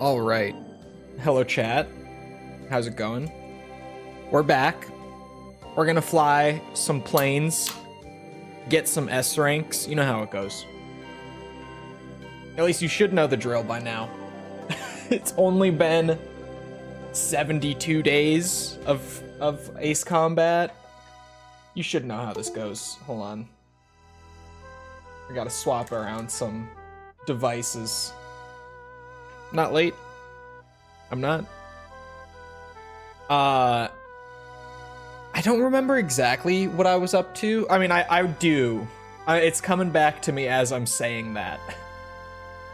All right. Hello, chat. How's it going? We're back. We're gonna fly some planes, get some S ranks. You know how it goes. At least you should know the drill by now. It's only been 72 days of Ace Combat. You should know how this goes. Hold on. I gotta swap around some devices. Not late. I'm not. I don't remember exactly what I was up to. I mean, I do. It's coming back to me as I'm saying that.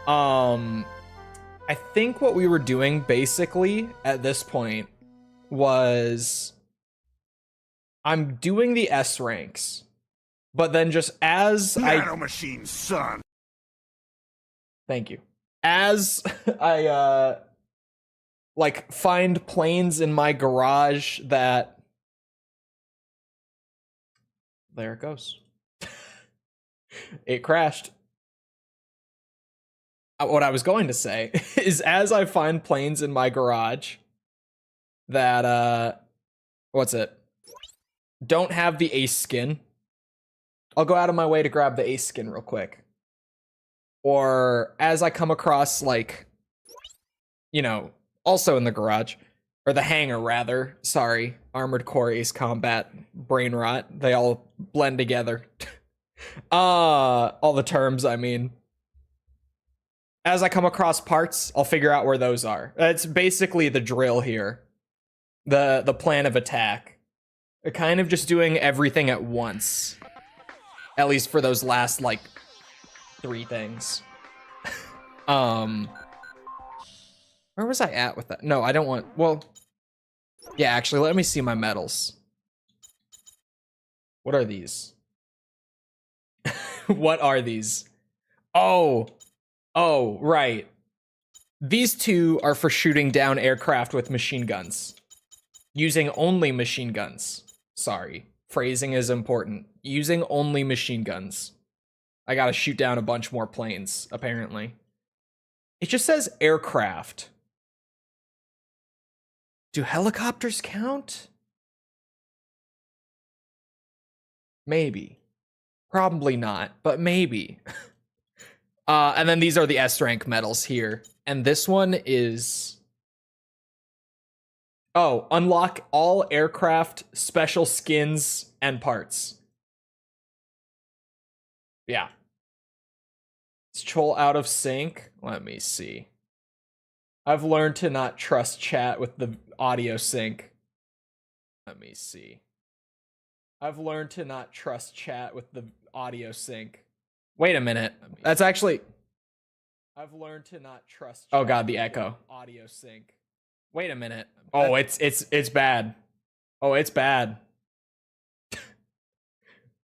I think what we were doing basically at this point was I'm doing the S ranks, but then just as Nano Machine, son. Thank you. As I like find planes in my garage that there it goes. It crashed. What I was going to say is as I find planes in my garage that what's it? Don't have the Ace skin. I'll go out of my way to grab the Ace skin real quick. Or as I come across, like, you know, also in the garage, or the hangar rather, sorry, Armored Core Ace Combat, Brain Rot, they all blend together. All the terms, I mean. As I come across parts, I'll figure out where those are. That's basically the drill here. The plan of attack. Kind of just doing everything at once. At least for those last, like, 3 things. Where was I at with that? No, I don't want, well, yeah, actually, let me see my medals. What are these? What are these? Oh, right. These 2 are for shooting down aircraft with machine guns. Using only machine guns. Sorry, phrasing is important. Using only machine guns. I gotta shoot down a bunch more planes, apparently. It just says aircraft. Do helicopters count? Maybe. Probably not, but maybe. And then these are the S rank medals here. And this one is... Oh, unlock all aircraft, special skins, and parts. Yeah. Is Chole out of sync? Let me see. I've learned to not trust chat with the audio sync. Let me see. I've learned to not trust chat with the audio sync. Wait a minute. That's actually... I've learned to not trust chat. Oh god, the echo. Audio sync. Wait a minute. Oh, it's bad. Oh, it's bad.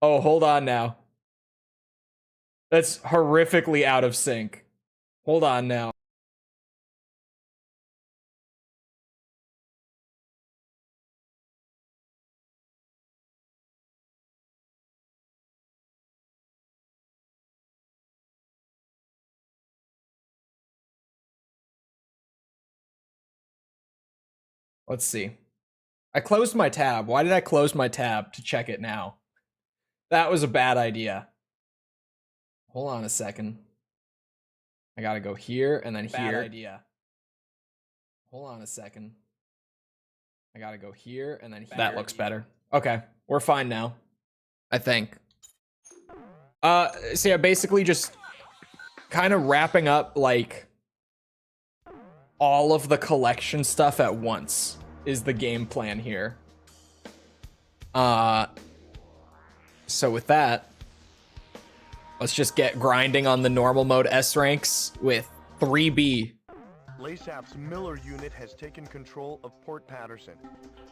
Oh, hold on now. That's horrifically out of sync. Hold on now. Let's see. I closed my tab. Why did I close my tab to check it now? That was a bad idea. Hold on a second. I gotta go here and then here. Bad idea. Hold on a second. I gotta go here and then here. That looks better. Okay, we're fine now. I think. So yeah, basically just kind of wrapping up, like, all of the collection stuff at once is the game plan here. So with that, let's just get grinding on the normal mode S ranks with 3B. LASAP's Miller unit has taken control of Port Patterson.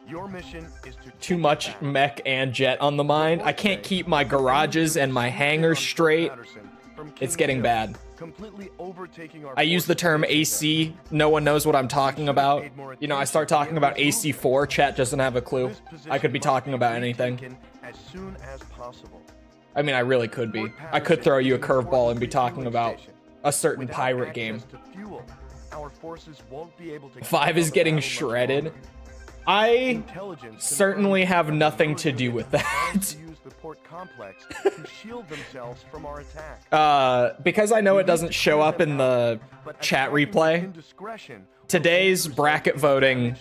Your mission is to too much mech and jet on the mind. I can't keep my garages and my hangars straight. It's getting bad. I use the term AC. No one knows what I'm talking about. You know, I start talking about AC4. Chat doesn't have a clue. I could be talking about anything. I mean, I really could be. I could throw you a curveball and be talking about a certain pirate game. our forces won't be able to. 5 is getting shredded. I certainly have nothing to do with that. Use the port complex to shield themselves from our attack. Because I know it doesn't show up in the chat replay. Today's bracket voting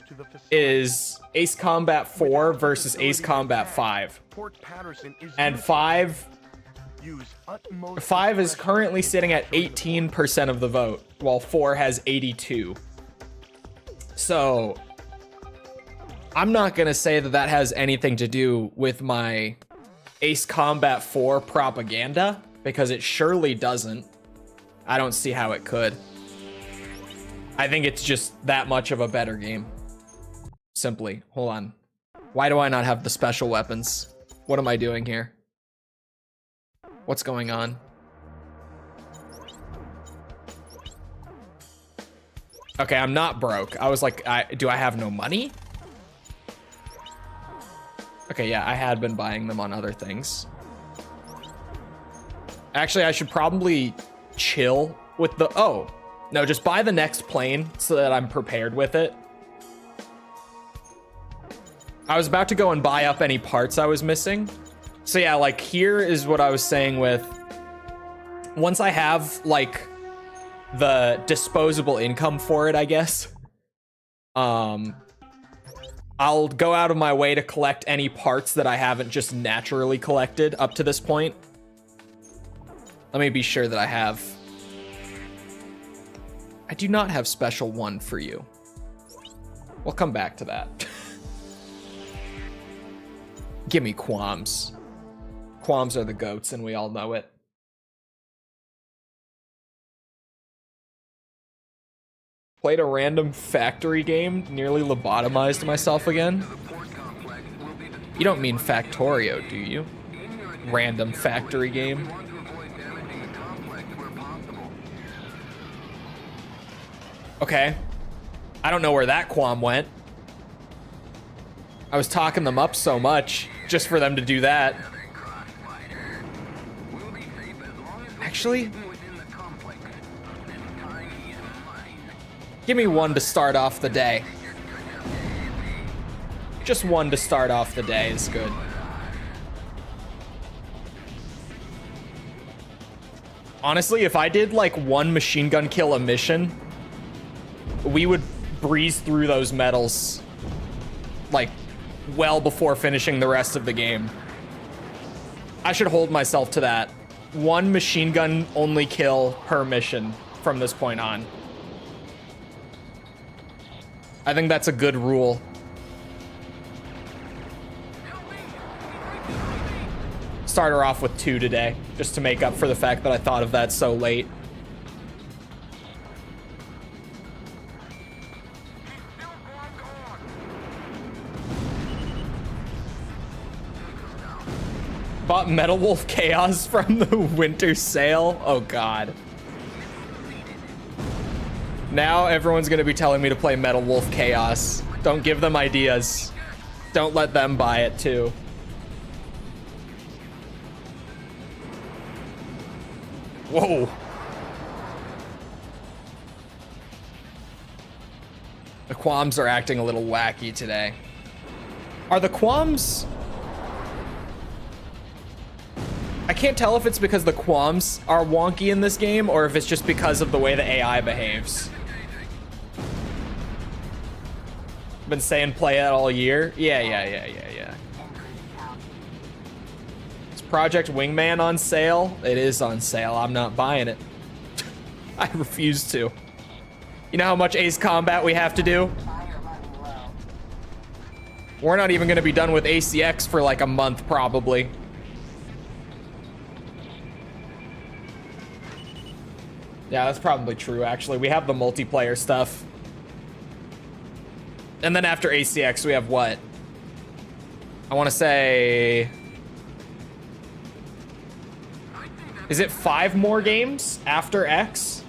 is Ace Combat 4 versus Ace Combat 5. And 5 is currently sitting at 18% of the vote, while 4 has 82. So I'm not going to say that that has anything to do with my Ace Combat 4 propaganda, because it surely doesn't. I don't see how it could. I think it's just that much of a better game. Simply. Hold on. Why do I not have the special weapons? What am I doing here? What's going on? Okay, I'm not broke. I was like, do I have no money? Okay, yeah, I had been buying them on other things. Actually, I should probably chill with the... Oh, no, just buy the next plane so that I'm prepared with it. I was about to go and buy up any parts I was missing. So yeah, like, here is what I was saying with... Once I have, like, the disposable income for it, I guess. I'll go out of my way to collect any parts that I haven't just naturally collected up to this point. Let me be sure that I have. I do not have special 1 for you. We'll come back to that. Give me qualms. Qualms are the goats, and we all know it. Played a random factory game, nearly lobotomized myself again. You don't mean Factorio, do you? Random factory game. Okay. I don't know where that qualm went. I was talking them up so much just for them to do that. Actually, give me 1 to start off the day. Just 1 to start off the day is good. Honestly, if I did like 1 machine gun kill a mission, we would breeze through those medals like well before finishing the rest of the game. I should hold myself to that. 1 machine gun only kill per mission from this point on. I think that's a good rule. Start her off with 2 today, just to make up for the fact that I thought of that so late. Bought Metal Wolf Chaos from the winter sale. Oh god. Now everyone's gonna be telling me to play Metal Wolf Chaos. Don't give them ideas. Don't let them buy it too. Whoa. The qualms are acting a little wacky today. Are the qualms... I can't tell if it's because the qualms are wonky in this game or if it's just because of the way the AI behaves. Been saying play it all year. Yeah. Is Project Wingman on sale? It is on sale. I'm not buying it. I refuse to. You know how much Ace Combat we have to do? We're not even going to be done with ACX for like a month, probably. Yeah, that's probably true, actually. We have the multiplayer stuff. And then after ACX, we have what? I want to say... Is it 5 more games after X?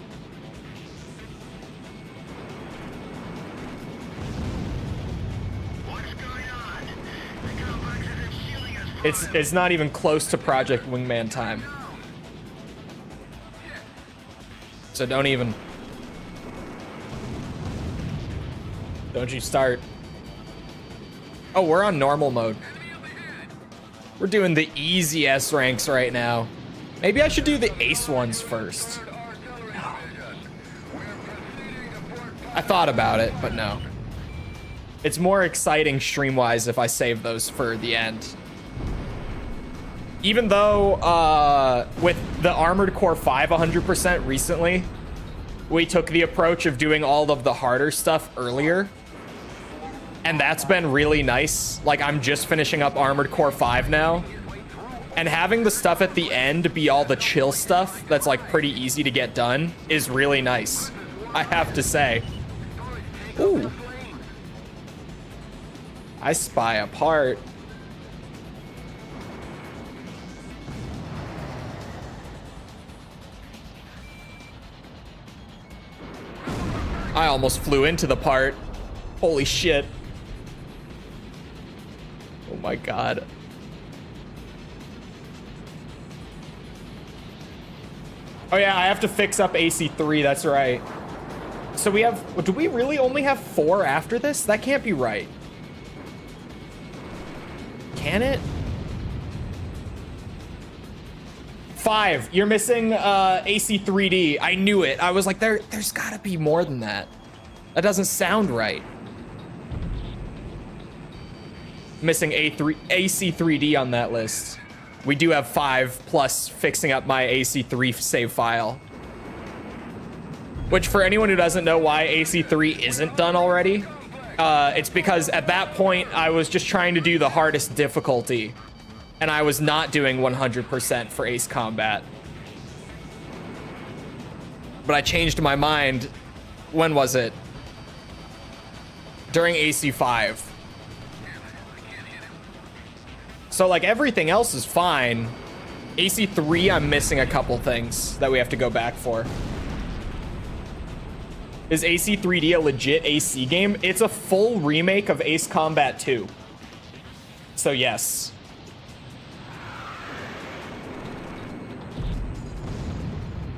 It's not even close to Project Wingman time. So don't even... Don't you start. Oh, we're on normal mode. We're doing the easy S ranks right now. Maybe I should do the ace ones first. I thought about it, but no. It's more exciting stream-wise if I save those for the end. Even though with the Armored Core 5 100% recently, we took the approach of doing all of the harder stuff earlier. And that's been really nice. Like, I'm just finishing up Armored Core 5 now. And having the stuff at the end be all the chill stuff that's like pretty easy to get done is really nice, I have to say. Ooh. I spy a part. I almost flew into the part. Holy shit. Oh my god. Oh yeah, I have to fix up AC3, that's right. So we have, do we really only have 4 after this? That can't be right. Can it? 5, you're missing AC3D. I knew it. I was like, there's gotta be more than that. That doesn't sound right. Missing AC3D on that list. We do have 5 plus fixing up my AC3 save file. Which, for anyone who doesn't know why AC3 isn't done already, it's because at that point I was just trying to do the hardest difficulty, and I was not doing 100% for Ace Combat. But I changed my mind. When was it? During AC5. So like everything else is fine. AC3, I'm missing a couple things that we have to go back for. Is AC3D a legit AC game? It's a full remake of Ace Combat 2. So yes.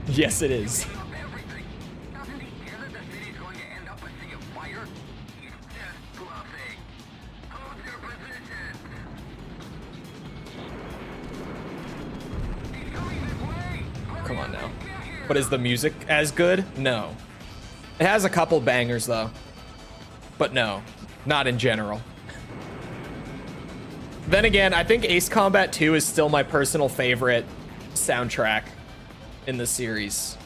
Yes, it is. Come on now. But is the music as good? No. It has a couple bangers though. But no, not in general. Then again, I think Ace Combat 2 is still my personal favorite soundtrack in the series.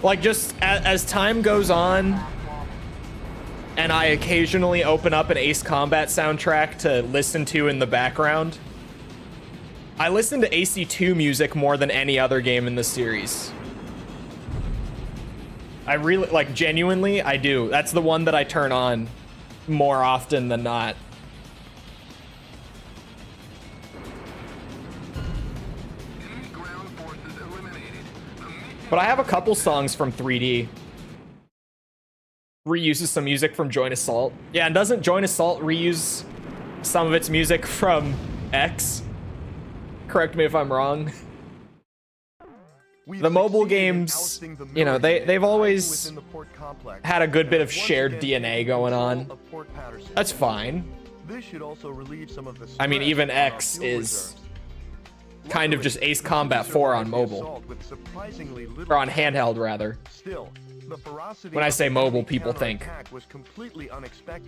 Like, just as time goes on and I occasionally open up an Ace Combat soundtrack to listen to in the background, I listen to AC2 music more than any other game in the series. I really, like, genuinely, I do. That's the one that I turn on more often than not. But I have a couple songs from 3D. Reuses some music from Join Assault. Yeah, and doesn't Join Assault reuse some of its music from X? Correct me if I'm wrong. The mobile games, you know, they've always had a good bit of shared DNA going on. That's fine. I mean, even X is kind of just Ace Combat 4 on mobile. Or on handheld, rather. When I say mobile, people think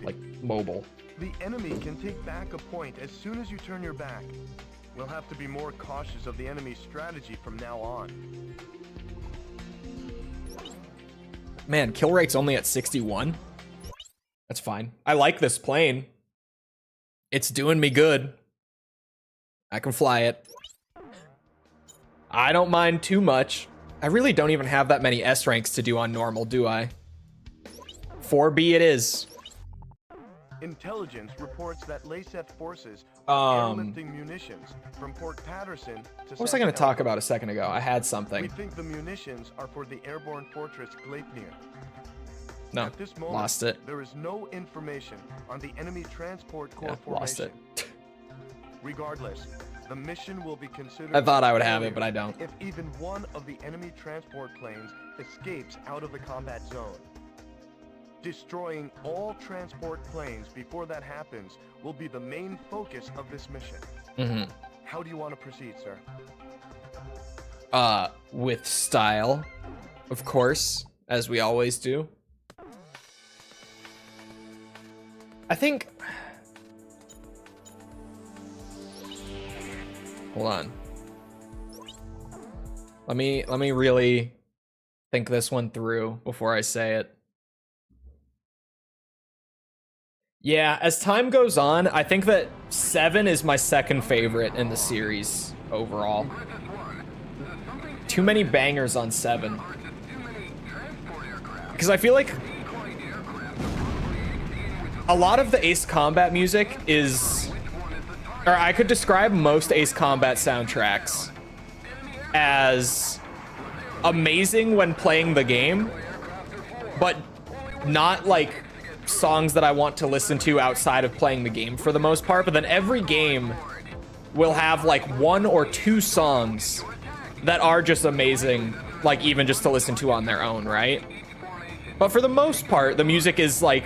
like mobile. The enemy can take back a point as soon as you turn your back. We'll have to be more cautious of the enemy's strategy from now on. Man, kill rate's only at 61. That's fine. I like this plane. It's doing me good. I can fly it. I don't mind too much. I really don't even have that many S ranks to do on normal, do I? 4B it is. Intelligence reports that Laseth forces are airlifting munitions from Port Patterson to what was I going to talk about a second ago? I had something. We think the munitions are for the airborne fortress Gleipnir. No, At this moment, lost it. There is no information on the enemy transport corps formation. Lost it. Regardless, the mission will be considered. I thought I would have it, but I don't. If even one of the enemy transport planes escapes out of the combat zone. Destroying all transport planes before that happens will be the main focus of this mission. Mm-hmm. How do you want to proceed, sir? With style, of course, as we always do. I think... Hold on. Let me really think this one through before I say it. Yeah, as time goes on, I think that 7 is my second favorite in the series overall. Too many bangers on 7. Because I feel like a lot of the Ace Combat music is... Or I could describe most Ace Combat soundtracks as amazing when playing the game, but not like songs that I want to listen to outside of playing the game for the most part. But then every game will have like 1 or 2 songs that are just amazing, like even just to listen to on their own, right? But for the most part, the music is like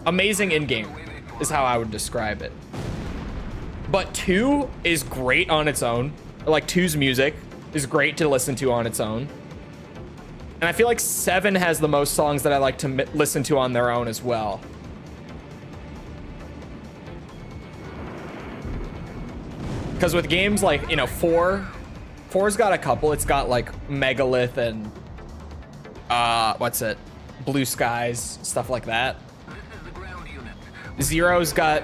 amazing in game, is how I would describe it. But 2 is great on its own. Like 2's music is great to listen to on its own. And I feel like 7 has the most songs that I like to listen to on their own as well. Because with games like, you know, 4's got a couple. It's got like Megalith and what's it? Blue Skies, stuff like that. 0's got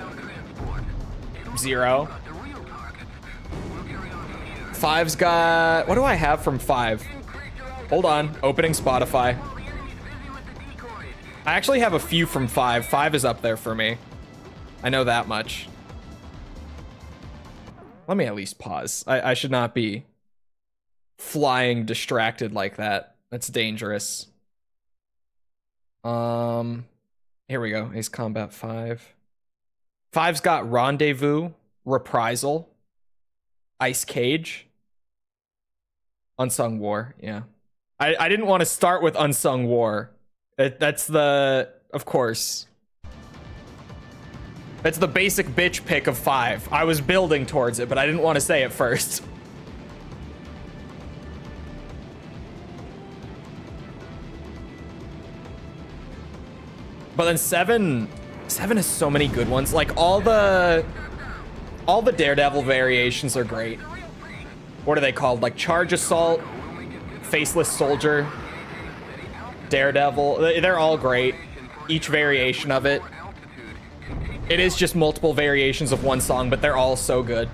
0. 5's got... What do I have from 5? Hold on. Opening Spotify. I actually have a few from 5. 5 is up there for me. I know that much. Let me at least pause. I should not be flying distracted like that. That's dangerous. Here we go. Ace Combat 5. 5's got Rendezvous, Reprisal, Ice Cage, Unsung War. Yeah. I didn't want to start with Unsung War. That's the... Of course. That's the basic bitch pick of 5. I was building towards it, but I didn't want to say it first. But then 7 has so many good ones. Like all the Daredevil variations are great. What are they called? Like Charge Assault, Faceless Soldier, Daredevil. They're all great. Each variation of it. It is just multiple variations of one song, but they're all so good.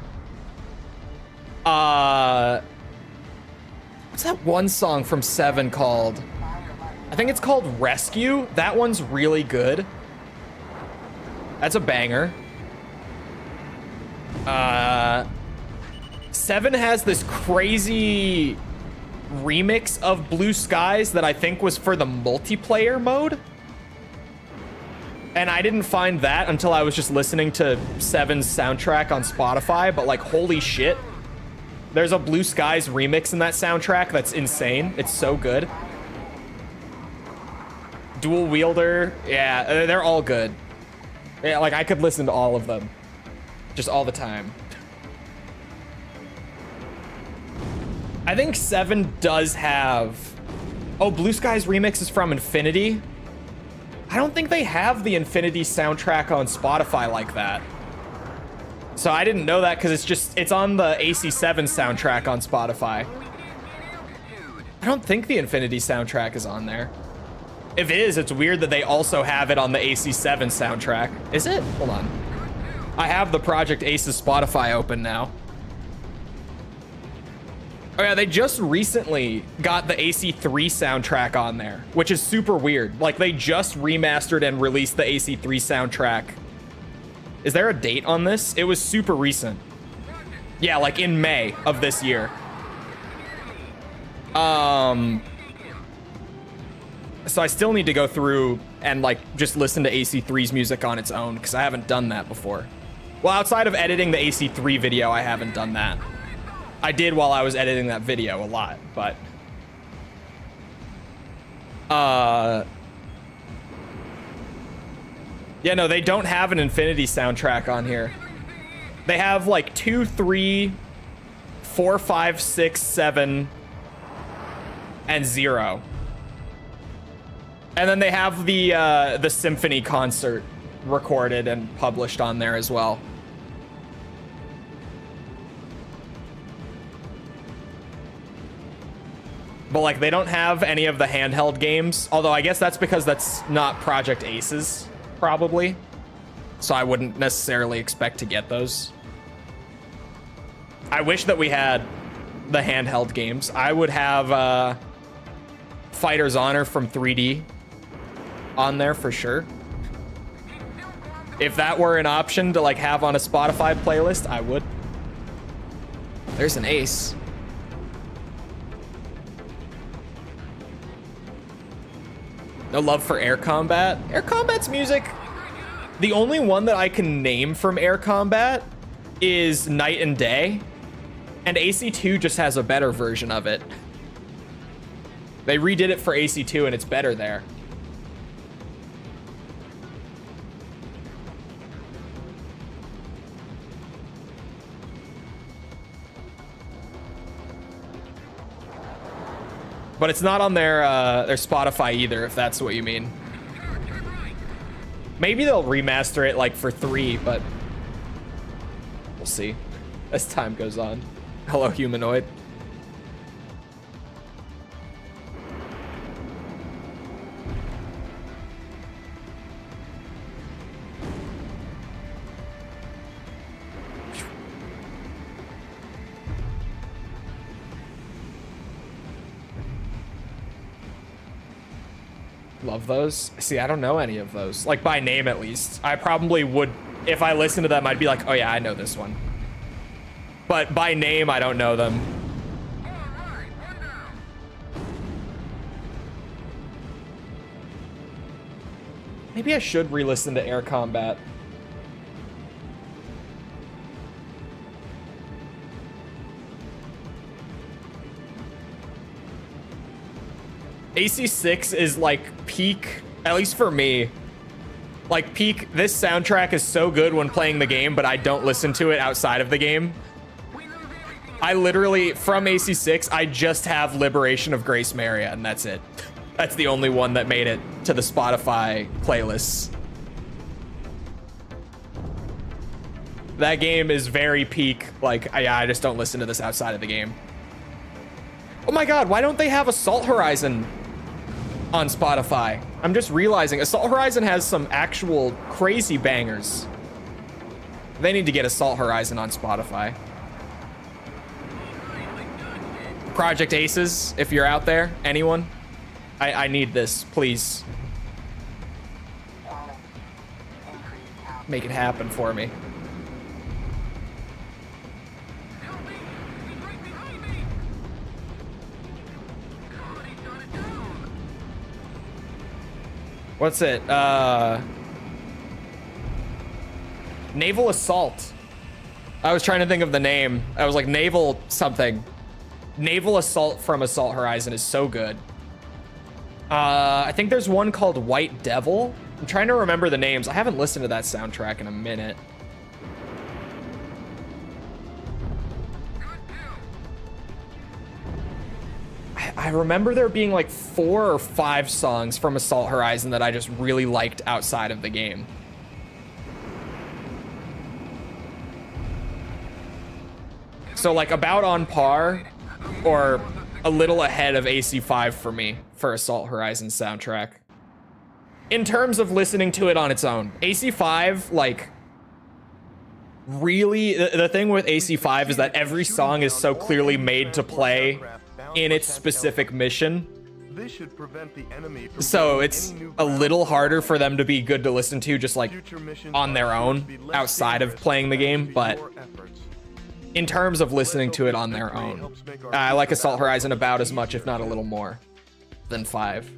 What's that one song from 7 called? I think it's called Rescue. That one's really good. That's a banger. 7 has this crazy remix of Blue Skies that I think was for the multiplayer mode. And I didn't find that until I was just listening to 7's soundtrack on Spotify, but like, holy shit. There's a Blue Skies remix in that soundtrack that's insane. It's so good. Dual Wielder, yeah, they're all good. Yeah, like I could listen to all of them. Just all the time. I think 7 does have... Oh, Blue Skies remix is from Infinity. I don't think they have the Infinity soundtrack on Spotify like that. So I didn't know that because it's on the AC7 soundtrack on Spotify. I don't think the Infinity soundtrack is on there. If it is, it's weird that they also have it on the AC7 soundtrack. Is it? Hold on. I have the Project Aces Spotify open now. Oh yeah, they just recently got the AC3 soundtrack on there, which is super weird. Like, they just remastered and released the AC3 soundtrack. Is there a date on this? It was super recent. Yeah, like in May of this year. So I still need to go through and like just listen to AC3's music on its own because I haven't done that before. Well, outside of editing the AC3 video, I haven't done that. I did while I was editing that video a lot, but Yeah, no, they don't have an Infinity soundtrack on here. They have like 2, 3, 4, 5, 6, 7, and 0. And then they have the symphony concert recorded and published on there as well. But like they don't have any of the handheld games, although I guess that's because that's not Project Ace's, probably. So I wouldn't necessarily expect to get those. I wish that we had the handheld games. I would have Fighter's Honor from 3D on there for sure. If that were an option to like have on a Spotify playlist, I would. There's an ace. No love for Air Combat. Air Combat's music, the only one that I can name from Air Combat is Night and Day, and AC2 just has a better version of it. They redid it for AC2 and it's better there. But it's not on their Spotify either, if that's what you mean. Maybe they'll remaster it like for 3, but we'll see as time goes on. Hello, humanoid. Love those. See, I don't know any of those. Like by name, at least. I probably would, if I listened to them, I'd be like, oh yeah, I know this one. But by name, I don't know them. Maybe I should re-listen to Air Combat. AC6 is like peak, at least for me. Like peak, this soundtrack is so good when playing the game, but I don't listen to it outside of the game. I literally, from AC6, I just have Liberation of Grace Maria, and that's it. That's the only one that made it to the Spotify playlists. That game is very peak. Like, I just don't listen to this outside of the game. Oh my god, why don't they have Assault Horizon on Spotify? I'm just realizing Assault Horizon has some actual crazy bangers. They need to get Assault Horizon on Spotify. Project Aces, if you're out there, anyone, I need this, please. Make it happen for me. What's it? Naval Assault. I was trying to think of the name. I was like, Naval something. Naval Assault from Assault Horizon is so good. I think there's one called White Devil. I'm trying to remember the names. I haven't listened to that soundtrack in a minute. I remember there being like 4 or 5 songs from Assault Horizon that I just really liked outside of the game. So like about on par or a little ahead of AC5 for me for Assault Horizon soundtrack. In terms of listening to it on its own. AC5, like, really, the thing with AC5 is that every song is so clearly made to play in its specific mission. So it's a little harder for them to be good to listen to just like on their own outside of playing the game, but in terms of listening to it on their own, I like Assault Horizon about as much, if not a little more, than 5.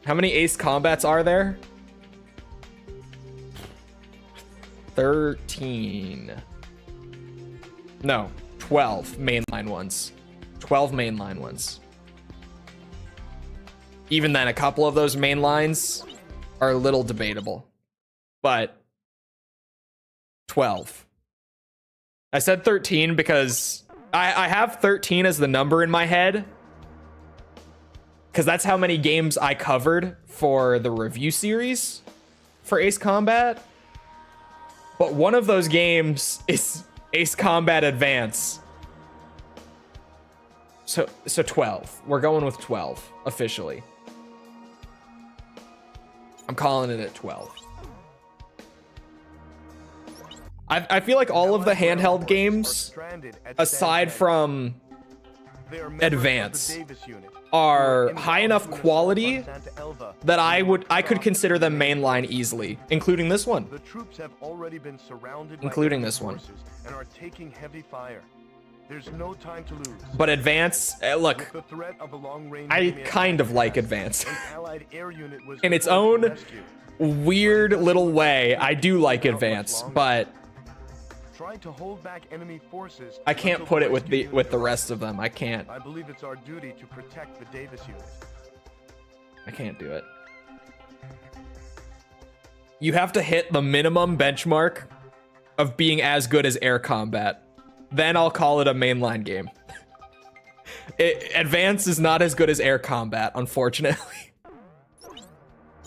How many Ace Combats are there? 13. No, 12 mainline ones. 12 mainline ones. Even then, a couple of those main lines are a little debatable. but 12. I said 13 because I have 13 as the number in my head, because that's how many games I covered for the review series for Ace Combat. But one of those games is Ace Combat Advance. So 12. We're going with 12 officially. I'm calling it at 12. I feel like all of the handheld games, aside from Advance, are high enough quality that I could consider them mainline easily, including this one. The troops have already been surrounded including by this one, and are taking heavy fire. There's no time to lose. But Advance, look, The threat of a long-range I enemy kind of attack, like Advance. an allied air unit was In its deployed to own rescue. weird little way, I do like Advance, but Trying to hold back enemy forces I can't until put it rescue with unit the arrives. rest of them. I can't. I believe it's our duty to protect the Davis unit. I can't do it. You have to hit the minimum benchmark of being as good as air combat. Then I'll call it a mainline game. Advance is not as good as air combat, unfortunately.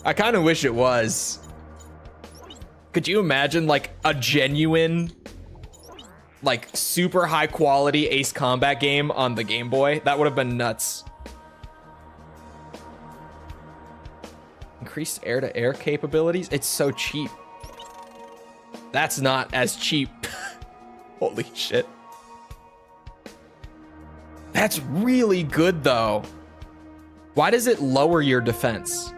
I kind of wish it was. Could you imagine like a genuine, like super high quality Ace Combat game on the Game Boy? That would have been nuts. Increased air-to-air capabilities? It's so cheap. That's not as cheap. Holy shit. That's really good though. Why does it lower your defense?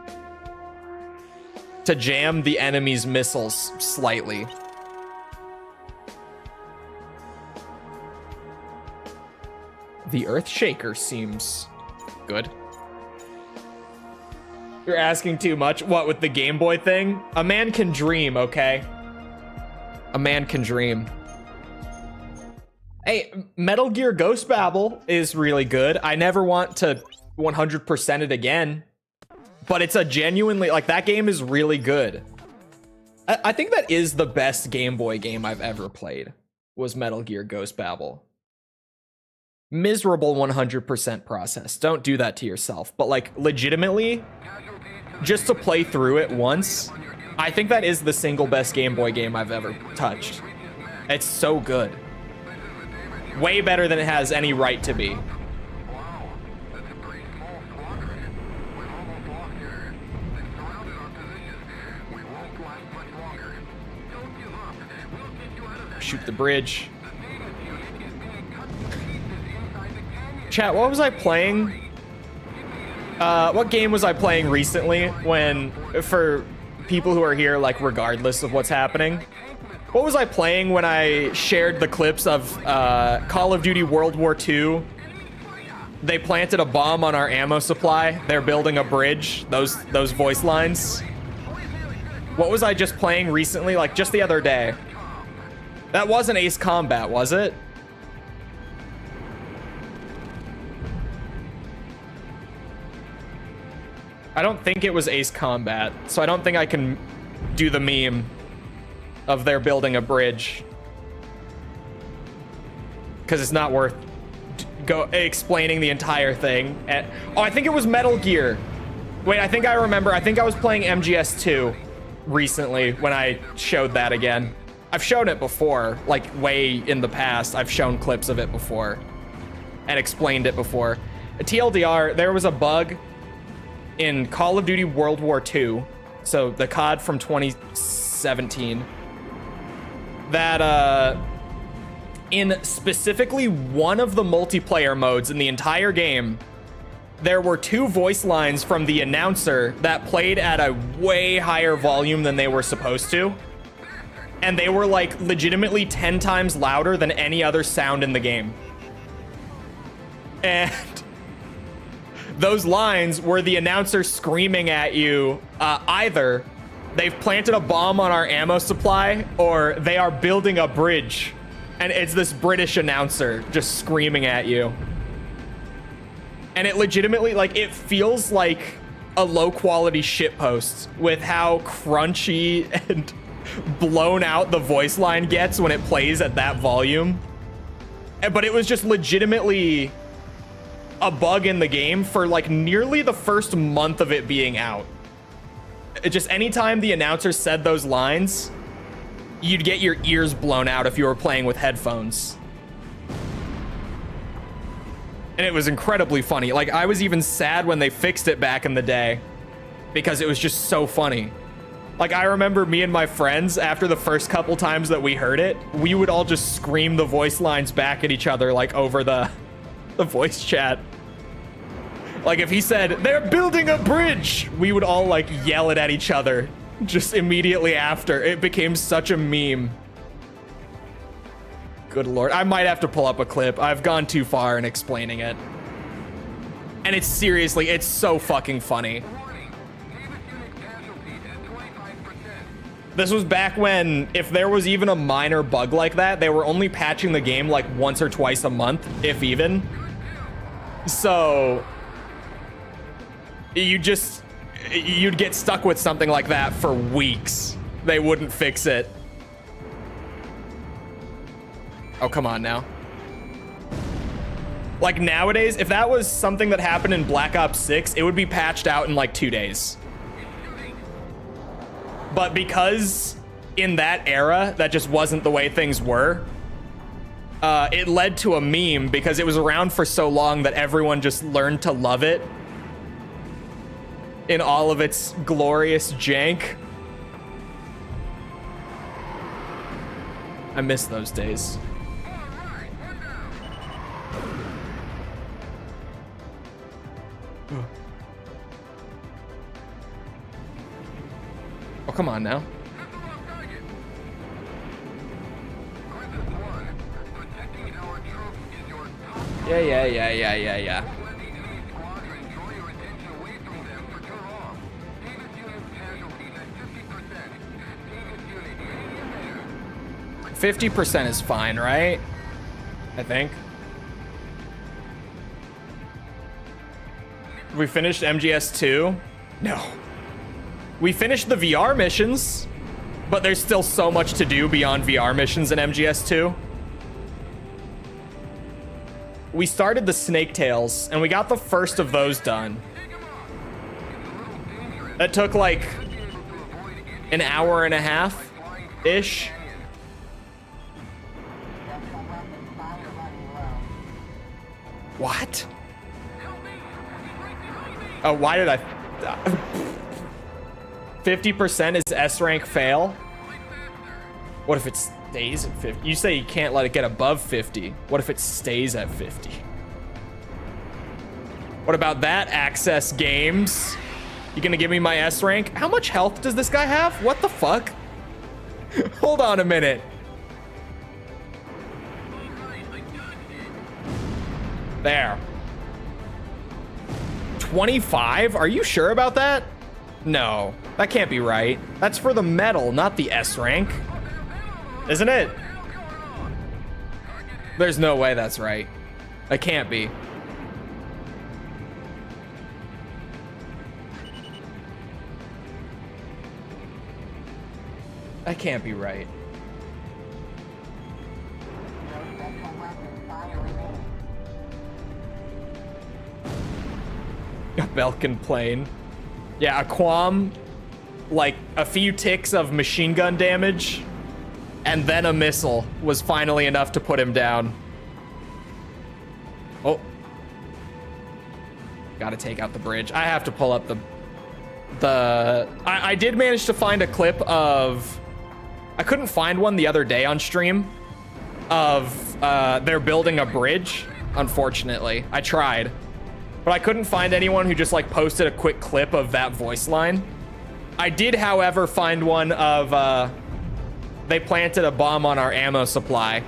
To jam the enemy's missiles slightly. The Earthshaker seems good. You're asking too much. What, with the Game Boy thing? A man can dream, okay? A man can dream. Hey, Metal Gear Ghost Babel is really good. I never want to 100% it again, but it's a genuinely, like, that game is really good. I think that is the best Game Boy game I've ever played, was Metal Gear Ghost Babel. Miserable 100% process. Don't do that to yourself. But like, legitimately, just to play through it once, I think that is the single best Game Boy game I've ever touched. It's so good. Way better than it has any right to be. Shoot the bridge. Chat, what was I playing? What game was I playing recently when, for people who are here, like, regardless of what's happening? What was I playing when I shared the clips of Call of Duty World War II? They planted a bomb on our ammo supply. They're building a bridge. Those voice lines. What was I just playing recently? Like, just the other day. That wasn't Ace Combat, was it? I don't think it was Ace Combat, so I don't think I can do the meme of they're building a bridge, because it's not worth explaining the entire thing. Oh, I think it was Metal Gear. Wait, I think I remember. I think I was playing MGS2 recently when I showed that again. I've shown it before, like way in the past. I've shown clips of it before and explained it before. TLDR, there was a bug in Call of Duty World War II, so the COD from 2017, that in specifically one of the multiplayer modes in the entire game, there were two voice lines from the announcer that played at a way higher volume than they were supposed to. And they were like legitimately 10 times louder than any other sound in the game. And those lines were the announcer screaming at you, either they've planted a bomb on our ammo supply or they are building a bridge. And it's this British announcer just screaming at you. And it legitimately, like, it feels like a low quality shitpost with how crunchy and blown out the voice line gets when it plays at that volume. But it was just legitimately a bug in the game for like nearly the first month of it being out. It just anytime the announcer said those lines, you'd get your ears blown out if you were playing with headphones. And it was incredibly funny. Like, I was even sad when they fixed it back in the day because it was just so funny. Like, I remember me and my friends, after the first couple times that we heard it, we would all just scream the voice lines back at each other, like, over the voice chat. Like, if he said, "They're building a bridge," we would all, like, yell it at each other just immediately after. It became such a meme. Good lord. I might have to pull up a clip. I've gone too far in explaining it. And it's seriously, it's so fucking funny. This was back when, if there was even a minor bug like that, they were only patching the game like once or twice a month, if even. So you'd get stuck with something like that for weeks. They wouldn't fix it. Oh, come on now. Like nowadays, if that was something that happened in Black Ops 6, it would be patched out in like 2 days. But because in that era, that just wasn't the way things were, it led to a meme because it was around for so long that everyone just learned to love it in all of its glorious jank. I miss those days. Oh, come on now. Yeah. 50% is fine, right? I think. We finished MGS 2? No. We finished the VR missions, but there's still so much to do beyond VR missions in MGS 2. We started the Snake Tails, and we got the first of those done. That took like an hour and a half-ish. What? Oh, why did I... 50% is S-rank fail? What if it stays at 50? You say you can't let it get above 50. What if it stays at 50? What about that, Access Games? You gonna give me my S-rank? How much health does this guy have? What the fuck? Hold on a minute. There. 25? Are you sure about that? No, that can't be right. That's for the medal, not the S rank. Isn't it? There's no way that's right. It can't be. That can't be right. A Belkin plane. Yeah, a Quam, like a few ticks of machine gun damage, and then a missile was finally enough to put him down. Oh. Gotta take out the bridge. I have to pull up I did manage to find a clip of... I couldn't find one the other day on stream of they're building a bridge, unfortunately. I tried. But I couldn't find anyone who just like posted a quick clip of that voice line. I did, however, find one of they planted a bomb on our ammo supply.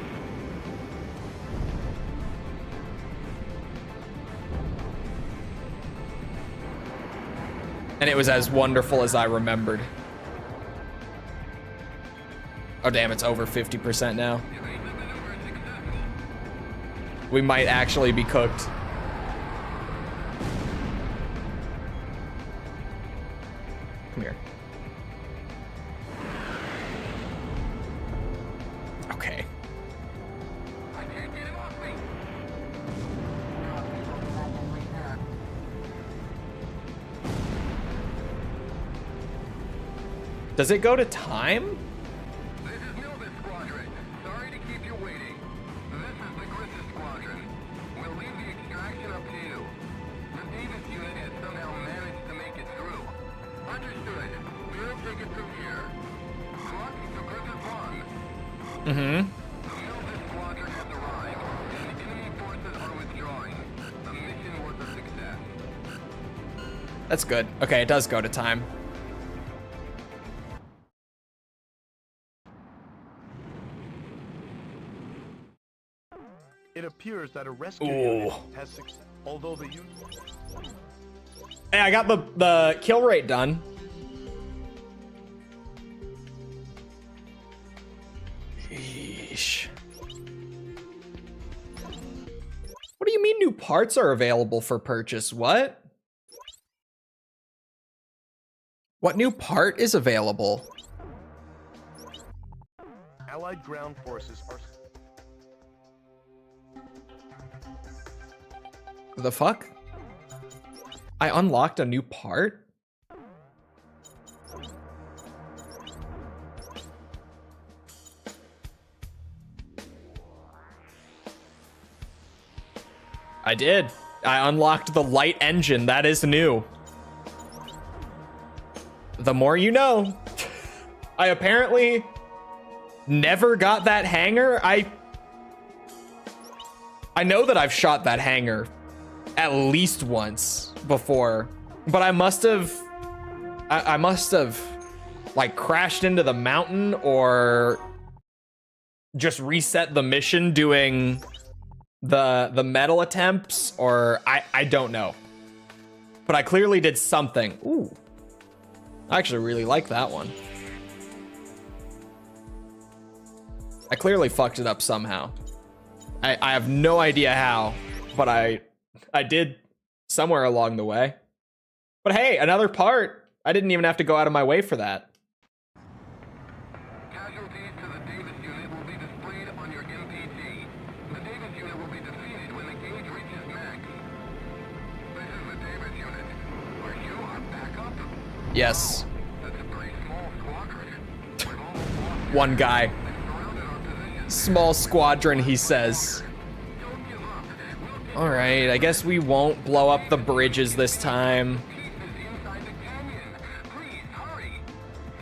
And it was as wonderful as I remembered. Oh damn, it's over 50% now. We might actually be cooked. Come here. Does it go to time? This is Milvis Squadron. Sorry to keep you waiting. This is the Grissus Squadron. We'll leave the extraction up to you. The Davis unit has somehow managed to make it through. Understood. We'll take it from here. Flux to Grissus 1. Mm-hmm. The Milvis Squadron has arrived, and enemy forces are withdrawing. The mission was a success. That's good. Okay, it does go to time. It appears that a rescue Ooh. unit has succeeded, although the unit... Hey, I got the kill rate done. Yeesh. What do you mean new parts are available for purchase? What? What new part is available? Allied ground forces are... The fuck? I unlocked a new part? I did. I unlocked the light engine. That is new. The more you know. I apparently never got that hangar. I know that I've shot that hangar at least once before, but I must have like crashed into the mountain or just reset the mission doing the metal attempts, or I don't know. But I clearly did something. Ooh. I actually really like that one. I clearly fucked it up somehow. I have no idea how, but I did somewhere along the way. But hey, another part. I didn't even have to go out of my way for that. Casualties to the Davis unit will be displayed on your MPG. The Davis unit will be defeated when the gauge reaches max. This is the Davis unit. Are you our backup? Yes. That's a pretty small squadron. We've almost lost One guy. surrounded our position. Small squadron, he says. Don't give up. We'll take All right, I guess we won't blow up the bridges this time. pieces inside the canyon. Please, hurry.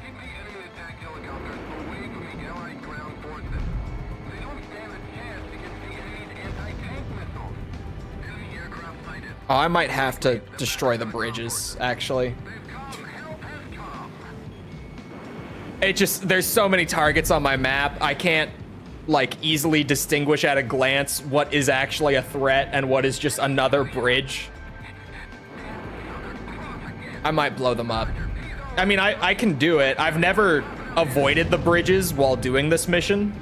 Keep the enemy attack helicopters away from the Allied ground forces. They don't stand a chance against the enemy's anti-tank missiles. Enemy aircraft sighted. Oh, I might have to destroy the bridges, actually. They've come. Help has come. It just, there's so many targets on my map, I can't like easily distinguish at a glance what is actually a threat and what is just another bridge. I might blow them up. I mean, I can do it. I've never avoided the bridges while doing this mission.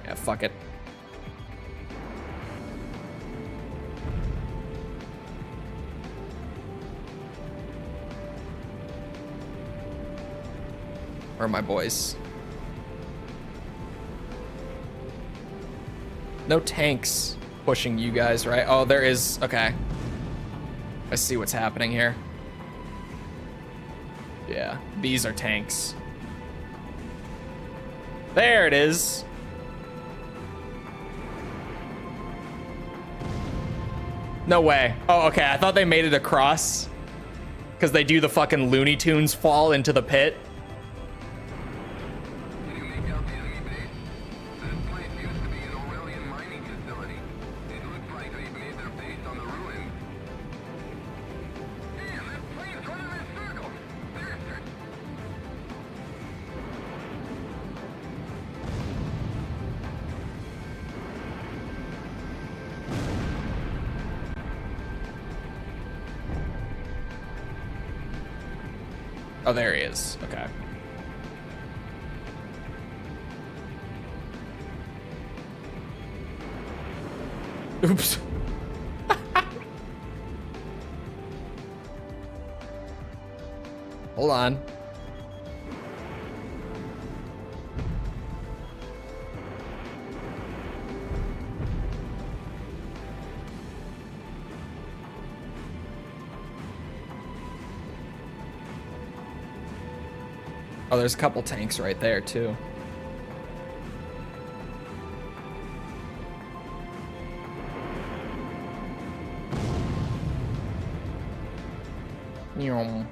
Yeah, fuck it. Where are my boys? No tanks pushing you guys, right? Oh, there is. Okay. I see what's happening here. Yeah, these are tanks. There it is. No way. Oh, okay. I thought they made it across because they do the fucking Looney Tunes fall into the pit. Can you make out the enemy base? This place used to be an Aurelian mining facility. It looks like they've made their base on the ruins. Damn, that plane's running in circles. Bastard. Oh, there he is. Okay. Oops. Hold on. Oh, there's a couple tanks right there, too. Yum.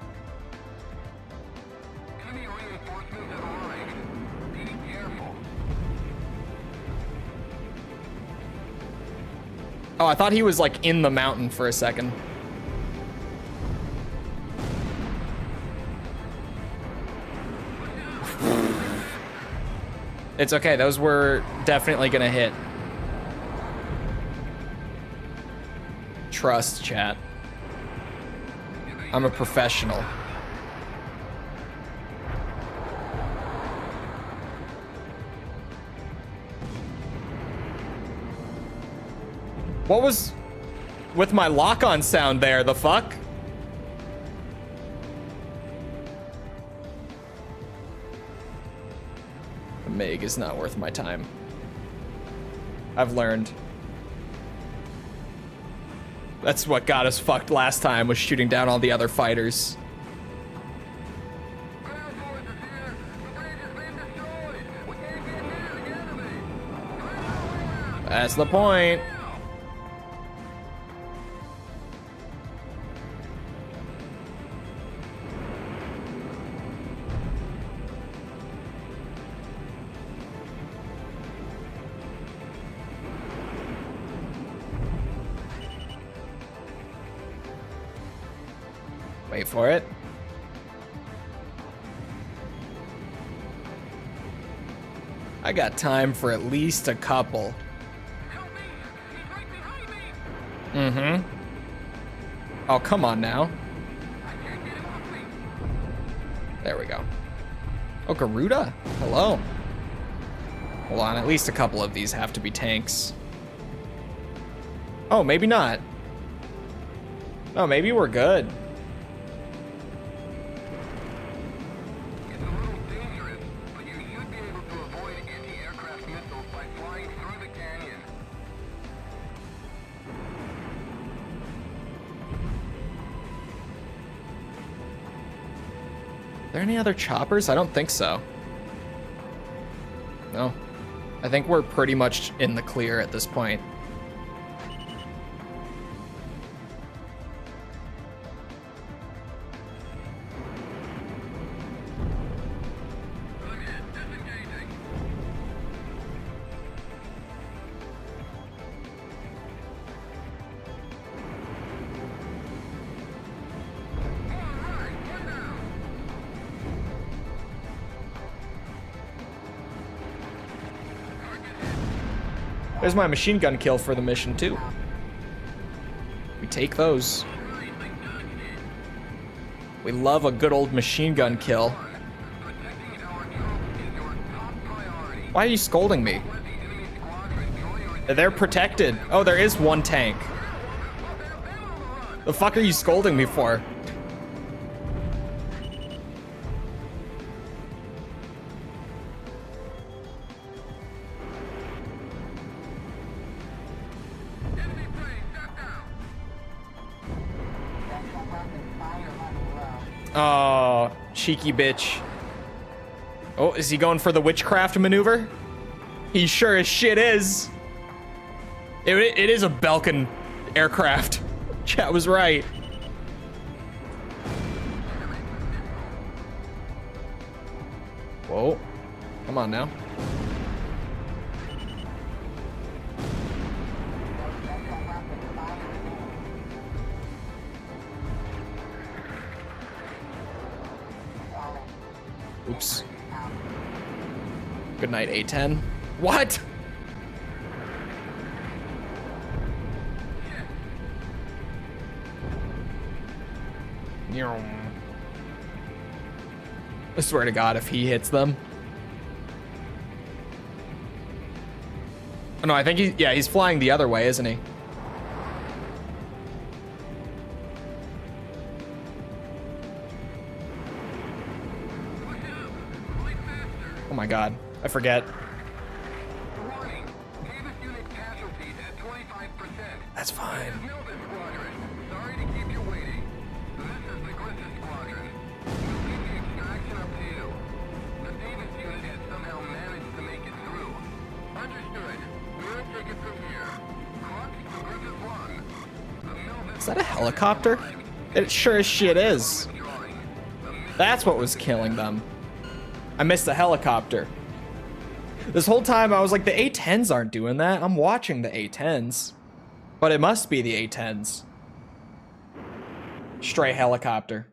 Enemy reinforcements have arrived. Be careful. Oh, I thought he was like in the mountain for a second. It's okay, those were definitely gonna hit. Trust, chat. I'm a professional. What was with my lock-on sound there? The fuck? Meg is not worth my time. I've learned. That's what got us fucked last time, was shooting down all the other fighters. Ground forces here. The bridge has been destroyed. We can't get near the enemy. That's the point. Wait for it. I got time for at least a couple. Help me! He's right behind me! Mm-hmm. Oh, come on now. I can't get him off me. There we go. Oh, Garuda. Hello. Hold on, at least a couple of these have to be tanks. Oh, maybe not. No, maybe we're good. It's a little dangerous, but you should be able to avoid anti-aircraft missiles by flying through the canyon. Are there any other choppers? I don't think so. No. I think we're pretty much in the clear at this point. Disengaging. All right, one down. There's my machine gun kill for the mission, too. We take those. We love a good old machine gun kill. Protecting our troops is your top priority. Why are you scolding me? Let the enemy squadron join your They're protected. Oh, there is one tank. The fuck are you scolding me for? enemy plane shot down. Oh, cheeky bitch. Oh, is he going for the witchcraft maneuver? He sure as shit is. It is a Belkin aircraft. Chat was right. Whoa. Come on now. Oops. Good night, A10. What? I swear to God, if he hits them. Oh, no, I think he's flying the other way, isn't he? Oh my God, I forget. Warning. Davis unit casualties at 25%. That's fine. Milton Squadron. Sorry to keep you waiting. This is the Griffith Squadron. We'll leave the extraction up to you. take it from here. Clutch to Griffith 1. The mill Is that a helicopter? It sure as shit is. That's what was killing them. I missed the helicopter. This whole time I was like, the A-10s aren't doing that. I'm watching the A-10s. But it must be the A-10s. Stray helicopter.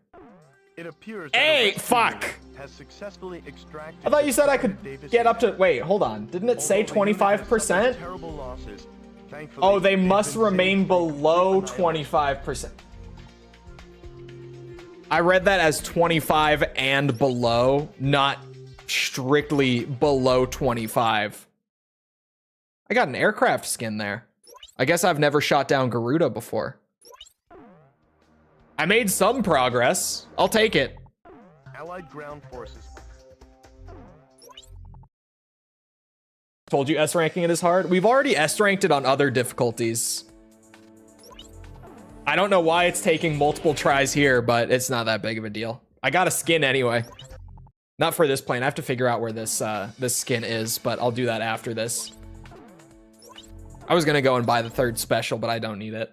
It appears Hey, that a fuck! has successfully extracted I thought you said I could Davis get up to... Wait, hold on. Didn't it say Although the unit has suffered 25%? terrible losses, thankfully, Oh, they they've must been remain saved from below complete annihilation. 25%. I read that as 25 and below, not strictly below 25. I got an aircraft skin there. I guess I've never shot down Garuda before. I made some progress. I'll take it. Allied ground forces. Told you S ranking it is hard. We've already S ranked it on other difficulties. I don't know why it's taking multiple tries here, but it's not that big of a deal. I got a skin anyway. Not for this plane. I have to figure out where this this skin is, but I'll do that after this. I was gonna go and buy the third special, but I don't need it.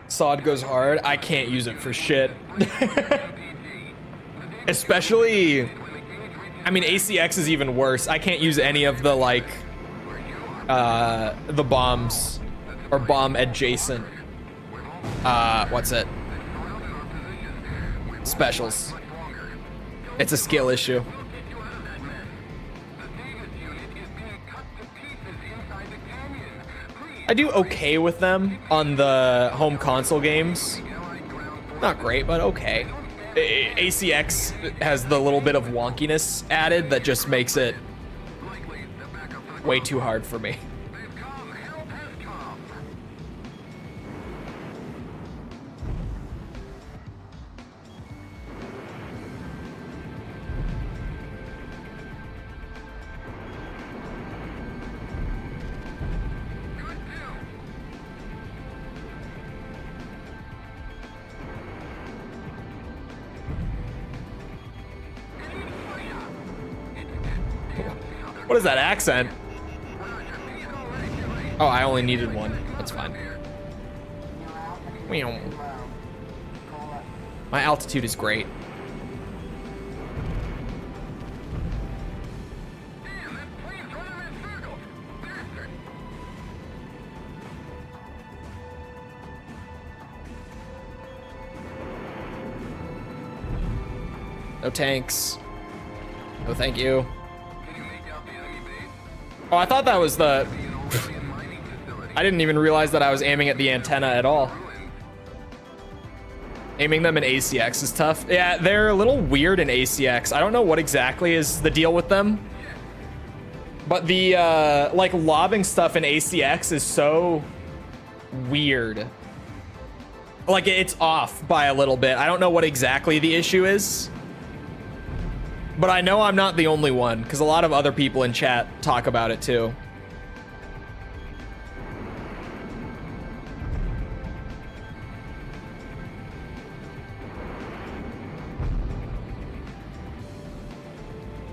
Sod goes hard. I can't use it for shit. Especially, I mean, ACX is even worse. I can't use any of the, like, the bombs or bomb adjacent. What's it? Specials. It's a skill issue. I do okay with them on the home console games. Not great, but okay. ACX has the little bit of wonkiness added that just makes it way too hard for me. What is that accent? Oh, I only needed one. That's fine. My altitude is great. No tanks. No, thank you. Oh, I thought that was the... I didn't even realize that I was aiming at the antenna at all. Aiming them in ACX is tough. Yeah, they're a little weird in ACX. I don't know what exactly is the deal with them. But the, like, lobbing stuff in ACX is so weird. Like, it's off by a little bit. I don't know what exactly the issue is. But I know I'm not the only one, because a lot of other people in chat talk about it too.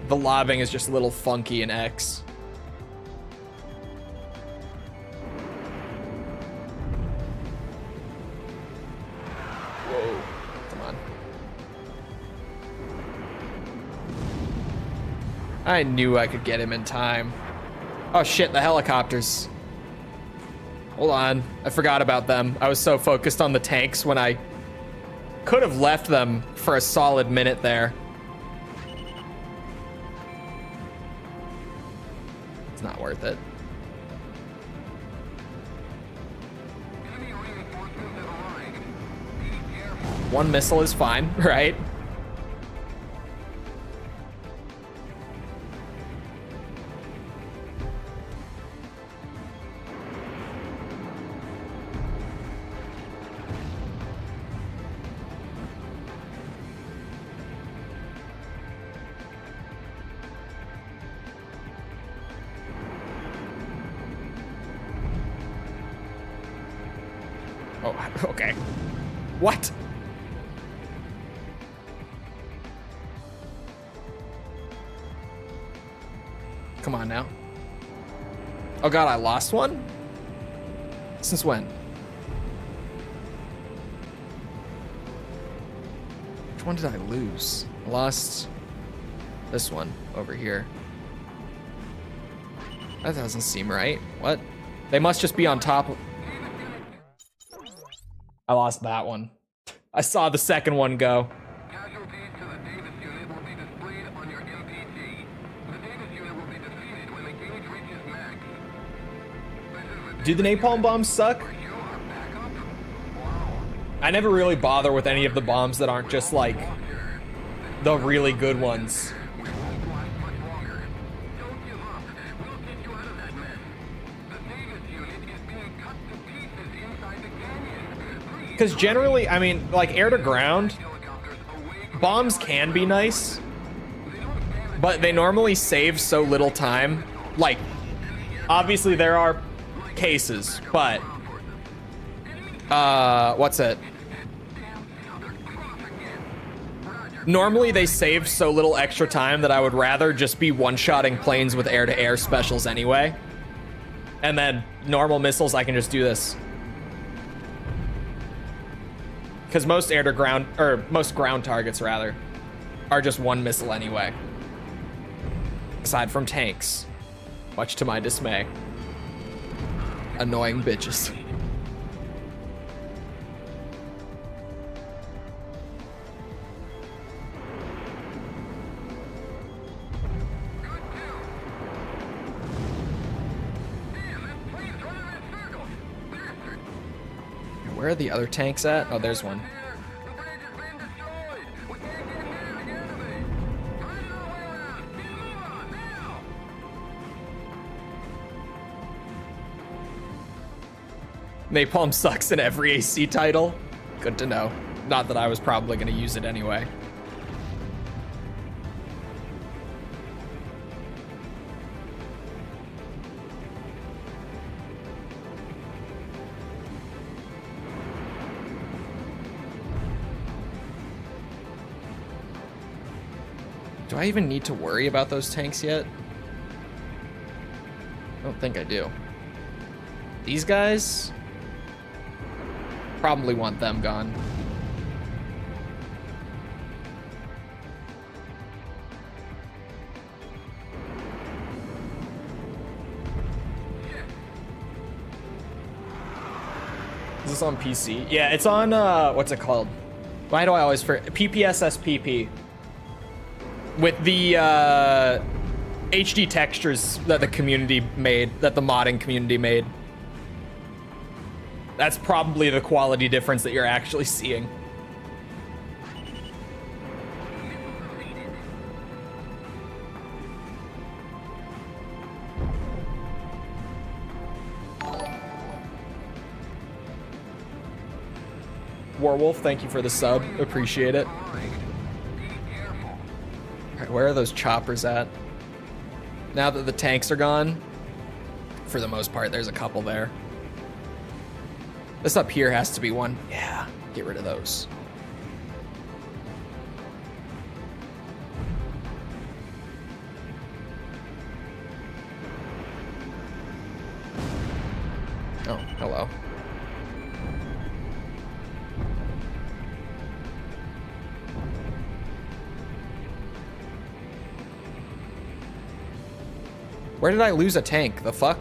The lobbing is just a little funky in X. Whoa, come on. I knew I could get him in time. Oh shit, the helicopters. Hold on, I forgot about them. I was so focused on the tanks when I could have left them for a solid minute there. It's not worth it. One missile is fine, right? Oh, okay. What? Come on now. Oh god, I lost one? Since when? Which one did I lose? I lost this one over here. That doesn't seem right. What? They must just be on top of... I lost that one. I saw the second one go. Casualties to the Davis unit will be displayed on your MPT. The Davis unit will be defeated when the gauge reaches max. Do the napalm bombs suck? I never really bother with any of the bombs that aren't just like the really good ones. We won't last much longer. Don't give up. We'll get you out of that mess. The Davis unit is being cut to pieces inside the canyon. Please, Because generally, I mean, like air to ground, helicopters away. bombs can be nice, but they normally save so little time. Like, obviously there are cases, but what's it? Normally they save so little extra time that I would rather just be one-shotting planes with air-to-air specials anyway. And then normal missiles, I can just do this. Because most air-to-ground, or most ground targets rather, are just one missile anyway. Aside from tanks, much to my dismay. Annoying bitches. Where are the other tanks at? Oh, there's one. Napalm sucks in every AC title. Good to know. Not that I was probably going to use it anyway. Do I even need to worry about those tanks yet? I don't think I do. These guys? Probably want them gone. Is this on PC? Yeah, it's on, what's it called? Why do I always forget? PPSSPP. With the HD textures that the community made, that the modding community made. That's probably the quality difference that you're actually seeing. Warwolf, thank you for the sub. Appreciate it. Alright, where are those choppers at? Now that the tanks are gone, for the most part, there's a couple there. This up here has to be one. Yeah, get rid of those. Oh, hello. Where did I lose a tank? The fuck?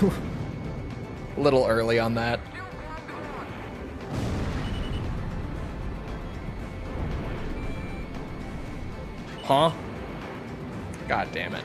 A little early on that. Huh? God damn it.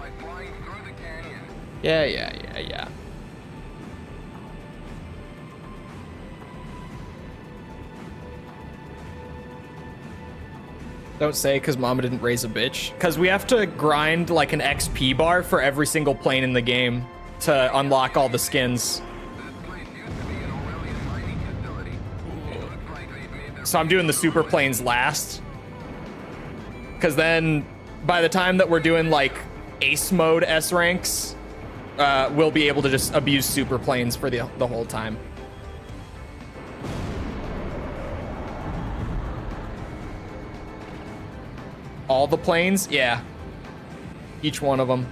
by flying through the canyon. Yeah. Don't say because Mama didn't raise a bitch. Because we have to grind like an XP bar for every single plane in the game to unlock all the skins. So I'm doing the super planes last. Because then by the time that we're doing like ace mode S ranks, we'll be able to just abuse super planes for the whole time. All the planes? Yeah. Each one of them.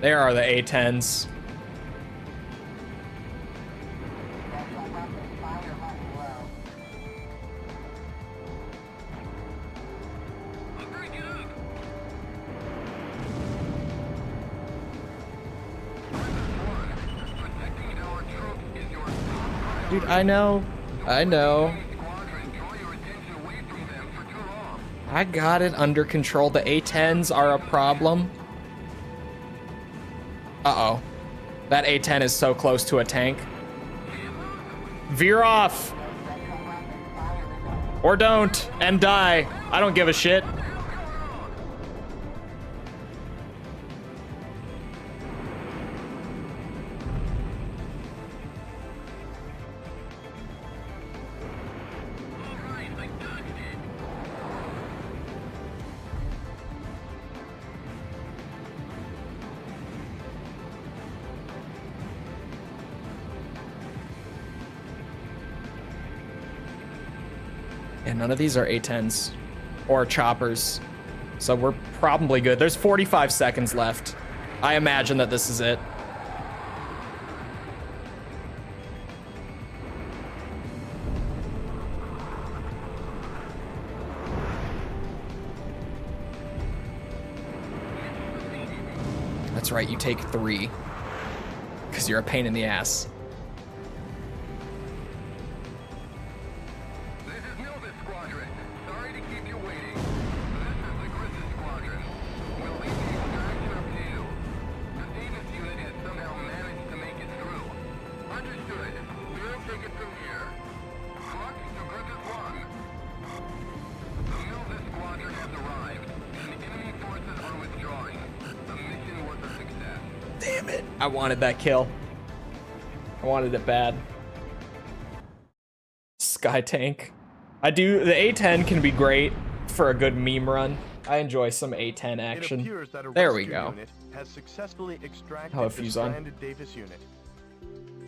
There are the A-10s. Dude, I know. I got it under control. The A-10s are a problem. Uh-oh. That A-10 is so close to a tank. Veer off! Or don't, and die. I don't give a shit. And none of these are A-10s or choppers. So we're probably good. There's 45 seconds left. I imagine that this is it. That's right, you take 3. Because you're a pain in the ass. I wanted that kill. I wanted it bad. Sky tank. The A-10 can be great for a good meme run. I enjoy some A-10 action. There we go. Has successfully extracted How a fuse on. Davis unit.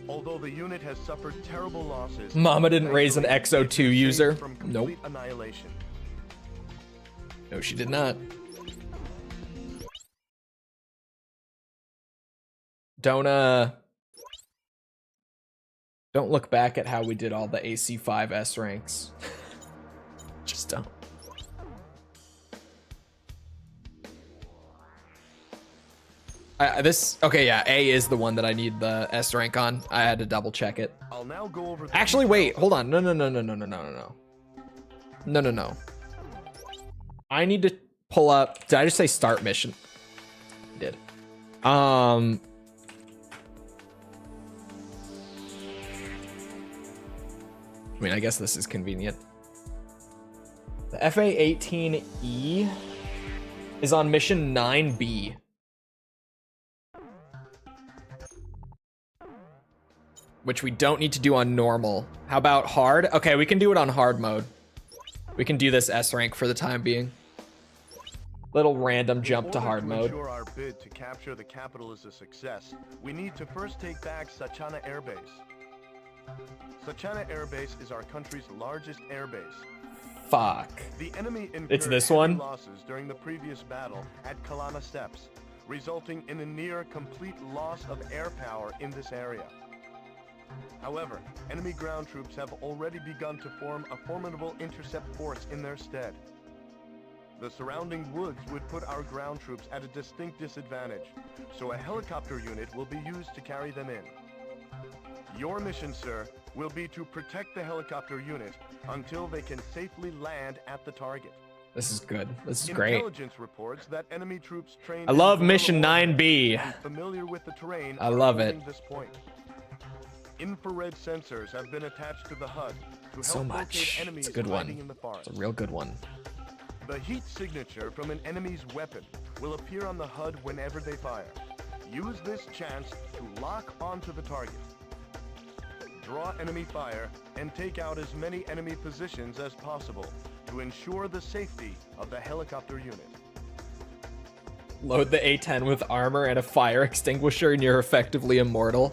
Although the unit has suffered terrible losses, Mama didn't raise an XO2 user. Nope. Annihilation. No, she did not. Don't look back at how we did all the AC5 S ranks. Just don't. Okay, yeah, A is the one that I need the S rank on. I had to double check it. I'll now go over Actually, wait, hold on. No. I need to pull up. Did I just say start mission? I did. I mean, I guess this is convenient. The FA-18E is on mission 9B. Which we don't need to do on normal. How about hard? Okay, we can do it on hard mode. We can do this S rank for the time being. Little random jump to hard mode. To ensure our bid to capture the capital is a success, we need to first take back Sachana Air Base. Sachana Air Base is our country's largest air base. Fuck. The enemy It's this incurred one? losses during the previous battle at Kalana Steppes, resulting in a near complete loss of air power in this area. However, enemy ground troops have already begun to form a formidable intercept force in their stead. The surrounding woods would put our ground troops at a distinct disadvantage, so a helicopter unit will be used to carry them in. Your mission, sir, will be to protect the helicopter unit until they can safely land at the target. This is good. This is great. Intelligence reports that enemy troops trained I love in Mission guerrilla warfare 9B. and familiar with the terrain I love are it. holding this point. Infrared sensors have been attached to the HUD to help So much. locate enemies It's a good hiding one. in the forest. It's a real good one. The heat signature from an enemy's weapon will appear on the HUD whenever they fire. Use this chance to lock onto the target. Draw enemy fire and take out as many enemy positions as possible to ensure the safety of the helicopter unit. Load the A-10 with armor and a fire extinguisher and you're effectively immortal.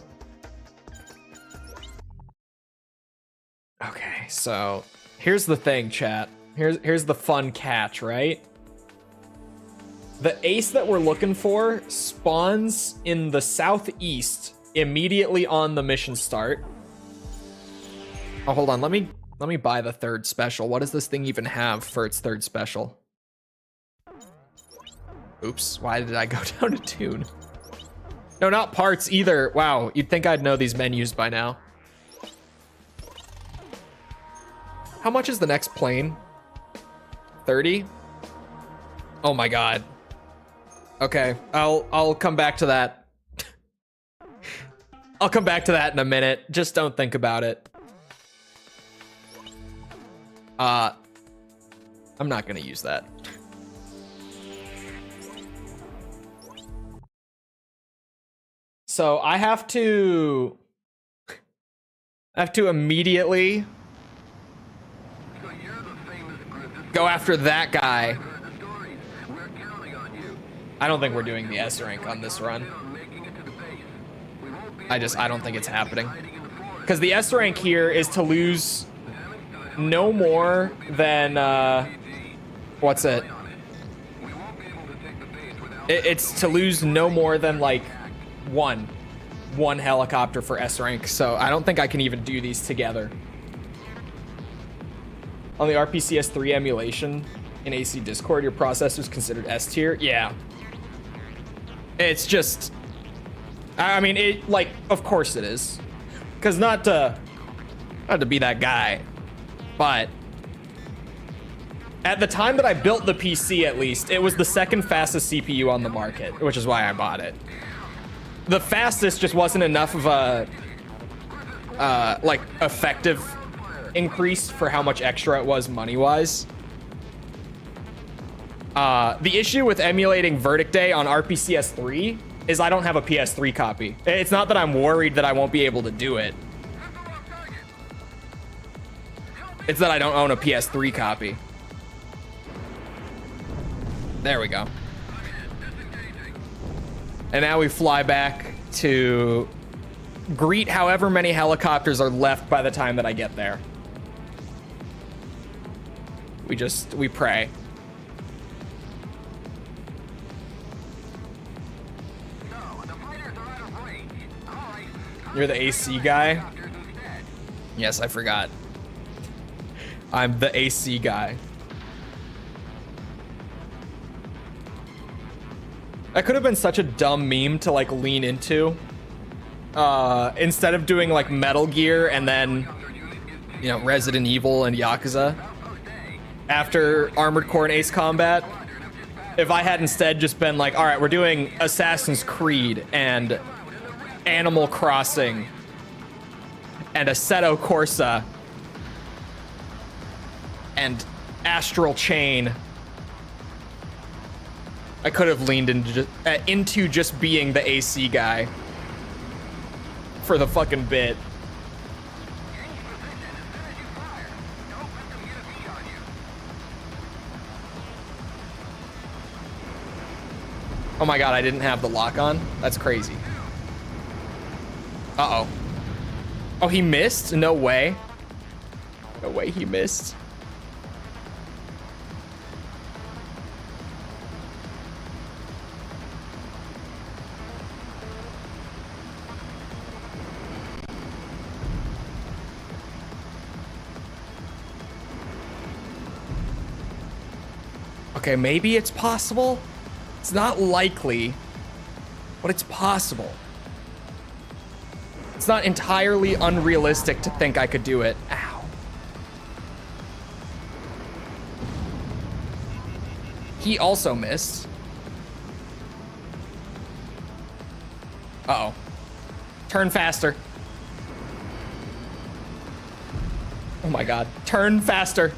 Okay, so here's the thing, chat. Here's the fun catch, right? The ace that we're looking for spawns in the southeast immediately on the mission start. Oh, hold on. Let me buy the third special. What does this thing even have for its third special? Oops, why did I go down to tune? No, not parts either. Wow, you'd think I'd know these menus by now. How much is the next plane? 30? Oh my god. Okay, I'll come back to that. I'll come back to that in a minute. Just don't think about it. I'm not gonna use that. So I have to immediately go after that guy. I don't think we're doing the S rank on this run. I don't think it's happening. Because the S rank here is to lose no more than, what's it? It's to lose no more than like one helicopter for S rank. So I don't think I can even do these together. On the RPCS3 emulation in AC Discord, your processor is considered S tier. Yeah. It's just, I mean, it, like, of course it is. Because not to be that guy, but at the time that I built the PC, at least, it was the second fastest CPU on the market, which is why I bought it. The fastest just wasn't enough of a, like, effective increase for how much extra it was money-wise. The issue with emulating Verdict Day on RPCS 3 is I don't have a PS3 copy. It's not that I'm worried that I won't be able to do it. It's that I don't own a PS3 copy. There we go. And now we fly back to greet however many helicopters are left by the time that I get there. We pray. You're the AC guy? Yes, I forgot. I'm the AC guy. That could have been such a dumb meme to like lean into. Instead of doing like Metal Gear and then, you know, Resident Evil and Yakuza after Armored Core and Ace Combat, if I had instead just been like, all right, we're doing Assassin's Creed and Animal Crossing and Assetto Corsa and Astral Chain, I could have leaned into just being the AC guy for the fucking bit. Oh my god, I didn't have the lock on? That's crazy. Uh-oh. Oh, he missed? No way. No way he missed. Okay, maybe it's possible. It's not likely, but it's possible. It's not entirely unrealistic to think I could do it. Ow. He also missed. Uh-oh. Turn faster. Oh my god. Turn faster.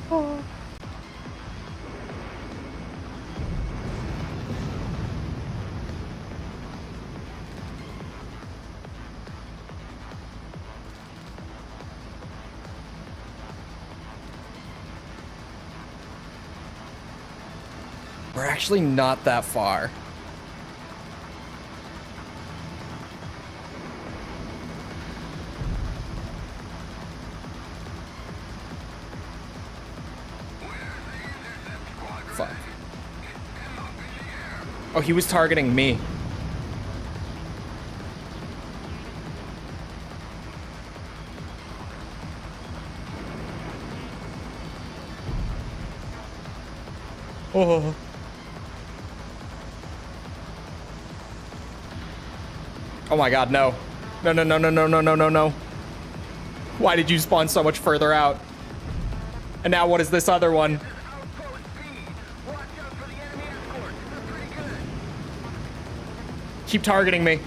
Oh. We're actually not that far. Fuck. Oh, he was targeting me. Oh. Oh my god, no. No, no, no, no, no, no, no, no, no. Why did you spawn so much further out? And now what is this other one? Keep targeting me.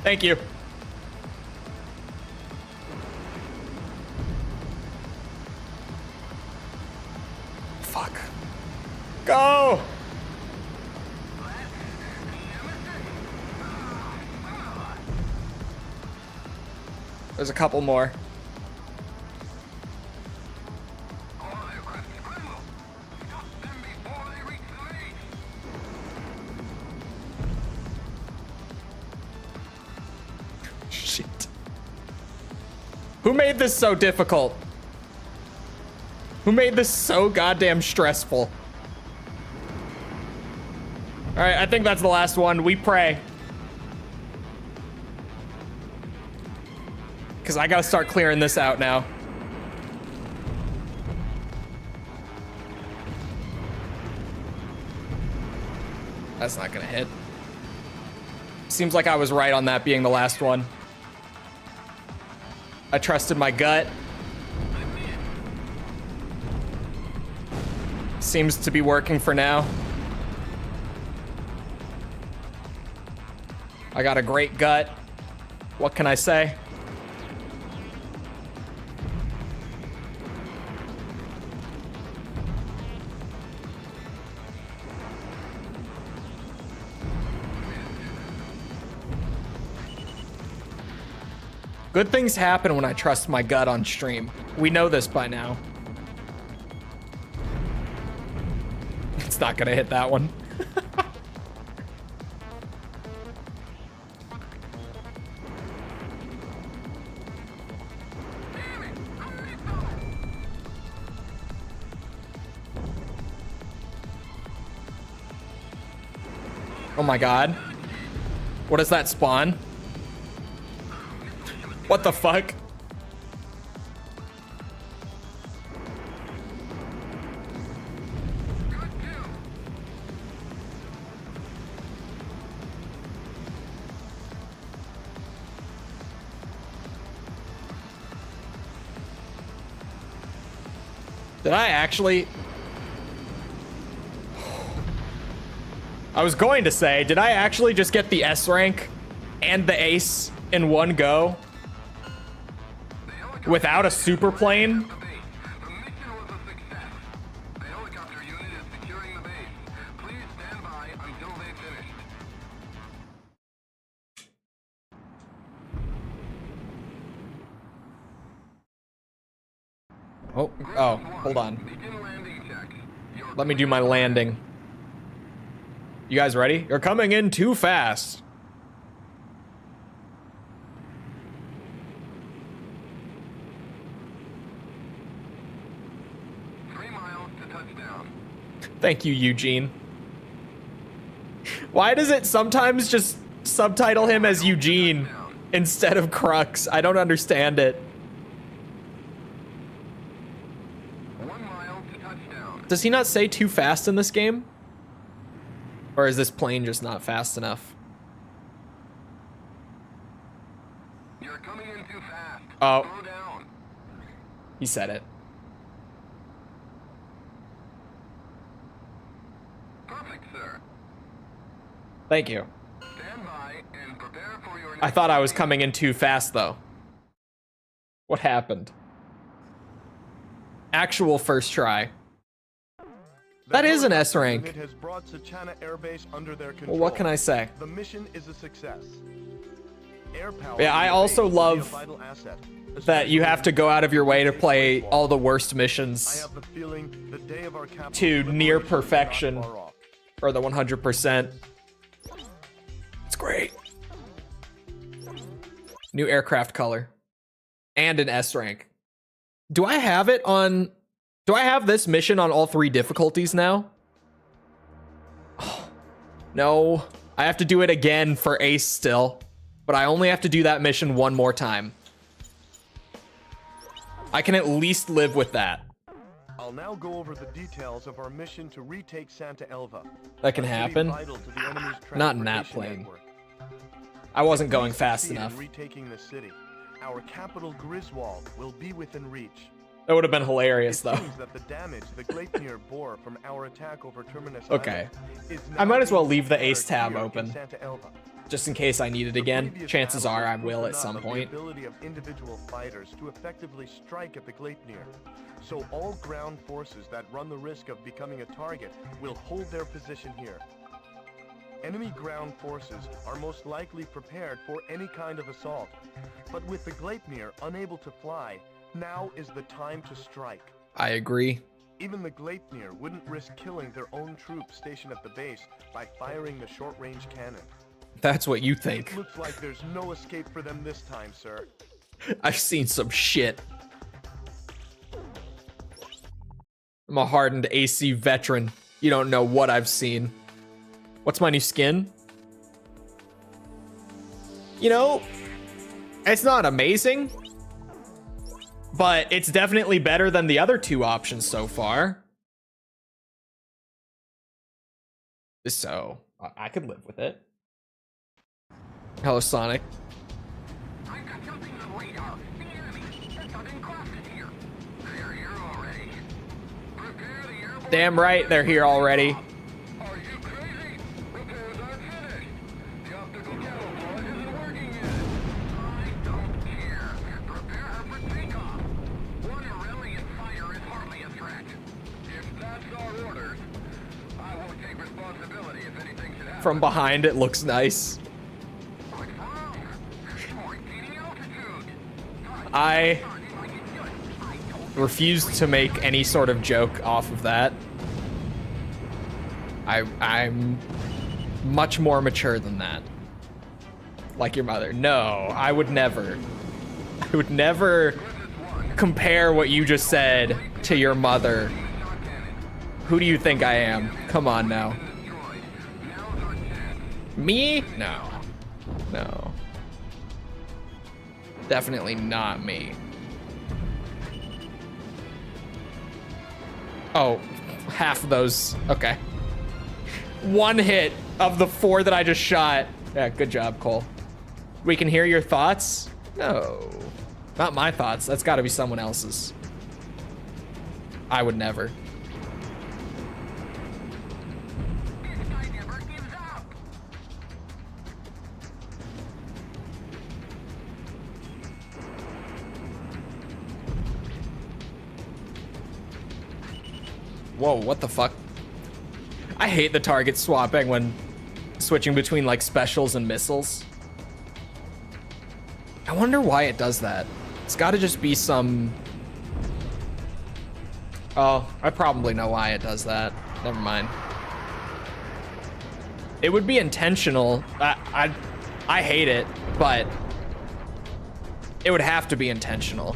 Thank you. Fuck. Go! There's a couple more. Shit. Who made this so difficult? Who made this so goddamn stressful? All right, I think that's the last one. We pray. Because I gotta start clearing this out now. That's not gonna hit. Seems like I was right on that being the last one. I trusted my gut. Seems to be working for now. I got a great gut. What can I say? Good things happen when I trust my gut on stream. We know this by now. It's not gonna hit that one. Oh my god. What does that spawn? What the fuck? Did I actually? I was going to say, did I actually just get the S rank and the ace in one go? Without a super plane? Oh, hold on. Let me do my landing. You guys ready? You're coming in too fast. Thank you, Eugene. Why does it sometimes just subtitle him as Eugene instead of Crux? I don't understand it. 1 mile to touchdown. Does he not say too fast in this game? Or is this plane just not fast enough? You're coming in too fast. Oh. Slow down. He said it. Perfect, sir. Thank you. Stand by and prepare for your I thought I was coming in too fast, though. What happened? Actual first try. That is an S rank. It has brought Sachana Air Base under their control. Well, what can I say? The mission is a success. Air power Yeah, I also will be a love vital asset, that you have to go out of your way to play all the worst I missions have the feeling the day of our capital to near liberation is not perfection, far off. or the 100%. It's great. New aircraft color. And an S rank. Do I have it on... Do I have this mission on all 3 difficulties now? Oh, no. I have to do it again for Ace still. But I only have to do that mission one more time. I can at least live with that. I'll now go over the details of our mission to retake Santa Elva. That can a city happen. vital to the enemy's Not in that transportation plane. network. I wasn't If we going fast succeed in enough. Retaking the city, our capital Griswold will be within reach. That would have been hilarious, It though. seems that the damage the Gleipnir bore from our attack over Terminus Okay. Island is I now might as well being leave the Ace repaired tab here in open. Santa Elva. Just in case I need it The again. previous Chances battle are I was will proof at some enough of point. The ability of individual fighters to effectively strike at the Gleipnir. So all ground forces that run the risk of becoming a target will hold their position here. Enemy ground forces are most likely prepared for any kind of assault. But with the Gleipnir unable to fly, now is the time to strike. I agree. Even the Gleipnir wouldn't risk killing their own troops stationed at the base by firing the short-range cannon. That's what you It think. looks like there's no escape for them this time, sir. I've seen some shit. I'm a hardened AC veteran. You don't know what I've seen. What's my new skin? You know, it's not amazing, but it's definitely better than the other 2 options so far. So, I could live with it. Hello, Sonic. I've got something on the radar. The enemy. There's something crafted here. They're here already. Prepare the airborne. Damn right, they're here already. Are you crazy? Repairs aren't finished. The optical camouflage isn't working yet. I don't care. Prepare her for takeoff. One Aurelian fire is hardly a threat. If that's our orders, I won't take responsibility if anything should happen. From behind, it looks nice. What's wrong? We're gaining altitude. I refuse to make any sort of joke off of that. I'm much more mature than that. Like your mother. No, I would never. I would never compare what you just said to your mother. Who do you think I am? Come on now. Me? No. No. Definitely not me. Oh, half of those. Okay. 1 hit of the 4 that I just shot. Yeah, good job, Cole. We can hear your thoughts? No. Not my thoughts. That's got to be someone else's. I would never. This guy never gives up. Whoa, what the fuck? I hate the target swapping when switching between like specials and missiles. I wonder why it does that. It's got to just be some... Oh, I probably know why it does that. Never mind. It would be intentional. I hate it, but it would have to be intentional.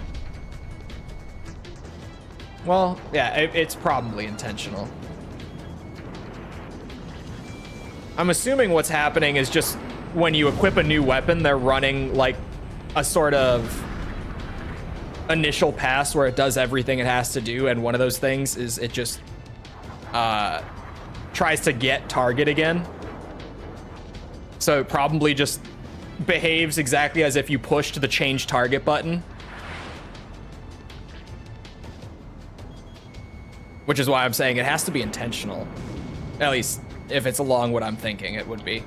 Well, yeah, it's probably intentional. I'm assuming what's happening is just when you equip a new weapon, they're running like a sort of initial pass where it does everything it has to do, and one of those things is it just tries to get target again. So it probably just behaves exactly as if you pushed the change target button. Which is why I'm saying it has to be intentional. At least if it's along what I'm thinking it would be.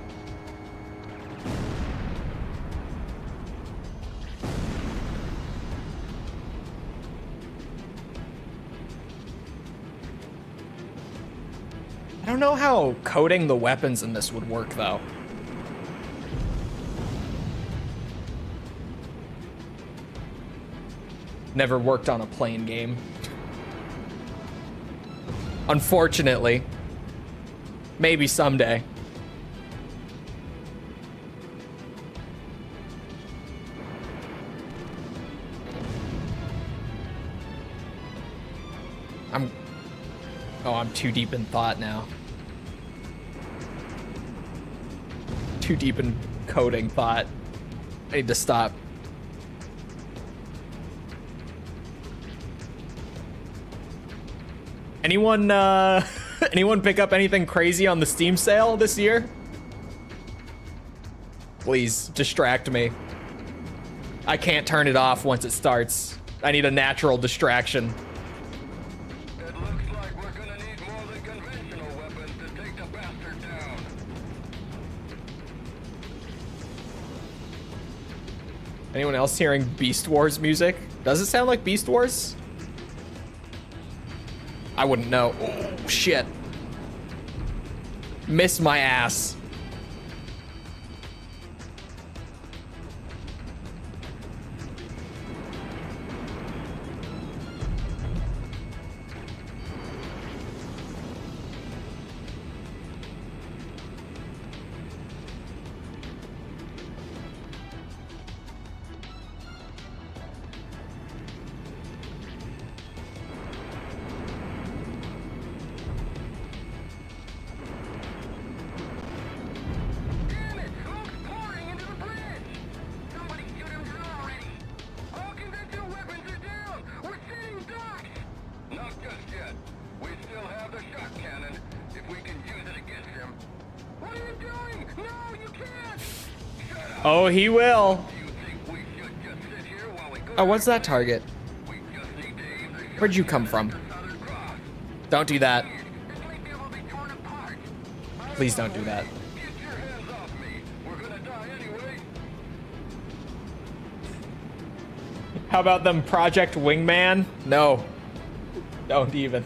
I don't know how coding the weapons in this would work though. Never worked on a plane game. Unfortunately. Maybe someday. I'm too deep in thought now. Too deep in coding thought. I need to stop. Anyone anyone pick up anything crazy on the Steam sale this year? Please distract me. I can't turn it off once it starts. I need a natural distraction. It looks like we're gonna need more than conventional weapons to take the bastard down. Anyone else hearing Beast Wars music? Does it sound like Beast Wars? I wouldn't know. Oh, shit. Miss my ass. Damn it! Smoke's pouring into the bridge! Somebody shoot him down already! All conventional weapons are down! We're sitting ducks! Not just yet. We still have the shot cannon, if we can use it against him. What are you doing? No, you can't! Shut up! Oh, he will. Do you think we should just sit here while we go? Oh, what's that target? We just need to aim the Where'd you come from? Southern Cross. Don't do that. This might be able to be torn apart. Please don't do that. Get your hands off me. We're gonna die anyway. How about them Project Wingman? No. Don't even.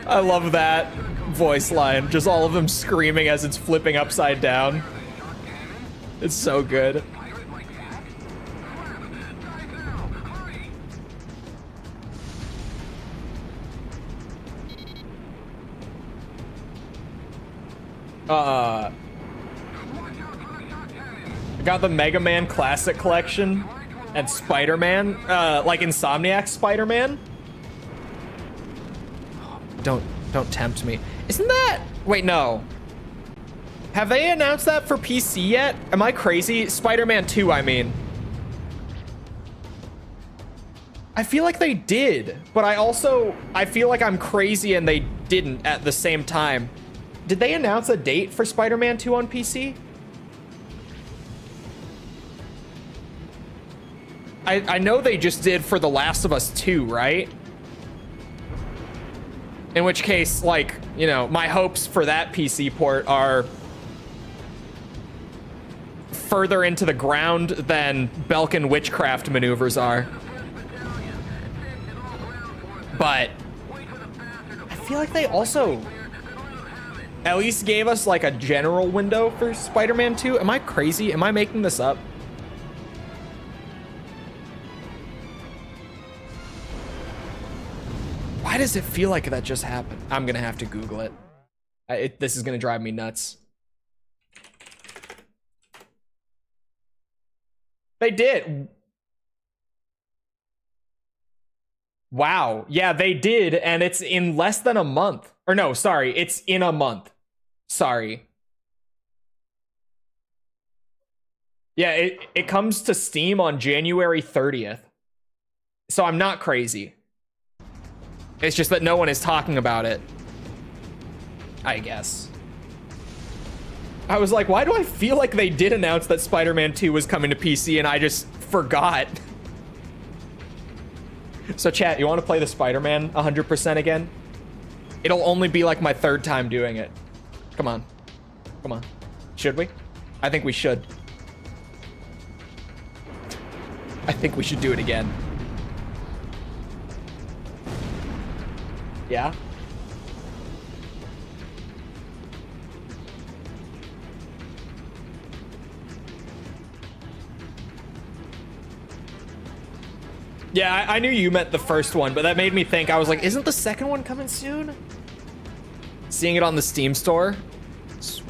I love that voice line. Just all of them screaming as it's flipping upside down. It's so good. Pirate like that? Crap! Dive now! Hurry! I got the Mega Man Classic Collection and Spider-Man, like Insomniac Spider-Man. Don't tempt me. Isn't that? Wait, no. Have they announced that for PC yet? Am I crazy? Spider-Man 2, I mean. I feel like they did, but I feel like I'm crazy and they didn't at the same time. Did they announce a date for Spider-Man 2 on PC? I know they just did for The Last of Us 2, right? In which case, like, you know, my hopes for that PC port are further into the ground than Belkin witchcraft maneuvers are. But I feel like they also at least gave us like a general window for Spider-Man 2. Am I crazy? Am I making this up? Why does it feel like that just happened? I'm gonna have to Google it. This is gonna drive me nuts. They did. Wow. Yeah, they did, and it's in less than a month. Or no, sorry, it's in a month. Sorry. Yeah, it comes to Steam on January 30th. So I'm not crazy. It's just that no one is talking about it, I guess. I was like, why do I feel like they did announce that Spider-Man 2 was coming to PC and I just forgot? So chat, you want to play the Spider-Man 100% again? It'll only be like my third time doing it. Come on. Come on. Should we? I think we should. I think we should do it again. Yeah? Yeah, I knew you meant the first one, but that made me think. I was like, isn't the second one coming soon? Seeing it on the Steam store. Sweet.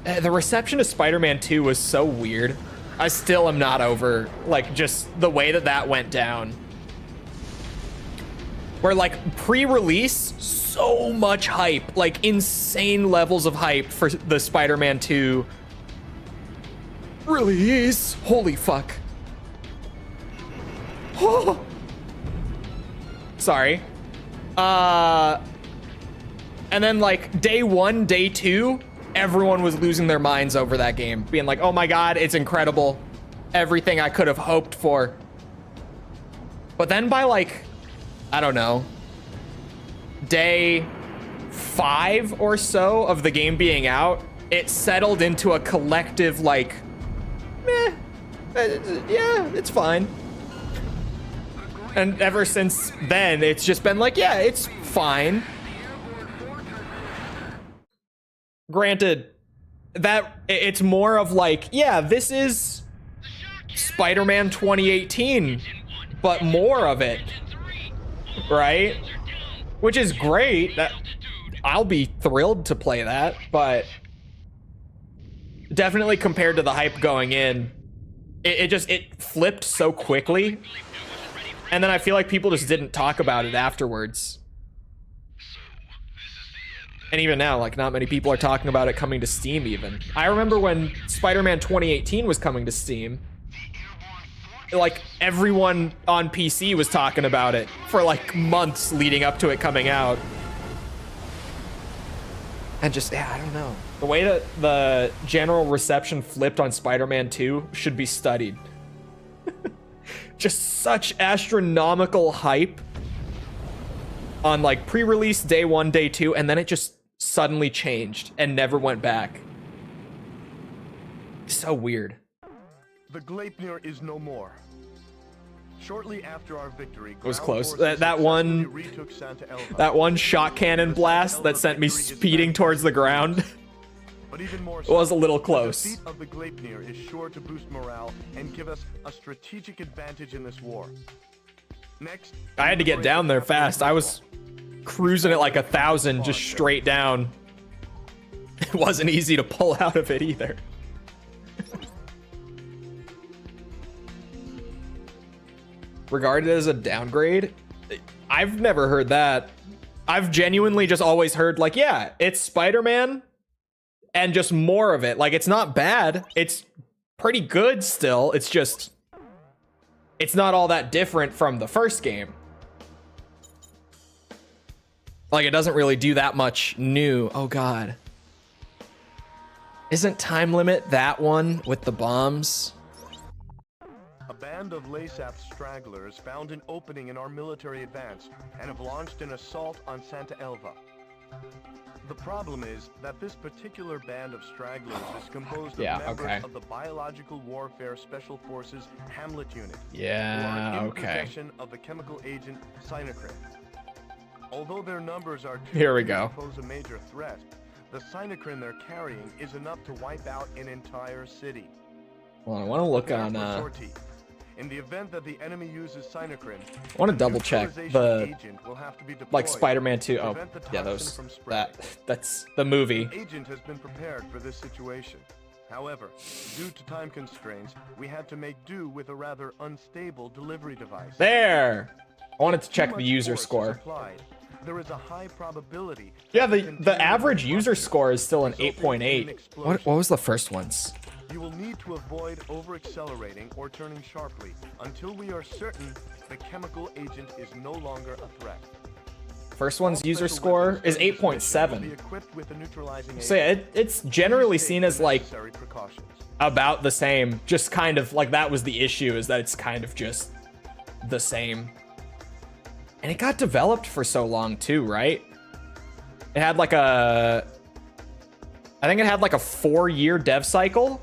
The reception to Spider-Man 2 was so weird. I still am not over, like, just the way that that went down. Where, like, pre-release, so much hype. Like, insane levels of hype for the Spider-Man 2 release. Holy fuck. Oh. Sorry. And then like day 1, day 2, everyone was losing their minds over that game, being like, oh my god, it's incredible, everything I could have hoped for. But then by like, I don't know, day 5 or so of the game being out, it settled into a collective like, meh, yeah, it's fine. And ever since then, it's just been like, yeah, it's fine. Granted, that it's more of like, yeah, this is Spider-Man 2018, but more of it, right? Which is great. That I'll be thrilled to play that, but definitely compared to the hype going in, it flipped so quickly. And then I feel like people just didn't talk about it afterwards. And even now, like, not many people are talking about it coming to Steam even. I remember when Spider-Man 2018 was coming to Steam, like, everyone on PC was talking about it for, like, months leading up to it coming out. And just, yeah, I don't know. The way that the general reception flipped on Spider-Man 2 should be studied. Just such astronomical hype on like pre-release day 1, day 2, and then it just suddenly changed and never went back. So weird. The Gleipnir is no more. Shortly after our victory, it was close. That one shot cannon blast that sent me speeding towards the ground. But even more so, it was a little close. The defeat of the Gleipnir is sure to boost morale and give us a strategic advantage in this war. Next, I had to get down there fast. I was cruising at like 1,000 just straight down. It wasn't easy to pull out of it either. Regarded as a downgrade? I've never heard that. I've genuinely just always heard like, yeah, it's Spider-Man and just more of it. Like, it's not bad. It's pretty good still. It's just, it's not all that different from the first game. Like, it doesn't really do that much new. Oh god. Isn't Time Limit that one with the bombs? A band of Laysap's stragglers found an opening in our military advance and have launched an assault on Santa Elva. The problem is that this particular band of stragglers is composed of members of the Biological Warfare Special Forces Hamlet Unit, who are in possession of the chemical agent cyanochrome. Although their numbers are too few to pose a major threat, the cyanochrome they're carrying is enough to wipe out an entire city. Well, I want to look on in the event that the enemy uses cyanochrome, I want to double check the like Spider-Man 2. Oh, yeah, that's the movie. The agent has been prepared for this situation. However, due to time constraints, we had to make do with a rather unstable delivery device. There. I wanted to check the user score. there is a high probability. Yeah, that the average user score is still an resulting in an 8.8. explosion. What was the first one's? You will need to avoid over-accelerating or turning sharply until we are certain the chemical agent is no longer a threat. First one's user score is 8.7. So yeah, it's generally seen as like about the same. Just kind of like that was the issue, is that it's kind of just the same. And it got developed for so long too, right? It had like I think it had like a 4-year dev cycle.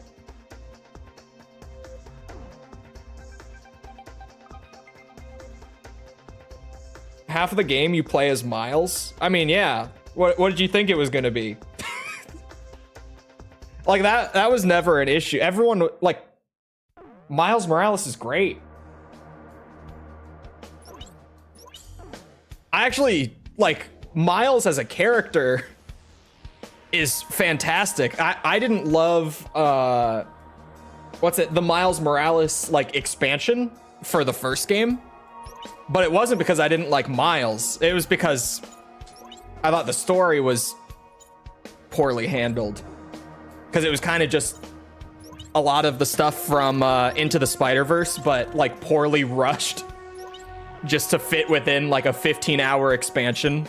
Half of the game you play as Miles. I mean, yeah. What did you think it was gonna be? Like that was never an issue. Everyone, like, Miles Morales is great. I actually like Miles as a character is fantastic. I didn't love the Miles Morales like expansion for the first game. But it wasn't because I didn't like Miles. It was because I thought the story was poorly handled. Because it was kind of just a lot of the stuff from Into the Spider-Verse, but like poorly rushed just to fit within like a 15-hour expansion.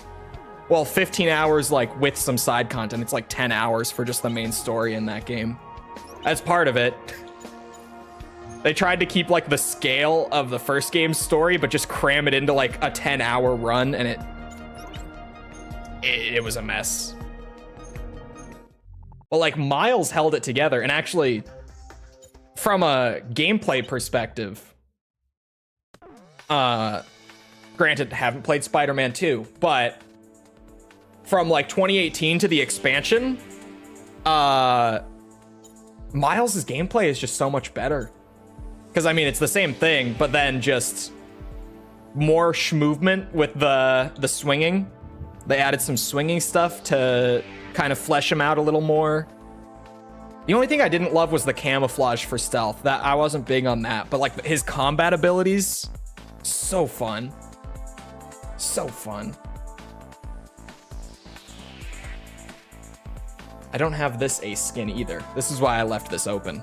Well, 15 hours like with some side content. It's like 10 hours for just the main story in that game. That's part of it. They tried to keep like the scale of the first game's story, but just cram it into like a 10-hour run, and it was a mess. But like Miles held it together, and actually, from a gameplay perspective, granted, haven't played Spider-Man 2, but from like 2018 to the expansion, Miles' gameplay is just so much better. Because, I mean, it's the same thing, but then just more movement with the swinging. They added some swinging stuff to kind of flesh him out a little more. The only thing I didn't love was the camouflage for stealth. That I wasn't big on that, but like his combat abilities, so fun. So fun. I don't have this ace skin either. This is why I left this open.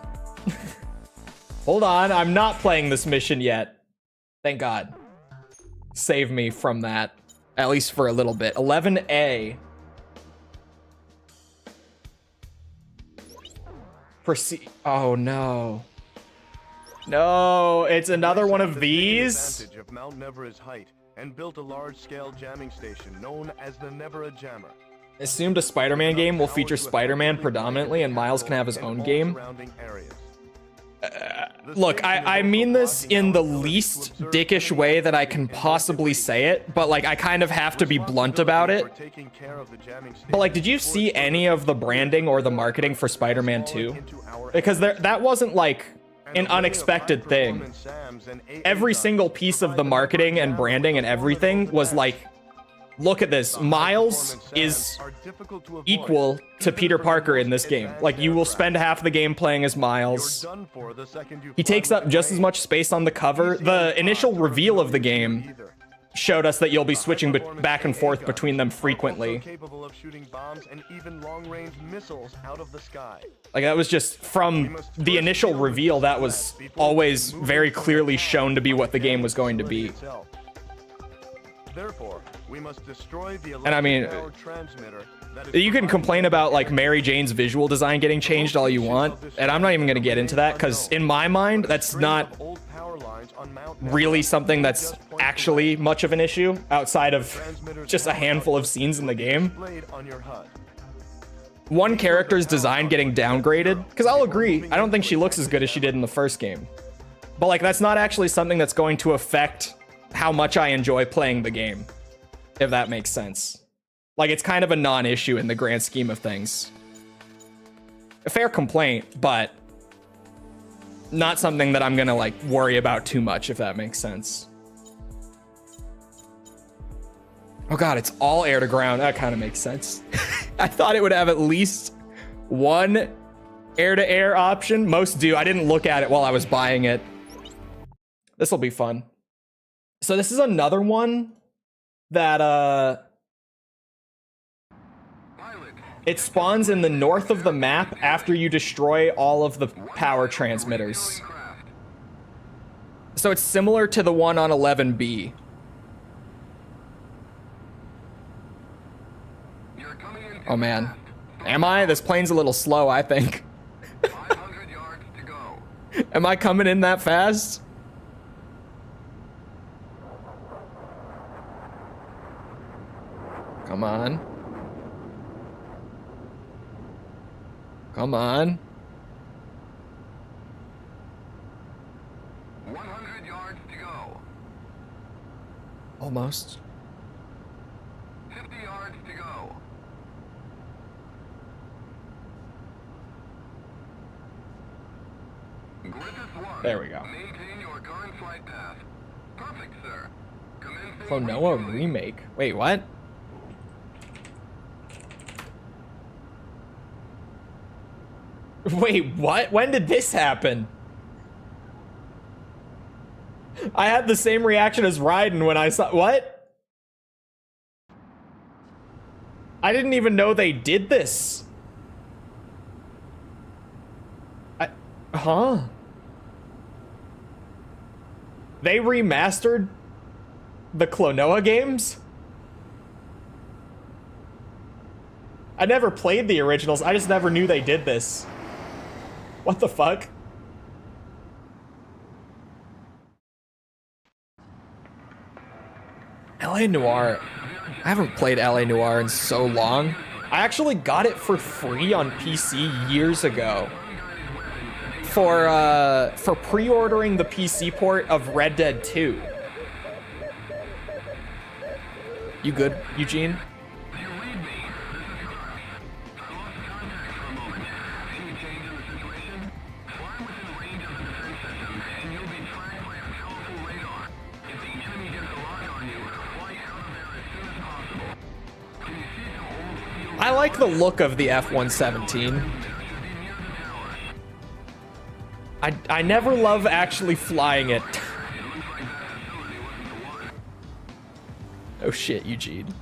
Hold on, I'm not playing this mission yet. Thank God. Save me from that, at least for a little bit. 11A. Proceed. Oh no. No, it's another one of these. Of Mount Nevera's height and built a large-scale jamming station known as the Nevera Jammer. Assumed a Spider-Man game will feature Spider-Man predominantly, and Miles can have his own game. Look, I mean this in the least dickish way that I can possibly say it, but like I kind of have to be blunt about it. But like, did you see any of the branding or the marketing for Spider-Man 2? Because that wasn't like an unexpected thing. Every single piece of the marketing and branding and everything was like, look at this. Miles is equal to Peter Parker in this game. Like, you will spend half the game playing as Miles. He takes up just as much space on the cover. The initial reveal of the game showed us that you'll be switching back and forth between them frequently. Like, that was just from the initial reveal, that was always very clearly shown to be what the game was going to be. Therefore, we must destroy the and I mean, you can complain about like Mary Jane's visual design getting changed all you want, and I'm not even going to get into that because in my mind, that's not really something that's actually much of an issue outside of just a handful of scenes in the game. One character's design getting downgraded, because I'll agree, I don't think she looks as good as she did in the first game. But like, that's not actually something that's going to affect how much I enjoy playing the game, if that makes sense. Like, it's kind of a non-issue in the grand scheme of things. A fair complaint, but not something that I'm gonna like worry about too much, if that makes sense. Oh god, it's all air to ground. That kind of makes sense. I thought it would have at least one air to air option. Most do. I didn't look at it while I was buying it. This will be fun. So this is another one that It spawns in the north of the map after you destroy all of the power transmitters. So it's similar to the one on 11B. Oh man. Am I? This plane's a little slow, I think. 500 yards to go. Am I coming in that fast? Come on. Come on. 100 yards to go. Almost. 50 yards to go. Griffith 1. There we go. Maintain your current flight path. Perfect, sir. Commencing Klonoa refueling. remake. Wait, what? Wait, what? When did this happen? I had the same reaction as Raiden when I saw... What? I didn't even know they did this. Huh? They remastered the Klonoa games? I never played the originals. I just never knew they did this. What the fuck? LA Noire. I haven't played LA Noire in so long. I actually got it for free on PC years ago. For pre-ordering the PC port of Red Dead 2. You good, Eugene? I like the look of the F-117. I never love actually flying it. Oh shit, Eugene.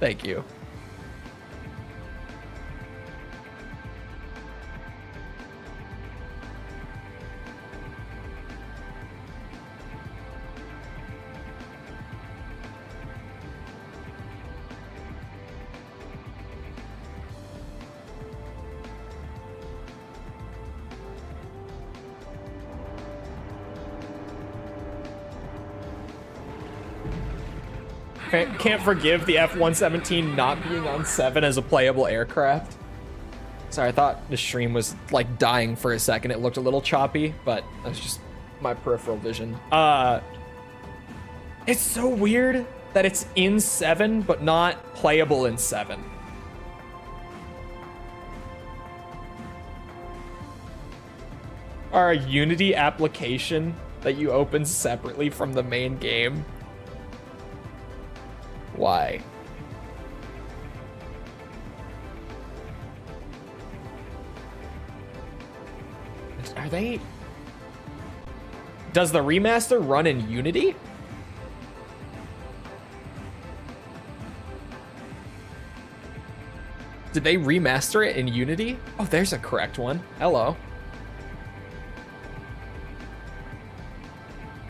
Thank you. Can't forgive the F-117 not being on 7 as a playable aircraft. Sorry, I thought the stream was like dying for a second. It looked a little choppy, but that's just my peripheral vision. It's so weird that it's in 7, but not playable in 7. Or a Unity application that you open separately from the main game. Why? Are they... Does the remaster run in Unity? Did they remaster it in Unity? Oh, there's a correct one. Hello.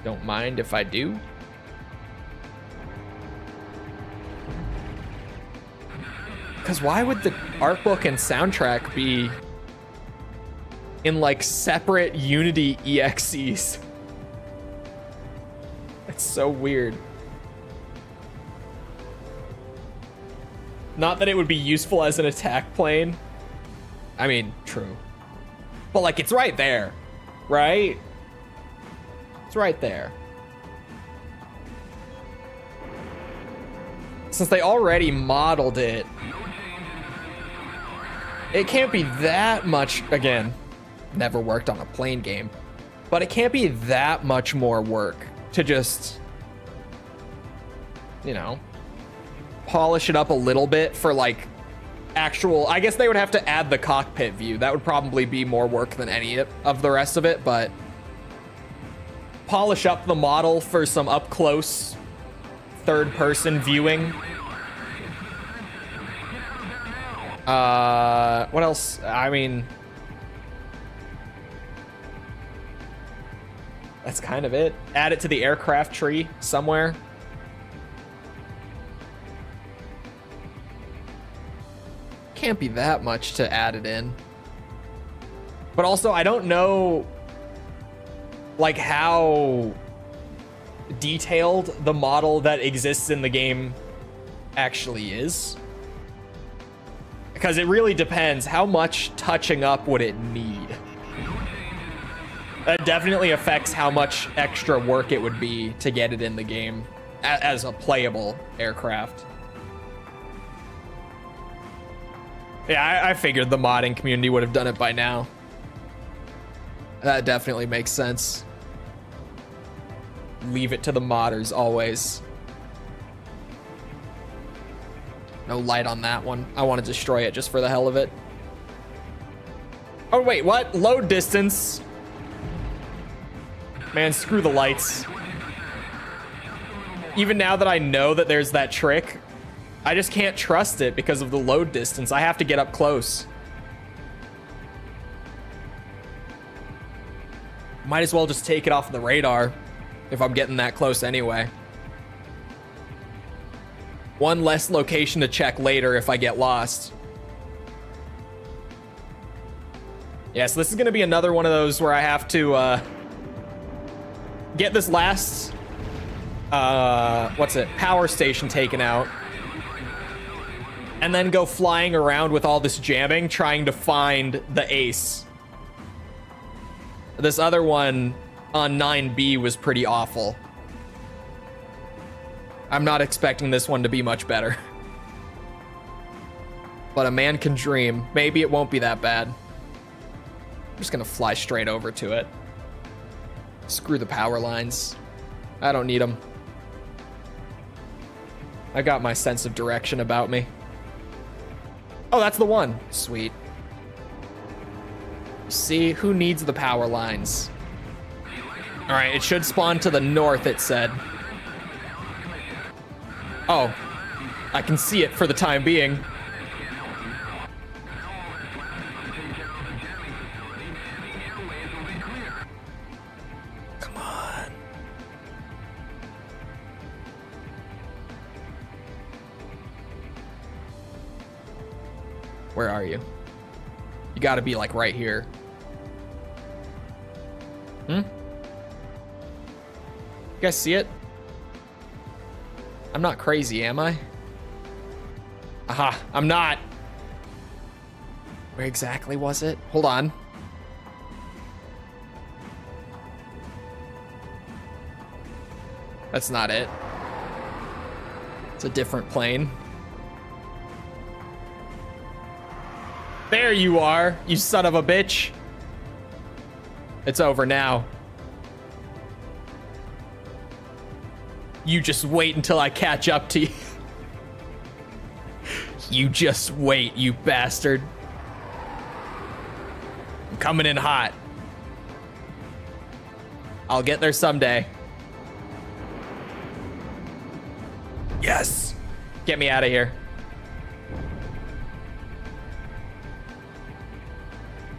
Don't mind if I do. Because why would the art book and soundtrack be in like separate Unity EXEs? It's so weird. Not that it would be useful as an attack plane. I mean, true. But like, it's right there, right? It's right there. Since they already modeled it, it can't be that much, again, never worked on a plane game, but it can't be that much more work to just, you know, polish it up a little bit for like actual, I guess they would have to add the cockpit view. That would probably be more work than any of the rest of it, but polish up the model for some up close third person viewing. What else? I mean, that's kind of it. Add it to the aircraft tree somewhere. Can't be that much to add it in. But also, I don't know, like, how detailed the model that exists in the game actually is. Because it really depends. How much touching up would it need? That definitely affects how much extra work it would be to get it in the game as a playable aircraft. Yeah, I figured the modding community would have done it by now. That definitely makes sense. Leave it to the modders always. No light on that one. I want to destroy it just for the hell of it. Oh, wait, what? Load distance. Man, screw the lights. Even now that I know that there's that trick, I just can't trust it because of the load distance. I have to get up close. Might as well just take it off the radar if I'm getting that close anyway. One less location to check later if I get lost. Yeah, so this is going to be another one of those where I have to get this last power station taken out, and then go flying around with all this jamming trying to find the ace. This other one on 9B was pretty awful. I'm not expecting this one to be much better. But a man can dream. Maybe it won't be that bad. I'm just gonna fly straight over to it. Screw the power lines. I don't need them. I got my sense of direction about me. Oh, that's the one. Sweet. See, who needs the power lines? All right, it should spawn to the north, it said. Oh, I can see it for the time being. Come on. Where are you? You gotta be like right here. You guys see it? I'm not crazy, am I? Aha, I'm not. Where exactly was it? Hold on. That's not it. It's a different plane. There you are, you son of a bitch. It's over now. You just wait until I catch up to you. You just wait, you bastard. I'm coming in hot. I'll get there someday. Yes. Get me out of here.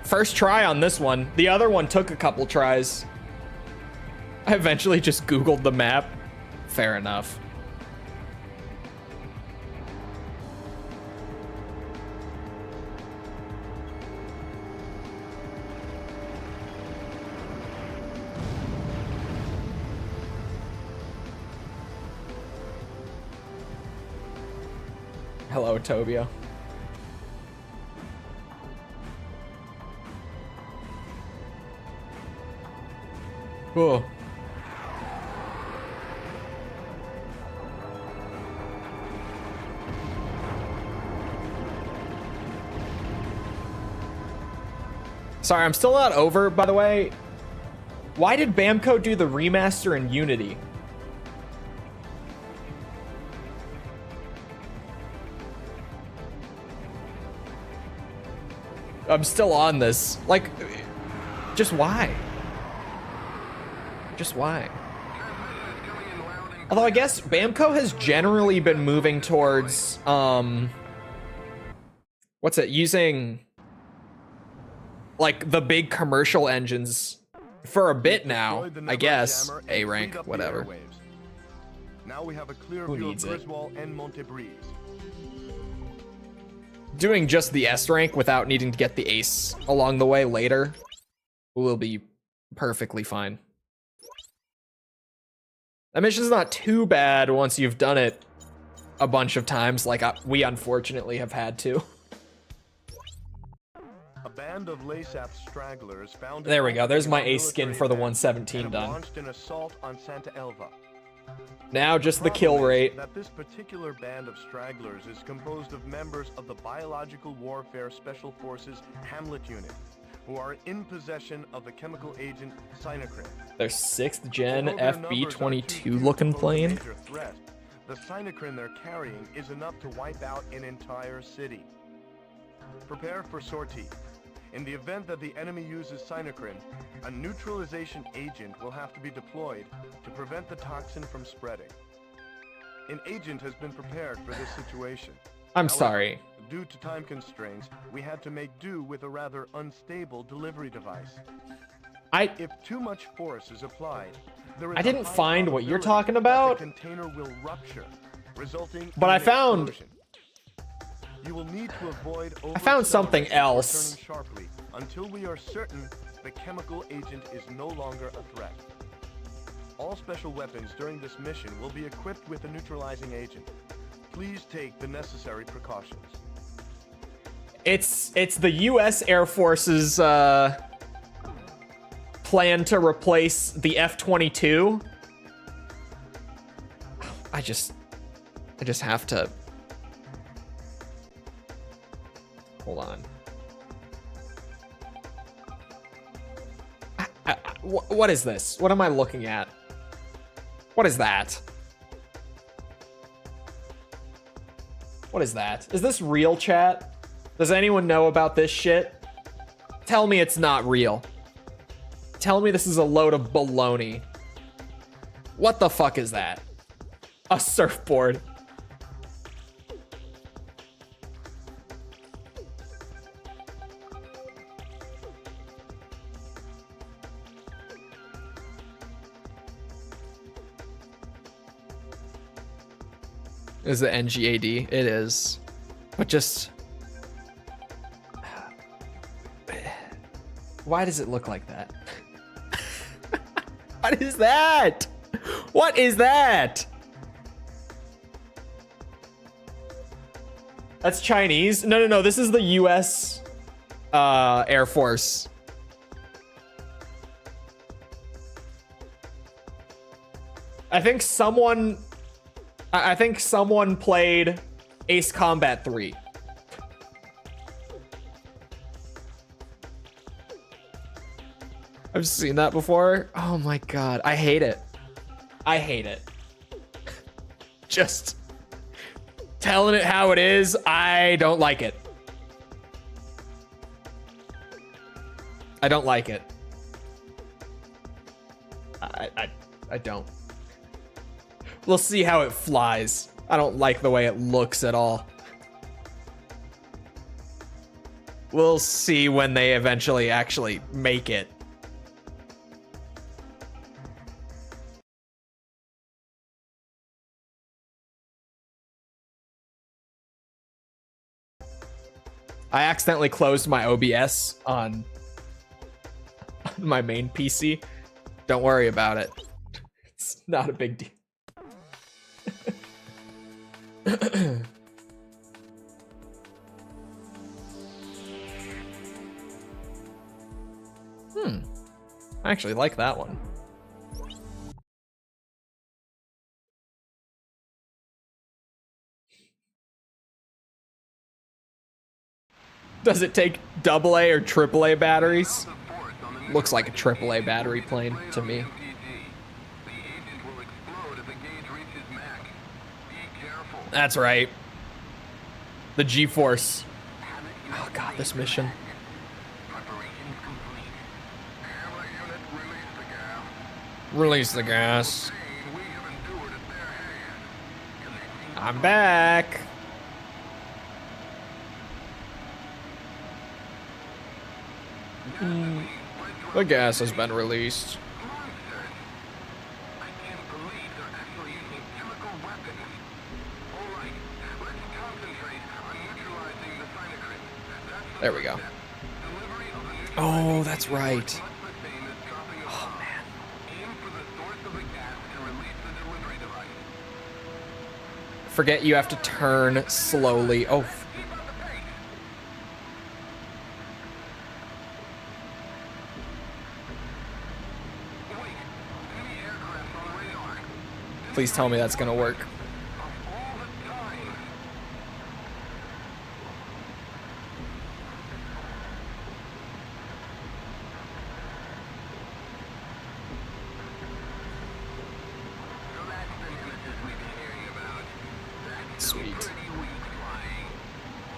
First try on this one. The other one took a couple tries. I eventually just Googled the map. Fair enough. Hello, Tobio. Cool. Sorry, I'm still not over, by the way. Why did Bamco do the remaster in Unity? I'm still on this. Like, just why? Just why? Although I guess Bamco has generally been moving towards, what what's it, using like the big commercial engines for a bit now, Destroyed the I Nebula guess. jammer and A freed rank, up the whatever. airwaves. Now we have a clear Who view of needs it? Griswold and Montebreeze. Doing just the S rank without needing to get the ace along the way later will be perfectly fine. That mission's not too bad once you've done it a bunch of times, like we unfortunately have had to. A band of LASAP stragglers found. There we go. There's my a ace skin for the 117 and done. launched an assault on Santa Elva. Now just the kill Problem is rate. That this particular band of stragglers is composed of members of the Biological Warfare Special Forces Hamlet Unit, who are in possession of the chemical agent cyanocrin. Their 6th gen Although their numbers are too FB22 few to looking pose a plane. major threat, the cyanocrin they're carrying is enough to wipe out an entire city. Prepare for sortie. In the event that the enemy uses cyanocrin, a neutralization agent will have to be deployed to prevent the toxin from spreading. An agent has been prepared for this situation. I'm However, sorry. Due to time constraints, we had to make do with a rather unstable delivery device. If too much force is applied, there is I a didn't high find what you're probability talking that about. the container will rupture, resulting But in I an found- explosion. You will need to avoid I found something over-acceleration or else. turning sharply until we are certain the chemical agent is no longer a threat. All special weapons during this mission will be equipped with a neutralizing agent. Please take the necessary precautions. It's the US Air Force's plan to replace the F-22. I just have to. Hold on. What is this? What am I looking at? What is that? What is that? Is this real, chat? Does anyone know about this shit? Tell me it's not real. Tell me this is a load of baloney. What the fuck is that? A surfboard. Is it NGAD? It is. But just... why does it look like that? What is that? What is that? That's Chinese? No. This is the US Air Force. I think someone played Ace Combat 3. I've seen that before. Oh my god. I hate it. I hate it. Just telling it how it is. I don't like it. I don't like it. I don't. We'll see how it flies. I don't like the way it looks at all. We'll see when they eventually actually make it. I accidentally closed my OBS on my main PC. Don't worry about it. It's not a big deal. I actually like that one. Does it take AA or AAA batteries? Looks like a AAA battery plane to me. That's right. The G-Force. Oh god, this mission. Release the gas. I'm back. The gas has been released. Monsters! I can't believe they're actually using chemical weapons. Alright, let's concentrate on neutralizing the cyanocrine. That's the There we first go. step. Delivery of the neutralizing Oh, that's agent right. works much the same as dropping a bomb. Aim for the source of the gas to release the delivery device. Forget you have to turn slowly. Oh, Keep up the pace! Wait, enemy aircraft on radar. please tell me that's gonna work. Of all the time. So that's the nemesis we've been hearing about. That's Sweet. pretty weak flying.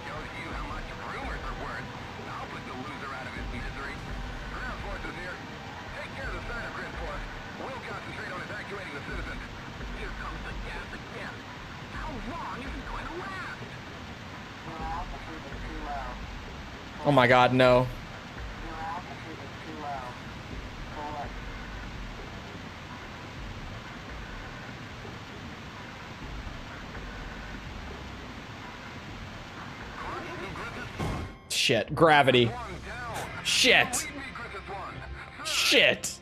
Shows you how much rumors are worth. I'll put the loser out of his misery. Ground forces here. Take care of the cyanocrine force. We'll concentrate on evacuating the citizens. Here comes the gas again. How long is it going to last? Your altitude is too low. Oh my god, no. Your altitude is too low. Pull up. Shit. Gravity. One down. Shit. Lead me, Griffith One. Shit.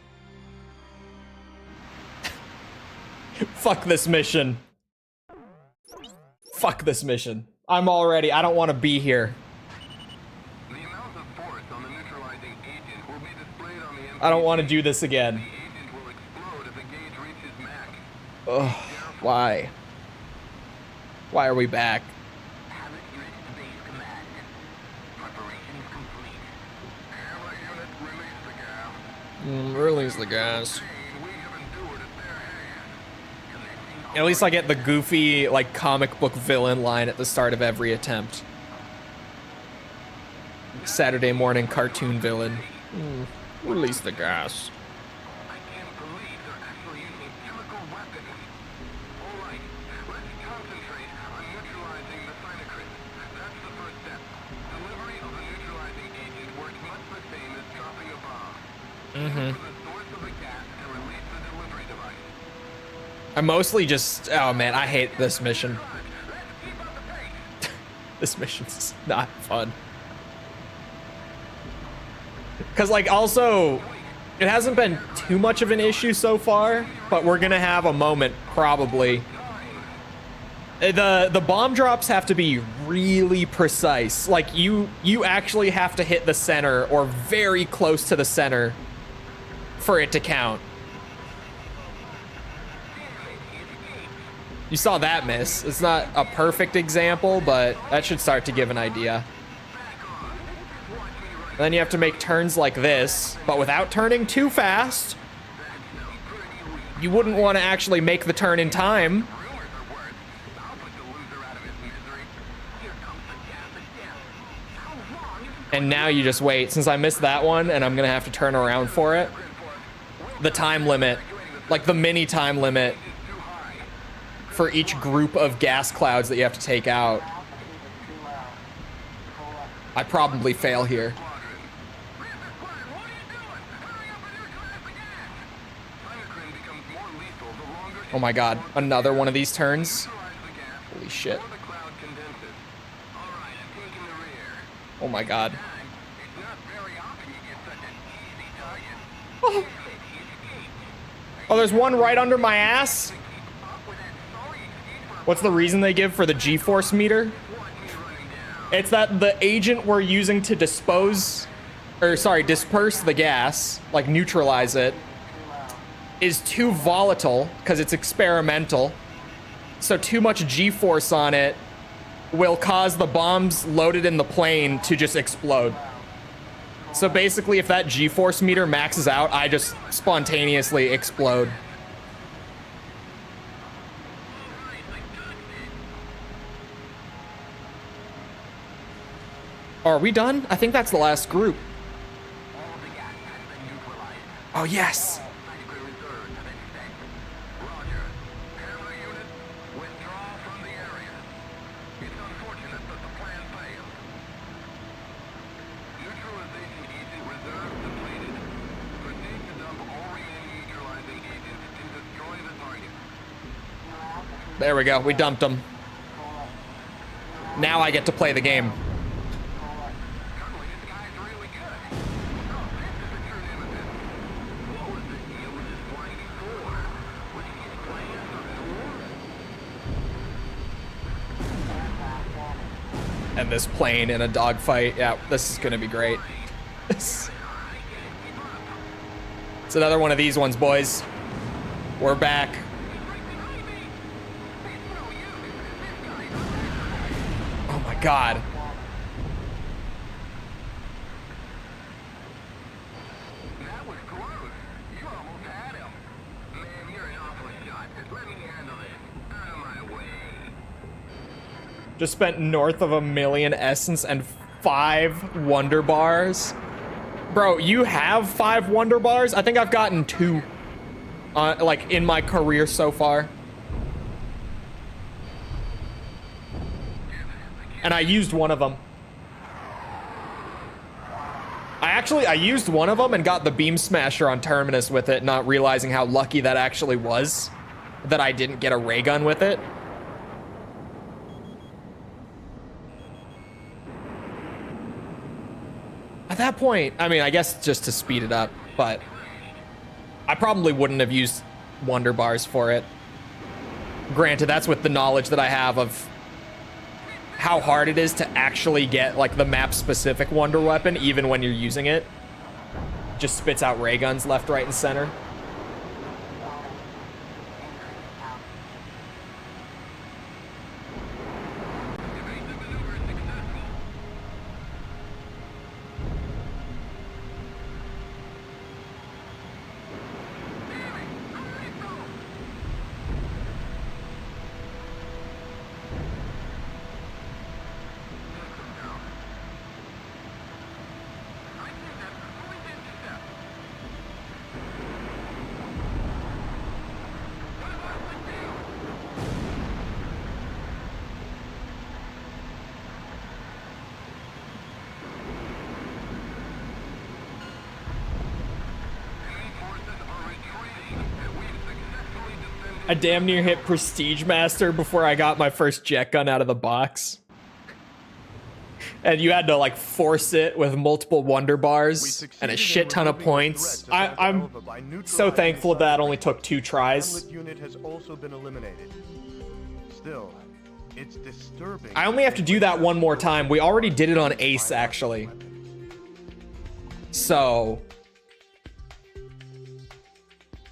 Fuck this mission. Fuck this mission. I don't want to be here. The amount of force on the neutralizing agent will be displayed on the I don't want to MPC. do this The again. agent will explode if the gauge reaches max. Ugh. Why? Why are we back? Have it here at base command. Preparation is complete. Hammer unit, release the gas. Release the gas. Pain we have endured at their hands. Commencing At least I get the goofy, like, comic book villain line at the start of every attempt. Saturday morning cartoon villain. Release the gas. I can't believe they're actually using chemical weapons. Alright, let's concentrate on neutralizing the cyanocrine. That's the first step. Delivery of the neutralizing agent works much the same as dropping a bomb. Aim for the source of the gas to release the delivery device. I mostly just... Oh man, I hate this mission. Let's keep up the pace. This mission's not fun. Because, like, also, it hasn't been too much of an issue so far, but we're gonna have a moment, probably. The bomb drops have to be really precise. Like, you actually have to hit the center, or very close to the center, for it to count. You saw that miss. It's not a perfect example, but that should start to give an idea. And then you have to make turns like this, but without turning too fast. You wouldn't want to actually make the turn in time. And now you just wait. Since I missed that one and I'm gonna have to turn around for it, the time limit, like the mini time limit for each group of gas clouds that you have to take out. I probably fail here. Oh my god, another one of these turns? Holy shit. Oh my god. Oh, there's one right under my ass? What's the reason they give for the G-force meter? It's that the agent we're using to disperse the gas, like neutralize it, is too volatile because it's experimental. So too much G-force on it will cause the bombs loaded in the plane to just explode. So basically, if that G-force meter maxes out, I just spontaneously explode. Are we done? I think that's the last group. Oh, yes. There we go. We dumped them. Now I get to play the game. And this plane in a dogfight. Yeah, this is gonna be great. It's another one of these ones, boys. We're back. Oh my god. That was close. You almost had him. Man, you're an awful shot. Just let me handle it. Out of my way. Just spent north of 1 million essence and 5 wonder bars. Bro, you have 5 wonder bars? I think I've gotten 2, like in my career so far. And I used one of them. I used one of them and got the beam smasher on Terminus with it, not realizing how lucky that actually was, that I didn't get a ray gun with it. At that point, I mean, I guess just to speed it up, but I probably wouldn't have used wonder bars for it. Granted, that's with the knowledge that I have of how hard it is to actually get like the map specific wonder weapon, even when you're using it. Just spits out ray guns left, right, and center. I damn near hit Prestige Master before I got my first jet gun out of the box. And you had to like force it with multiple wonder bars and a shit ton of points. I'm so thankful that only took 2 tries. Unit has also been eliminated. Still, it's disturbing. I only have to do that one more time. We already did it on Ace, actually. So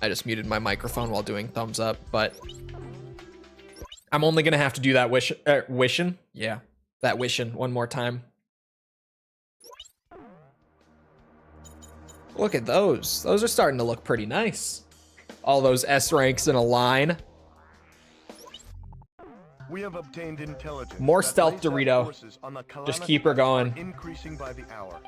I just muted my microphone while doing thumbs up, but I'm only gonna have to do that wishing. Yeah, that wishing one more time. Look at those. Those are starting to look pretty nice. All those S ranks in a line. We have obtained intelligence. More that stealth, Laysat Dorito. forces on the Just Kalana keep her steppes going. are increasing by the hour.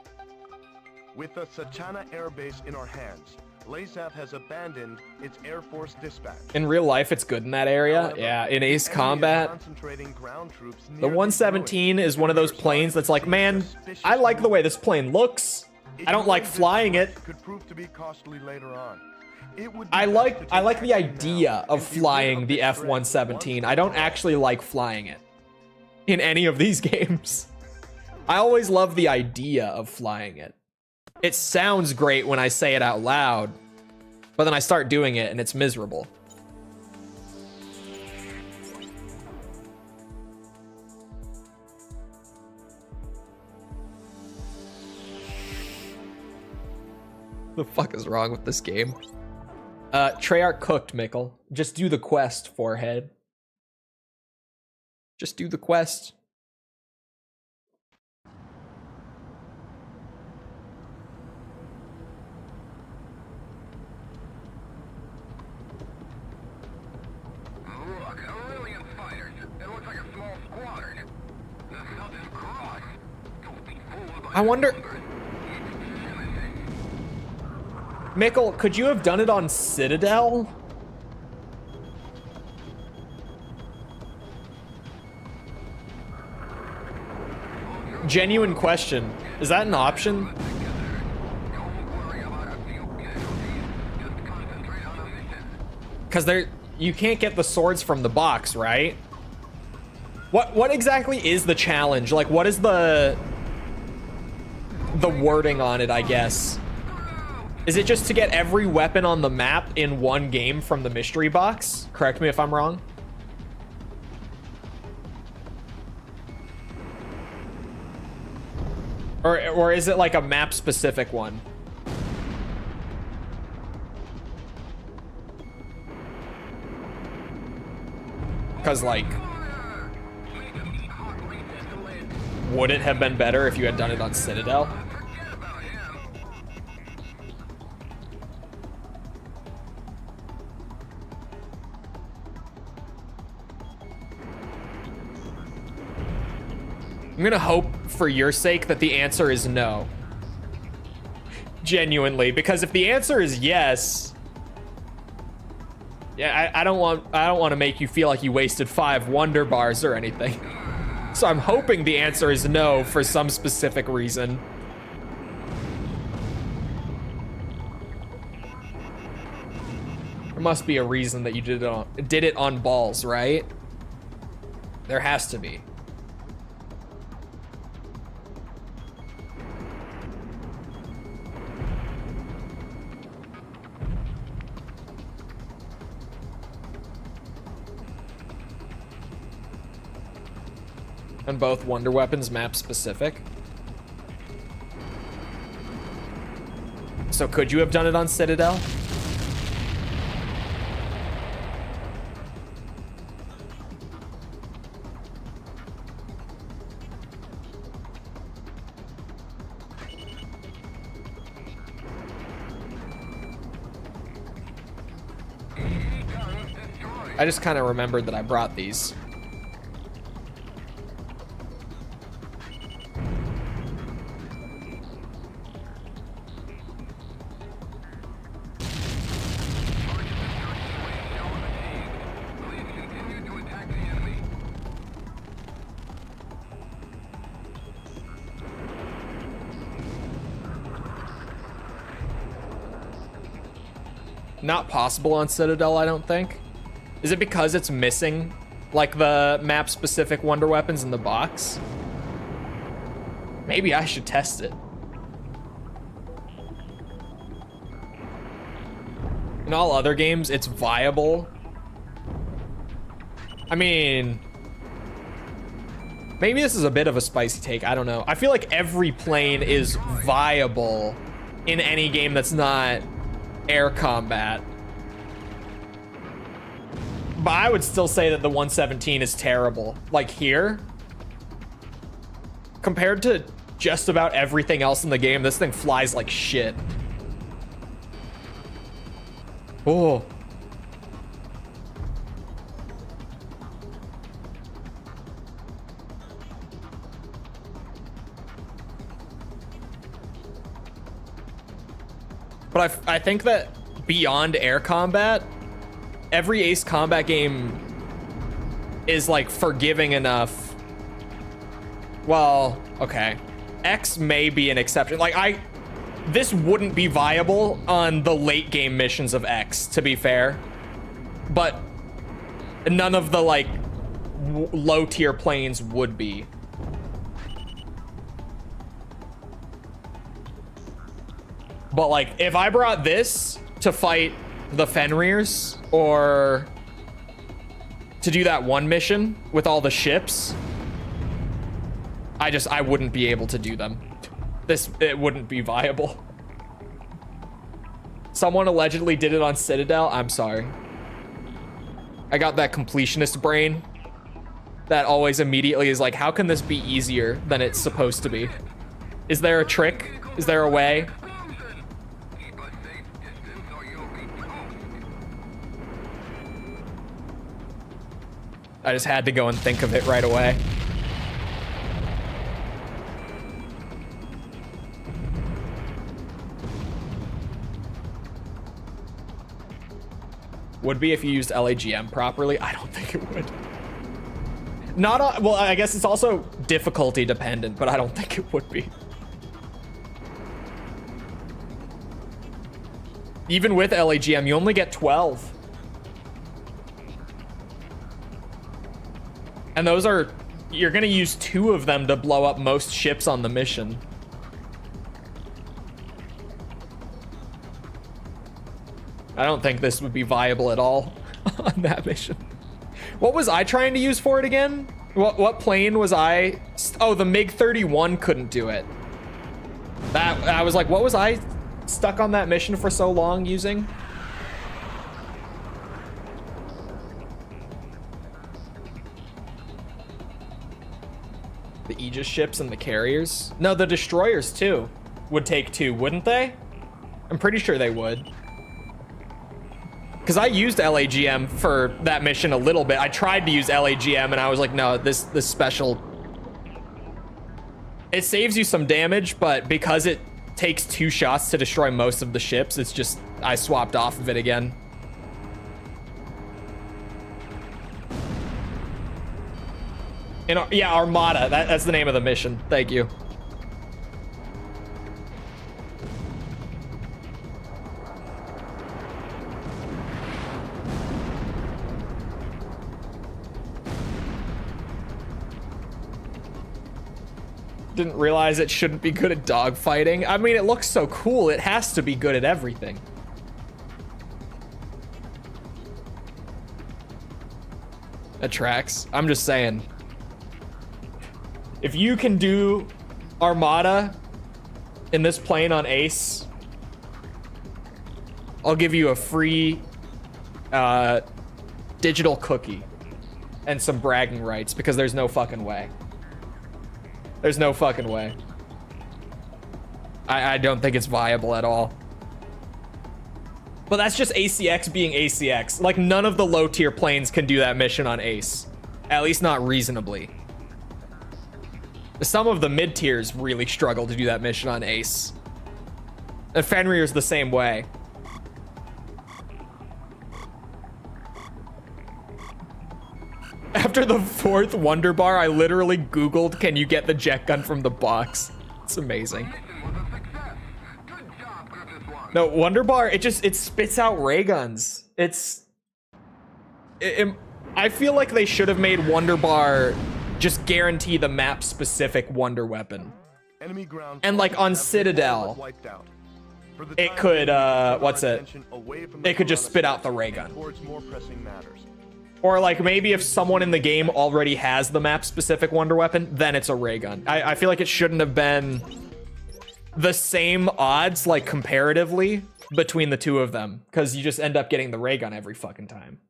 With the Sachana Air Base in our hands, Laysat has abandoned its Air Force dispatch. In real life, it's good in that area. However, Yeah, in the Ace enemy is Combat, concentrating ground troops the near 117 ruins. is one of those planes that's like, man, I like the way this plane looks. I don't like flying it. Could prove to be costly later on. It would be I best like to take the action idea now of and be rid flying the this threat F-117. once I don't and for all. actually like flying it in any of these games. I always love the idea of flying it. It sounds great when I say it out loud, but then I start doing it and it's miserable. The fuck is wrong with this game? Treyarch cooked, Mickle. Just do the quest, forehead. Just do the quest. Look, Aurelian fighters. It looks like a small squadron. The Southern Cross. Don't be fooled by I wonder... numbers. Mickle, could you have done it on Citadel? Genuine question. Is that an option? Because you can't get the swords from the box, right? What exactly is the challenge? Like, what is the wording on it, I guess? Is it just to get every weapon on the map in one game from the mystery box? Correct me if I'm wrong. Or is it like a map specific one? Because like, would it have been better if you had done it on Citadel? I'm gonna hope for your sake that the answer is no. Genuinely, because if the answer is yes, yeah, I don't want to make you feel like you wasted 5 wonder bars or anything. So I'm hoping the answer is no for some specific reason. There must be a reason that you did it on balls, right? There has to be. And both wonder weapons map specific. So could you have done it on Citadel? I just kind of remembered that I brought these. Not possible on Citadel, I don't think. Is it because it's missing, like, the map-specific wonder weapons in the box? Maybe I should test it. In all other games, it's viable. I mean, maybe this is a bit of a spicy take, I don't know. I feel like every plane is viable in any game that's not air combat. But I would still say that the 117 is terrible. Like here, compared to just about everything else in the game, this thing flies like shit. Oh. But I think that beyond air combat, every Ace Combat game is like forgiving enough. Well, okay. X may be an exception. Like this wouldn't be viable on the late game missions of X, to be fair. But none of the like low tier planes would be. But like, if I brought this to fight the Fenrirs or to do that one mission with all the ships, I wouldn't be able to do them. It wouldn't be viable. Someone allegedly did it on Citadel. I'm sorry. I got that completionist brain that always immediately is like, how can this be easier than it's supposed to be? Is there a trick? Is there a way? I just had to go and think of it right away. Would be if you used LAGM properly. I don't think it would. Not well, I guess it's also difficulty dependent, but I don't think it would be. Even with LAGM, you only get 12. And those are, you're gonna use 2 of them to blow up most ships on the mission. I don't think this would be viable at all on that mission. What was I trying to use for it again? What plane was I? Oh, the MiG-31 couldn't do it. That, I was like, what was I stuck on that mission for so long using? The Aegis ships and the carriers? No, the destroyers too would take 2, wouldn't they? I'm pretty sure they would. Because I used LAGM for that mission a little bit. I tried to use LAGM and I was like, no, this special... It saves you some damage, but because it takes 2 shots to destroy most of the ships, it's just... I swapped off of it again. Yeah, Armada. That's the name of the mission. Thank you. Didn't realize it shouldn't be good at dogfighting. I mean, it looks so cool. It has to be good at everything. That tracks. I'm just saying. If you can do Armada in this plane on Ace, I'll give you a free digital cookie and some bragging rights, because there's no fucking way. There's no fucking way. I don't think it's viable at all. But that's just ACX being ACX. Like, none of the low tier planes can do that mission on Ace. At least not reasonably. Some of the mid tiers really struggle to do that mission on Ace. And Fenrir's the same way. After the 4th Wonder Bar, I literally Googled, can you get the jet gun from the box? It's amazing. No, Wonder Bar, it spits out ray guns. I feel like they should have made Wonder Bar just guarantee the map specific wonder weapon. And like on Citadel, it could, it could just spit out the ray gun. Or like maybe if someone in the game already has the map specific wonder weapon, then it's a ray gun. I feel like it shouldn't have been the same odds, like comparatively, between the 2 of them, because you just end up getting the ray gun every fucking time.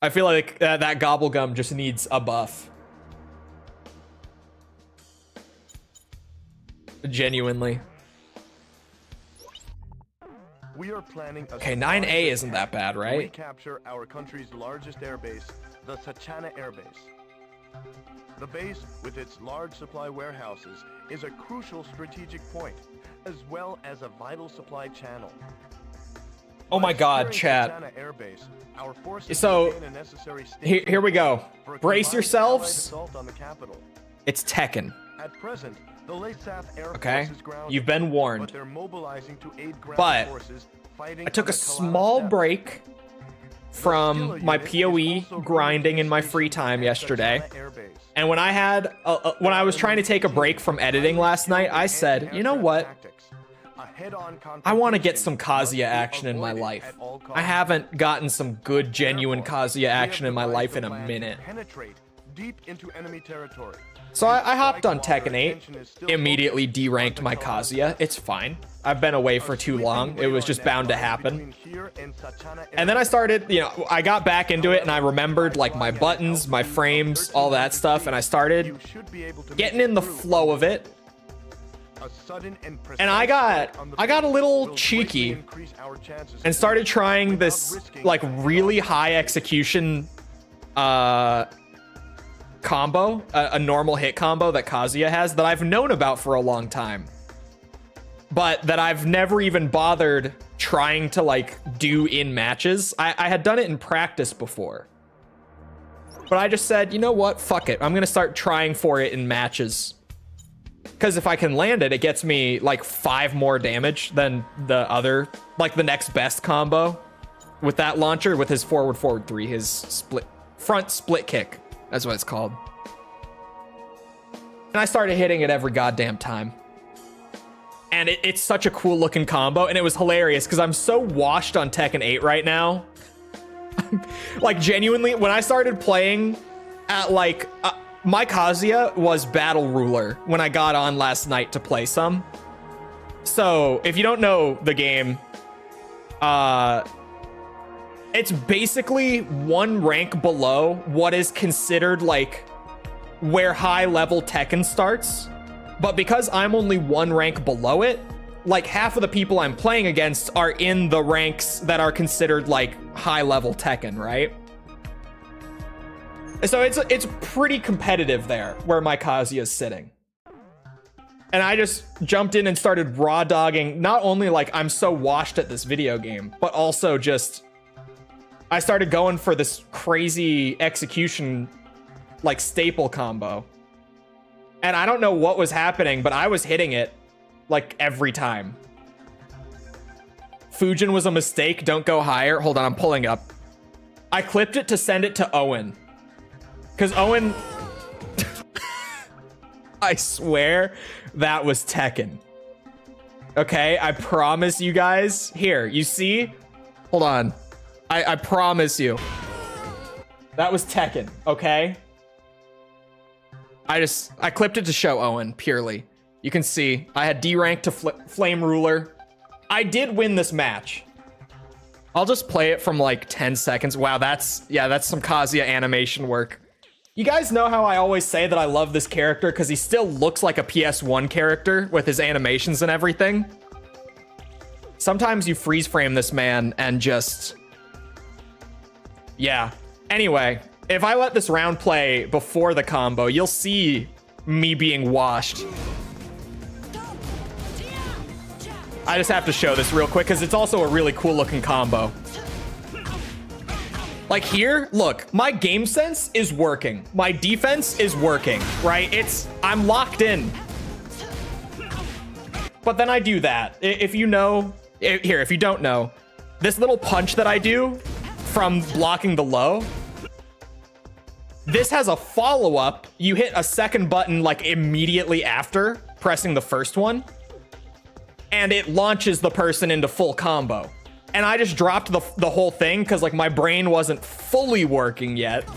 I feel like that gobblegum just needs a buff. Genuinely. We are planning a okay, 9A isn't that bad, right? We capture our country's largest airbase, the Sachana Air Base. The base, with its large supply warehouses, is a crucial strategic point, as well as a vital supply channel. Oh my god, chat. So, here we go. Brace yourselves. It's Tekken. At present, the Leysaf Air Okay, Force is grounded, you've been warned. but they're mobilizing to aid ground But forces fighting I took on a the Kalana small Steppes. break from my PoE grinding in my free time yesterday. And when I had, when I was trying to take a break from editing last night, I said, you know what? I want to get some Kazuya action in my life. I haven't gotten some good, genuine Kazuya action in my life in a minute. Deep into enemy territory. So I hopped on Tekken 8, immediately deranked my Kazuya. It's fine. I've been away for too long. It was just bound to happen. And then I started, you know, I got back into it and I remembered like my buttons, my frames, all that stuff. And I started getting in the flow of it. And I got a little cheeky and started trying this like really high execution combo, a normal hit combo that Kazuya has that I've known about for a long time, but that I've never even bothered trying to like do in matches. I had done it in practice before, but I just said, you know what, fuck it, I'm gonna start trying for it in matches, because if I can land it, it gets me like 5 more damage than the other, like the next best combo, with that launcher with his forward 3, his front split kick. That's what it's called. And I started hitting it every goddamn time. And it's such a cool looking combo, and it was hilarious because I'm so washed on Tekken 8 right now. Like, genuinely, when I started playing at, like, my Kazuya was Battle Ruler when I got on last night to play some. So, if you don't know the game, it's basically one rank below what is considered, like, where high-level Tekken starts. But because I'm only one rank below it, like, half of the people I'm playing against are in the ranks that are considered, like, high-level Tekken, right? So it's pretty competitive there, where my Kazuya is sitting. And I just jumped in and started raw dogging, not only, like, I'm so washed at this video game, but also just, I started going for this crazy execution, like, staple combo. And I don't know what was happening, but I was hitting it, like, every time. Fujin was a mistake. Don't go higher. Hold on, I'm pulling up. I clipped it to send it to Owen. Because Owen... I swear that was Tekken. Okay, I promise you guys. Here, you see? Hold on. I promise you. That was Tekken, okay? I clipped it to show Owen, purely. You can see, I had D rank to Flame Ruler. I did win this match. I'll just play it from like 10 seconds. Wow, that's some Kazuya animation work. You guys know how I always say that I love this character because he still looks like a PS1 character with his animations and everything? Sometimes you freeze frame this man and just... Yeah. Anyway, if I let this round play before the combo, you'll see me being washed. I just have to show this real quick because it's also a really cool looking combo. Like here, look, my game sense is working. My defense is working, right? I'm locked in. But then I do that. If you know, here, if you don't know, this little punch that I do from blocking the low, this has a follow-up. You hit a second button like immediately after pressing the first one, and it launches the person into full combo. And I just dropped the whole thing because like my brain wasn't fully working yet.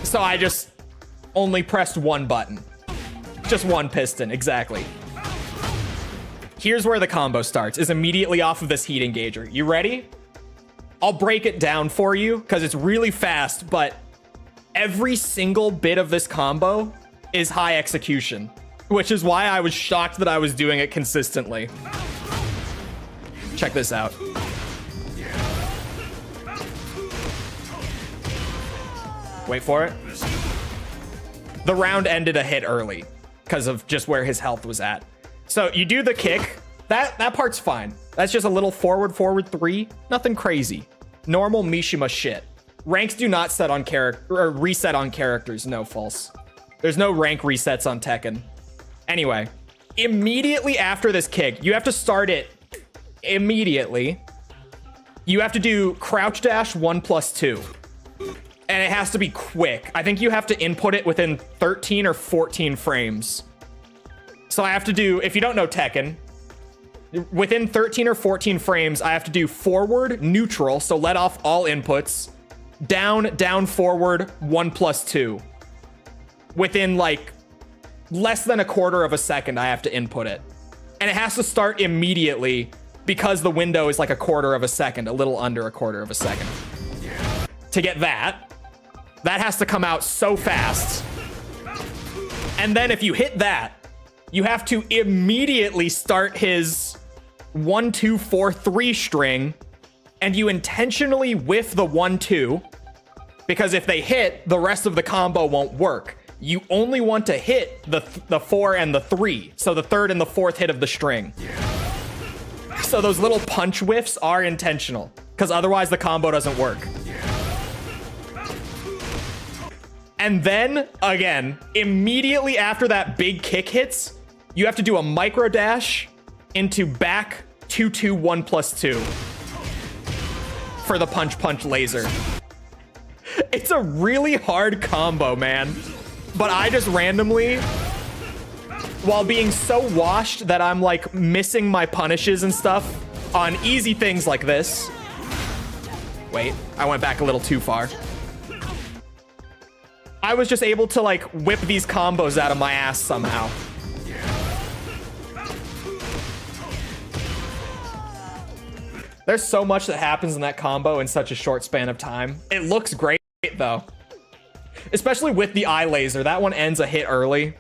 So I just only pressed one button. Just one piston, exactly. Here's where the combo starts, is immediately off of this heat engager. You ready? I'll break it down for you because it's really fast, but every single bit of this combo is high execution, which is why I was shocked that I was doing it consistently. Check this out. Wait for it. The round ended a hit early because of just where his health was at. So you do the kick. That part's fine. That's just a little forward 3. Nothing crazy. Normal Mishima shit. Ranks do not set on reset on characters. No, false. There's no rank resets on Tekken. Anyway, immediately after this kick, you have to start it immediately. You have to do crouch dash 1+2. And it has to be quick. I think you have to input it within 13 or 14 frames. So I have to do, if you don't know Tekken, within 13 or 14 frames, I have to do forward, neutral, so let off all inputs, down, down, forward, 1+2. Within like less than a quarter of a second, I have to input it. And it has to start immediately because the window is like a quarter of a second, a little under a quarter of a second. To get that has to come out so fast. And then if you hit that, you have to immediately start his 1, 2, 4, 3 string, and you intentionally whiff the 1, 2, because if they hit, the rest of the combo won't work. You only want to hit the 4 and the 3, so the third and the fourth hit of the string. So those little punch whiffs are intentional, because otherwise the combo doesn't work. And then, again, immediately after that big kick hits, you have to do a micro dash into back 2, 2, 1+2. for the punch punch laser. It's a really hard combo, man. But I just randomly, while being so washed that I'm like missing my punishes and stuff on easy things like this. Wait, I went back a little too far. I was just able to like whip these combos out of my ass somehow. There's so much that happens in that combo in such a short span of time. It looks great though. Especially with the eye laser. That one ends a hit early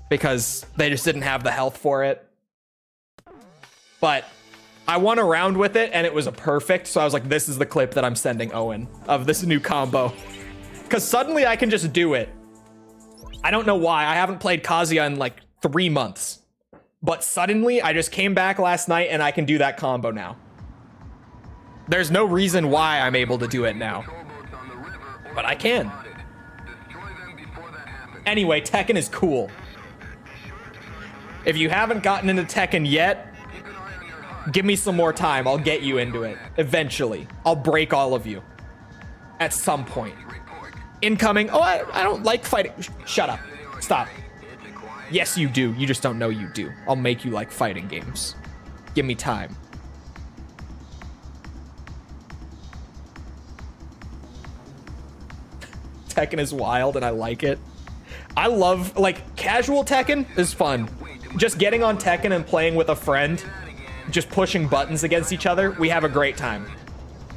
because they just didn't have the health for it. But I won a round with it and it was a perfect. So I was like, this is the clip that I'm sending Owen of this new combo. Because suddenly I can just do it. I don't know why. I haven't played Kazuya in like 3 months. But suddenly I just came back last night and I can do that combo now. There's no reason why I'm able to do it now. But I can. Anyway, Tekken is cool. If you haven't gotten into Tekken yet, give me some more time. I'll get you into it. Eventually. I'll break all of you. At some point. Incoming. Oh, I don't like fighting. Shut up. Stop. Yes, you do. You just don't know you do. I'll make you like fighting games. Give me time. Tekken is wild and I like it. I love, like, casual Tekken is fun. Just getting on Tekken and playing with a friend, just pushing buttons against each other, we have a great time.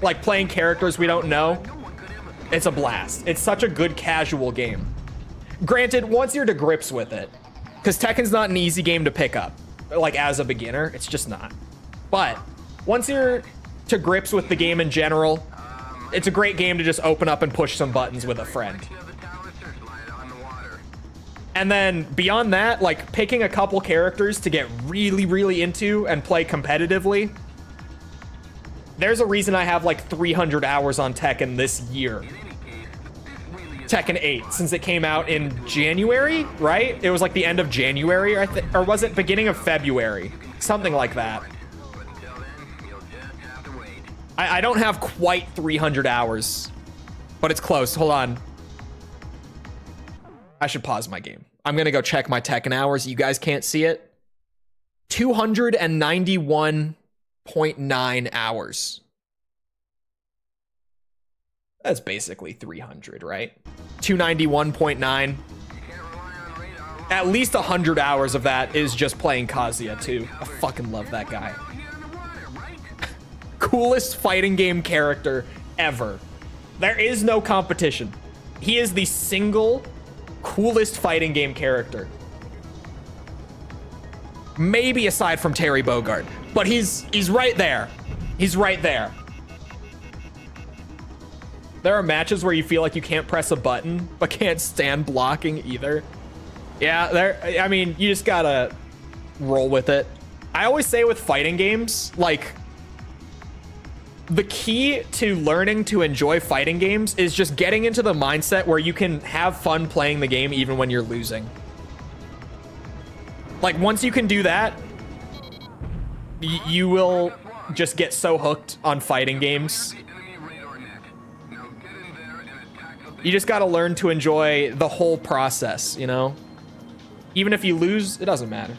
Like, playing characters we don't know, it's a blast. It's such a good casual game. Granted, once you're to grips with it, because Tekken's not an easy game to pick up. Like, as a beginner, it's just not. But once you're to grips with the game in general, it's a great game to just open up and push some buttons with a friend. And then beyond that, like picking a couple characters to get really, really into and play competitively. There's a reason I have like 300 hours on Tekken this year. Tekken 8, since it came out in January, right? It was like the end of January, or was it beginning of February? Something like that. I don't have quite 300 hours, but it's close. Hold on. I should pause my game. I'm going to go check my Tekken hours. You guys can't see it. 291.9 hours. That's basically 300, right? 291.9. At least 100 hours of that is just playing Kazuya, too. I fucking love that guy. Coolest fighting game character ever. There is no competition. He is the single coolest fighting game character. Maybe aside from Terry Bogard, but he's right there. He's right there. There are matches where you feel like you can't press a button, but can't stand blocking either. Yeah, I mean, you just gotta roll with it. I always say with fighting games, like, the key to learning to enjoy fighting games is just getting into the mindset where you can have fun playing the game even when you're losing. Like, once you can do that, you will just get so hooked on fighting games. You just gotta learn to enjoy the whole process, you know? Even if you lose, it doesn't matter.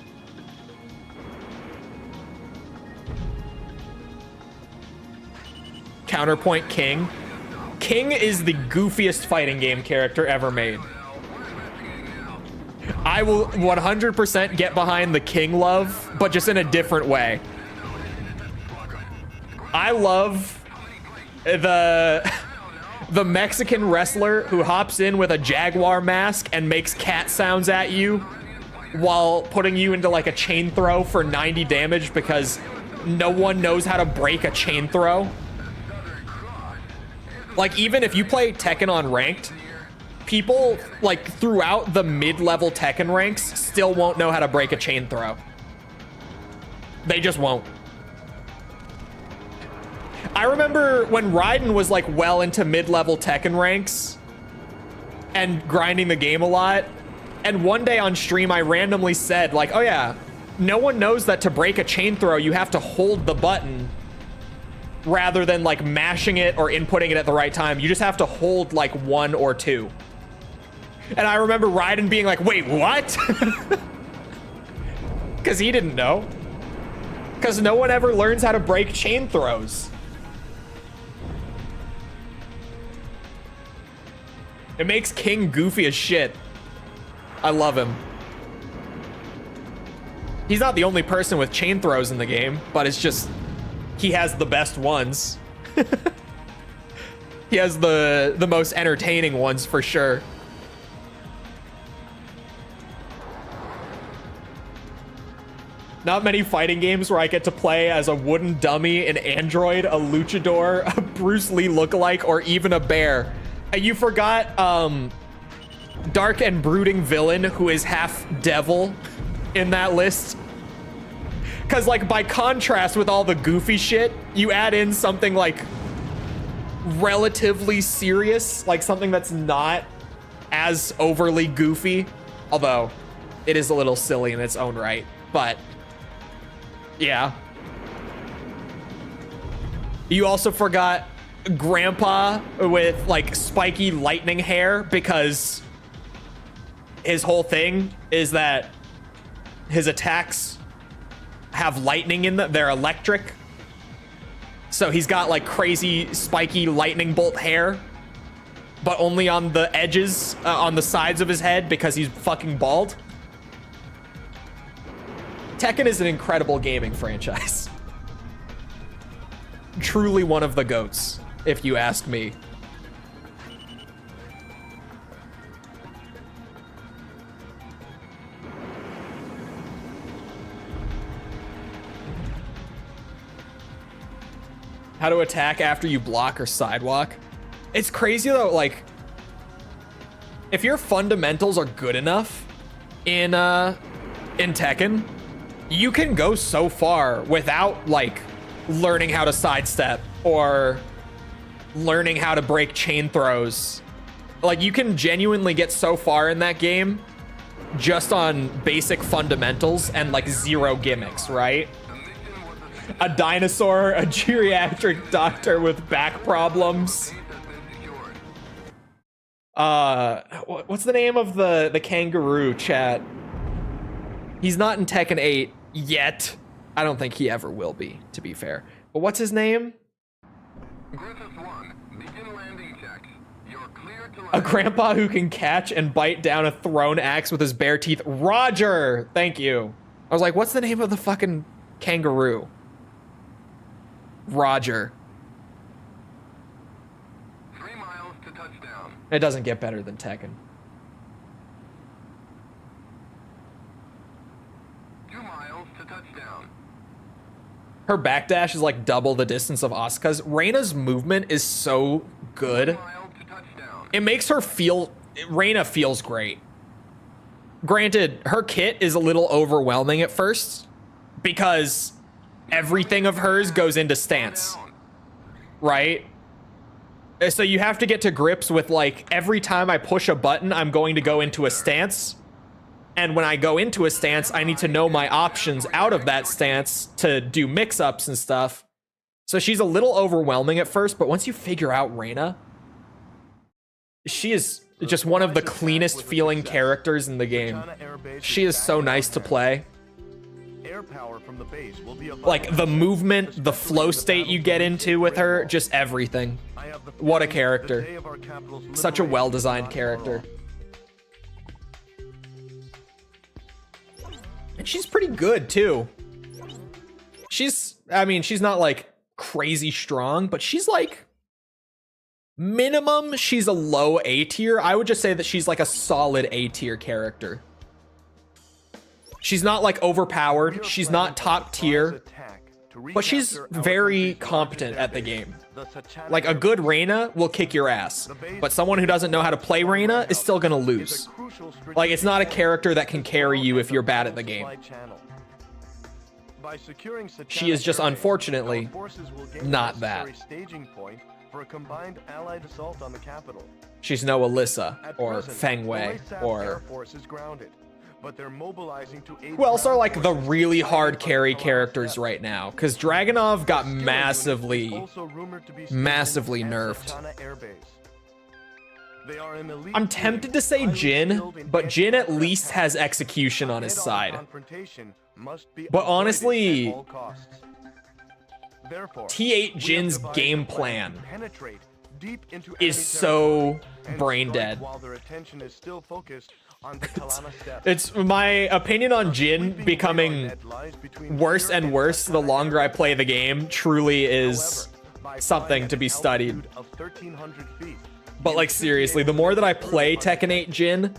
Counterpoint King. King is the goofiest fighting game character ever made. I will 100% get behind the King love, but just in a different way. I love the Mexican wrestler who hops in with a jaguar mask and makes cat sounds at you while putting you into like a chain throw for 90 damage because no one knows how to break a chain throw. Like, even if you play Tekken on ranked, people, like, throughout the mid-level Tekken ranks still won't know how to break a chain throw. They just won't. I remember when Raiden was, like, well into mid-level Tekken ranks and grinding the game a lot, and one day on stream I randomly said, like, oh yeah, no one knows that to break a chain throw you have to hold the button rather than like mashing it or inputting it at the right time. You just have to hold like 1 or 2. And I remember Raiden being like, wait, what? Because he didn't know. Because no one ever learns how to break chain throws. It makes King goofy as shit. I love him. He's not the only person with chain throws in the game, but it's just, he has the best ones. He has the most entertaining ones for sure. Not many fighting games where I get to play as a wooden dummy, an android, a luchador, a Bruce Lee lookalike, or even a bear. You forgot dark and brooding villain who is half devil in that list. Because like by contrast with all the goofy shit, you add in something like relatively serious, like something that's not as overly goofy, although it is a little silly in its own right. But yeah. You also forgot Grandpa with like spiky lightning hair, because his whole thing is that his attacks have lightning in them. They're electric. So he's got like crazy spiky lightning bolt hair, but only on the edges, on the sides of his head, because he's fucking bald. Tekken is an incredible gaming franchise. Truly one of the GOATs, if you ask me. How to attack after you block or sidewalk. It's crazy though, like, if your fundamentals are good enough in Tekken, you can go so far without like learning how to sidestep or learning how to break chain throws. Like, you can genuinely get so far in that game just on basic fundamentals and like 0 gimmicks, right? A dinosaur, a geriatric doctor with back problems. What's the name of the kangaroo, chat? He's not in Tekken 8 yet. I don't think he ever will be, to be fair. But what's his name? A grandpa who can catch and bite down a thrown axe with his bare teeth. Roger! Thank you. I was like, what's the name of the fucking kangaroo? Roger. 3 miles to touchdown. It doesn't get better than Tekken. 2 miles to touchdown. Her backdash is like double the distance of Asuka's. Reina's movement is so good. 1 mile to touchdown. It makes her feel... Reina feels great. Granted, her kit is a little overwhelming at first, because everything of hers goes into stance, right? So you have to get to grips with like, every time I push a button, I'm going to go into a stance. And when I go into a stance, I need to know my options out of that stance to do mix-ups and stuff. So she's a little overwhelming at first, but once you figure out Reina, she is just one of the cleanest feeling characters in the game. She is so nice to play. Air power from the base will be Like the movement, the flow state you get into with her, just everything. What a character. Such a well-designed character. And she's pretty good too. I mean, she's not like crazy strong, but she's like, minimum, she's a low A tier. I would just say that she's like a solid A tier character. She's not like overpowered. She's not top tier, but she's very competent at the game. Like a good Reina will kick your ass, but someone who doesn't know how to play Reina is still gonna lose. Like, it's not a character that can carry you if you're bad at the game. She is just unfortunately not that. She's no Alyssa or Feng Wei or but they're mobilizing to aid Who else are like the ground really forces hard fighting carry on characters Colossus. right now? Because Dragunov got Skiller massively, unit is also rumored to be stationed massively at nerfed. Satana Air Base. They are an elite I'm team, tempted to say highly Jin, skilled in but Jin at anti-aircraft least has tactics. execution on his Head-on side. confrontation must be But avoided honestly, at all costs. Therefore, T8 we have Jin's devised game a plan plan to penetrate deep into is enemy so territory and brain strike dead. while their attention is still focused on the Kalana steps. It's my opinion on Jin Sweeping becoming radar net lies between worse here and worse the Satana longer I Air Base. play the game. Truly is However, by something flying to at be an studied. altitude of 1,300 feet, But you like should be seriously, able the to more that I control play on Tekken 8 Jin,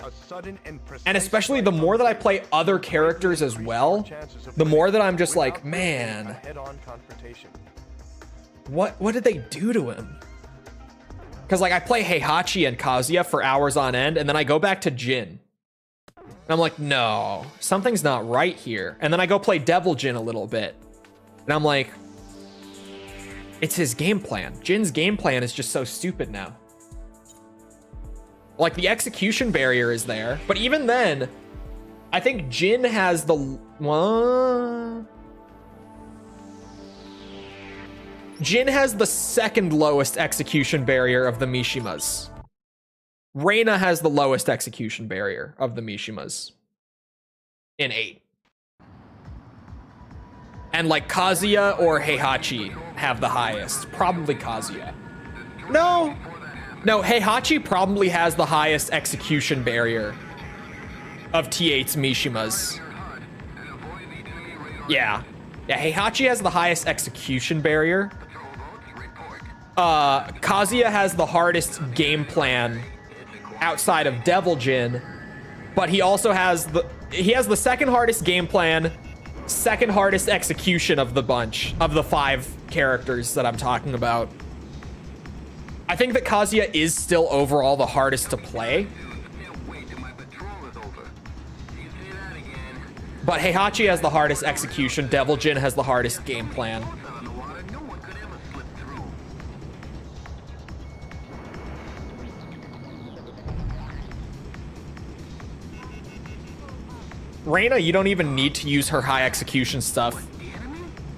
a sudden and precise and especially the strike more on that I target play other will characters as increase well, your chances of the more winning that I'm just like, without risking a man, head-on confrontation. what did they do to him? Because like I play Heihachi and Kazuya for hours on end, and then I go back to Jin. And I'm like, no, something's not right here. And then I go play Devil Jin a little bit. And I'm like, it's his game plan. Jin's game plan is just so stupid now. Like the execution barrier is there, but even then, I think Jin has the Jin has the second lowest execution barrier of the Mishimas. Reina has the lowest execution barrier of the Mishimas in 8. And like Kazuya or Heihachi have the highest. Probably Kazuya. No, Heihachi probably has the highest execution barrier of T8's Mishimas. Yeah, Heihachi has the highest execution barrier. Kazuya has the hardest game plan outside of Devil Jin, but he also has the second hardest game plan, second hardest execution of the bunch of the 5 characters that I'm talking about. I think that Kazuya is still overall the hardest to play, but Heihachi has the hardest execution. Devil Jin has the hardest game plan. Reina, you don't even need to use her high execution stuff.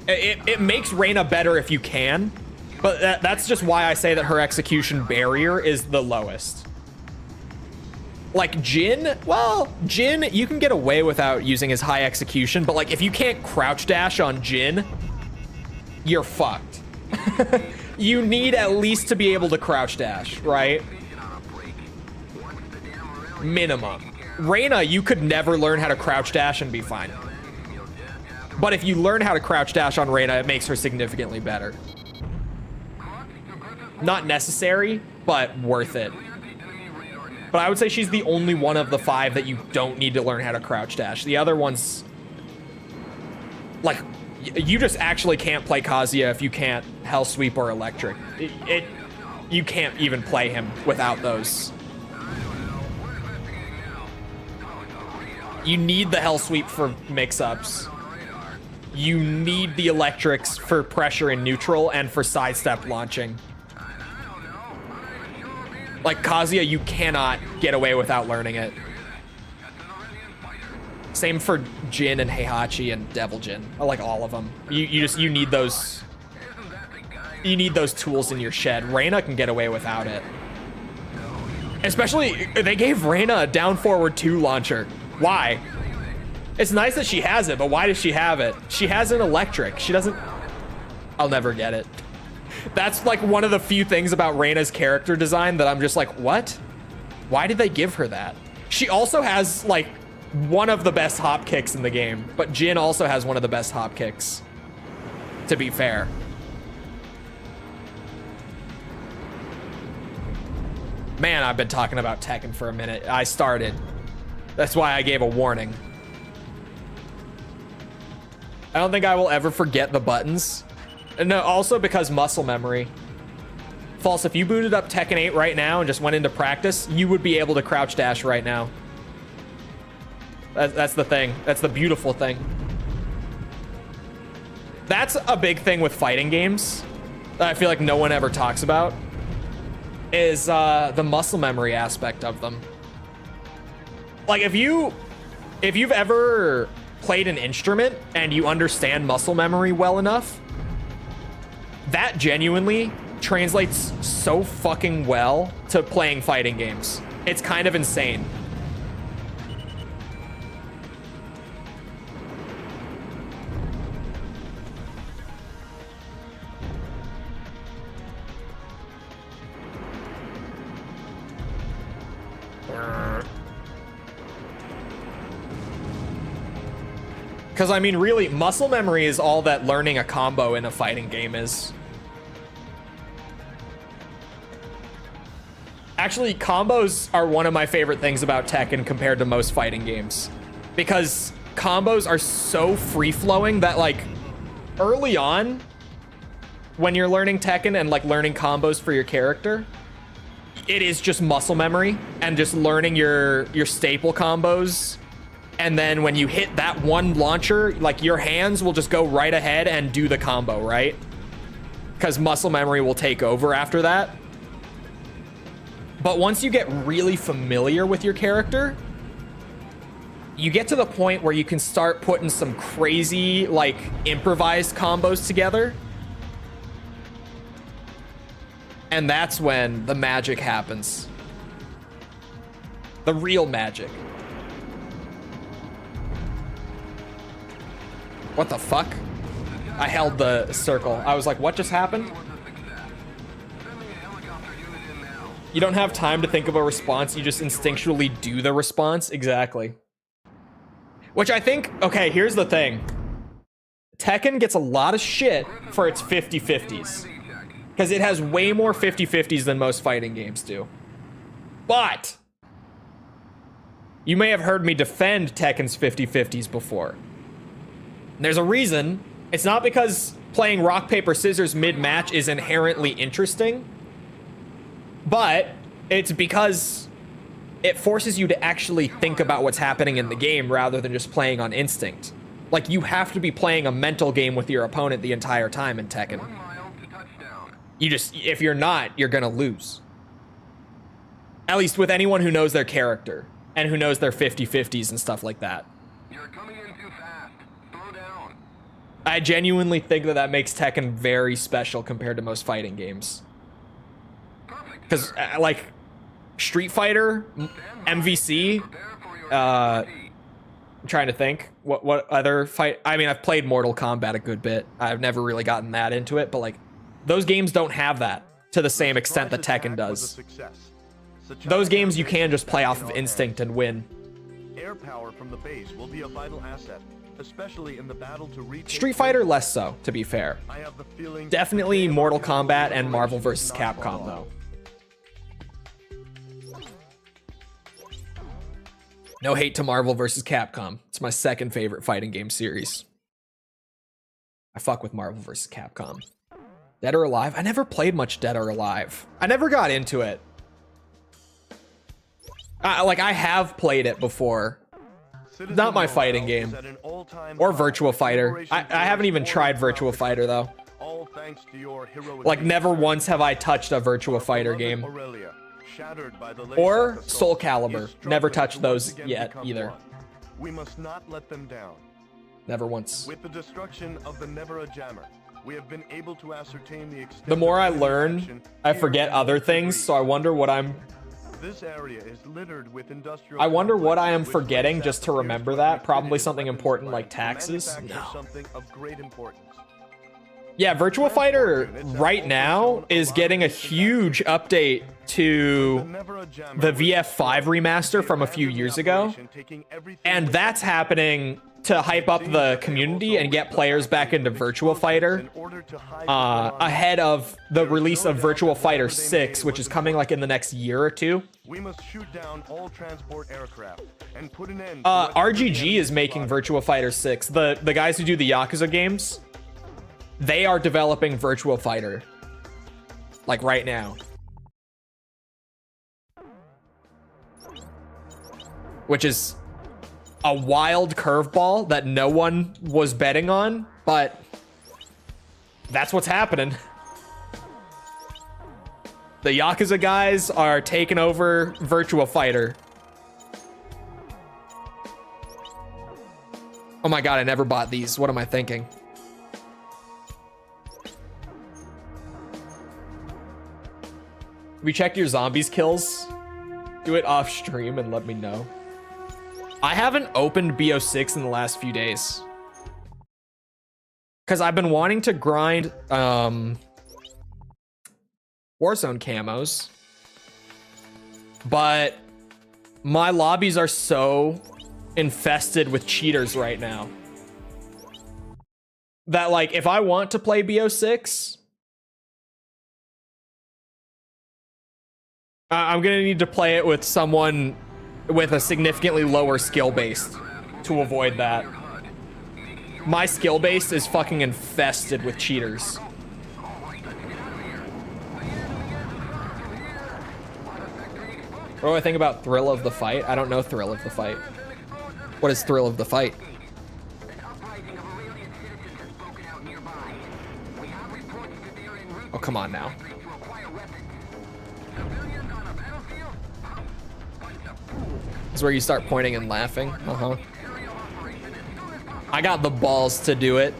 It makes Reina better if you can, but that's just why I say that her execution barrier is the lowest. Like Jin, well, Jin, you can get away without using his high execution, but like if you can't crouch dash on Jin, you're fucked. You need at least to be able to crouch dash, right? Minimum. Reina, you could never learn how to crouch dash and be fine. But if you learn how to crouch dash on Reina, it makes her significantly better. Not necessary, but worth it. But I would say she's the only one of the 5 that you don't need to learn how to crouch dash. The other ones, like, you just actually can't play Kazuya if you can't Hell Sweep or Electric. You can't even play him without those. You need the Hell Sweep for mix-ups. You need the Electrics for pressure in neutral and for sidestep launching. Like Kazuya, you cannot get away without learning it. Same for Jin and Heihachi and Devil Jin. I like all of them. You need those. You need those tools in your shed. Reina can get away without it. Especially, they gave Reina a down forward 2 launcher. Why? It's nice that she has it, but why does she have it? She has an Electric. She doesn't... I'll never get it. That's like one of the few things about Reina's character design that I'm just like, what? Why did they give her that? She also has like one of the best hop kicks in the game, but Jin also has one of the best hop kicks, to be fair. Man, I've been talking about Tekken for a minute. I started. That's why I gave a warning. I don't think I will ever forget the buttons. And no, also because muscle memory. False, if you booted up Tekken 8 right now and just went into practice, you would be able to crouch dash right now. That's the thing. That's the beautiful thing. That's a big thing with fighting games that I feel like no one ever talks about, is the muscle memory aspect of them. Like if you if you've ever played an instrument and you understand muscle memory well enough, that genuinely translates so fucking well to playing fighting games. It's kind of insane. Because, I mean, really, muscle memory is all that learning a combo in a fighting game is. Actually, combos are one of my favorite things about Tekken compared to most fighting games. Because combos are so free-flowing that, like, early on, when you're learning Tekken and, like, learning combos for your character, it is just muscle memory and just learning your staple combos. And then when you hit that one launcher, like, your hands will just go right ahead and do the combo, right? Because muscle memory will take over after that. But once you get really familiar with your character, you get to the point where you can start putting some crazy, like, improvised combos together. And that's when the magic happens. The real magic. What the fuck? I held the circle. I was like, what just happened? You don't have time to think of a response. You just instinctually do the response. Exactly. Which I think, okay, here's the thing. Tekken gets a lot of shit for its 50-50s. Because it has way more 50-50s than most fighting games do. But you may have heard me defend Tekken's 50-50s before. There's a reason. It's not because playing rock, paper, scissors mid-match is inherently interesting, but it's because it forces you to actually think about what's happening in the game rather than just playing on instinct. Like, you have to be playing a mental game with your opponent the entire time in Tekken. You just, if you're not, you're gonna lose. At least with anyone who knows their character and who knows their 50-50s and stuff like that. You're coming in too fast. Slow down. I genuinely think that makes Tekken very special compared to most fighting games. Because, like, Street Fighter, MVC, I'm trying to think. What other fight? I mean, I've played Mortal Kombat a good bit. I've never really gotten that into it, but, like, those games don't have that to the same extent that Tekken does. Those games you can just play off of instinct and win. Air power from the base will be a vital asset, especially in the battle to reach. Street Fighter less so, to be fair. I have the feeling Definitely Mortal Kombat and Marvel vs. Capcom, though. No hate to Marvel vs. Capcom. It's my second favorite fighting game series. I fuck with Marvel vs. Capcom. Dead or Alive? I never played much Dead or Alive. I never got into it. Like, I have played it before. Not my fighting game. Or Virtua Fighter. I haven't even tried Virtua Fighter, though. Like, never once have I touched a Virtua Fighter game. Or Soul Calibur. Never touched those yet, either. We must not let them down. Never once. With the destruction of the Never Jammer, we have been able to ascertain the extent. The more I learn, I forget other things, so I wonder what I'm... This area is littered with industrial. I wonder what I am forgetting just to remember that. Probably something important like taxes. No. Something of great importance. Yeah, Virtua Fighter right now is getting a huge update to the VF5 remaster from a few years ago. And that's happening to hype up the community and get players back into Virtua Fighter ahead of the release of Virtua Fighter 6, which is coming like in the next year or two. We must shoot down all transport aircraft and put an end RGG is making Virtua Fighter 6. The guys who do the Yakuza games, they are developing Virtua Fighter, like right now. Which is a wild curveball that no one was betting on, but that's what's happening. The Yakuza guys are taking over Virtua Fighter. Oh my god, I never bought these. What am I thinking? We checked your zombies kills. Do it off stream and let me know. I haven't opened BO6 in the last few days. Because I've been wanting to grind Warzone camos. But my lobbies are so infested with cheaters right now that, like, if I want to play BO6, I'm gonna need to play it with someone with a significantly lower skill base to avoid that. My skill base is fucking infested with cheaters. What do I think about Thrill of the Fight? I don't know Thrill of the Fight. What is Thrill of the Fight? Oh, come on now. This is where you start pointing and laughing. Uh-huh. I got the balls to do it.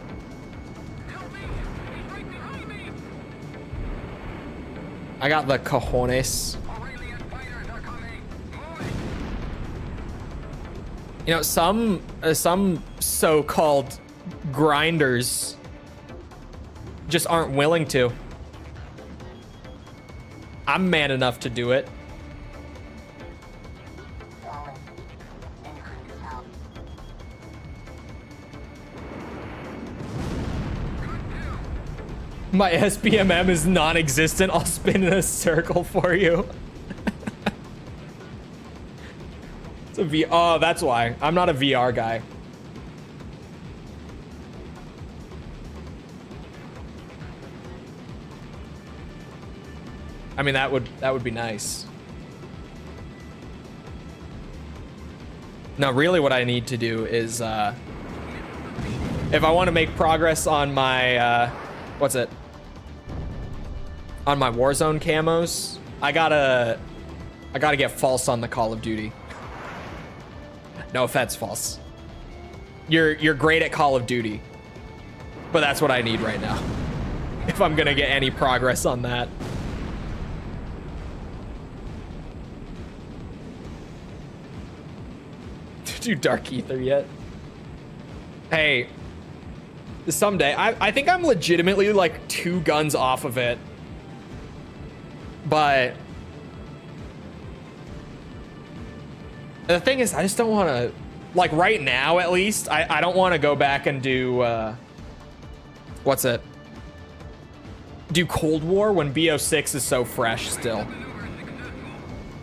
I got the cojones. You know, some so-called grinders just aren't willing to. I'm man enough to do it. My SBMM is non-existent. I'll spin in a circle for you. It's a V. Oh, that's why. I'm not a VR guy. I mean, that would be nice. No, really what I need to do is, if I want to make progress on my, what's it? On my Warzone camos, I gotta get false on the Call of Duty. No offense, false. You're great at Call of Duty, but that's what I need right now if I'm gonna get any progress on that. Did you Dark Ether yet? Hey, someday. I think I'm legitimately like 2 guns off of it. But the thing is, I just don't want to, like right now at least, I don't want to go back and do, what's it? Do Cold War when BO6 is so fresh still.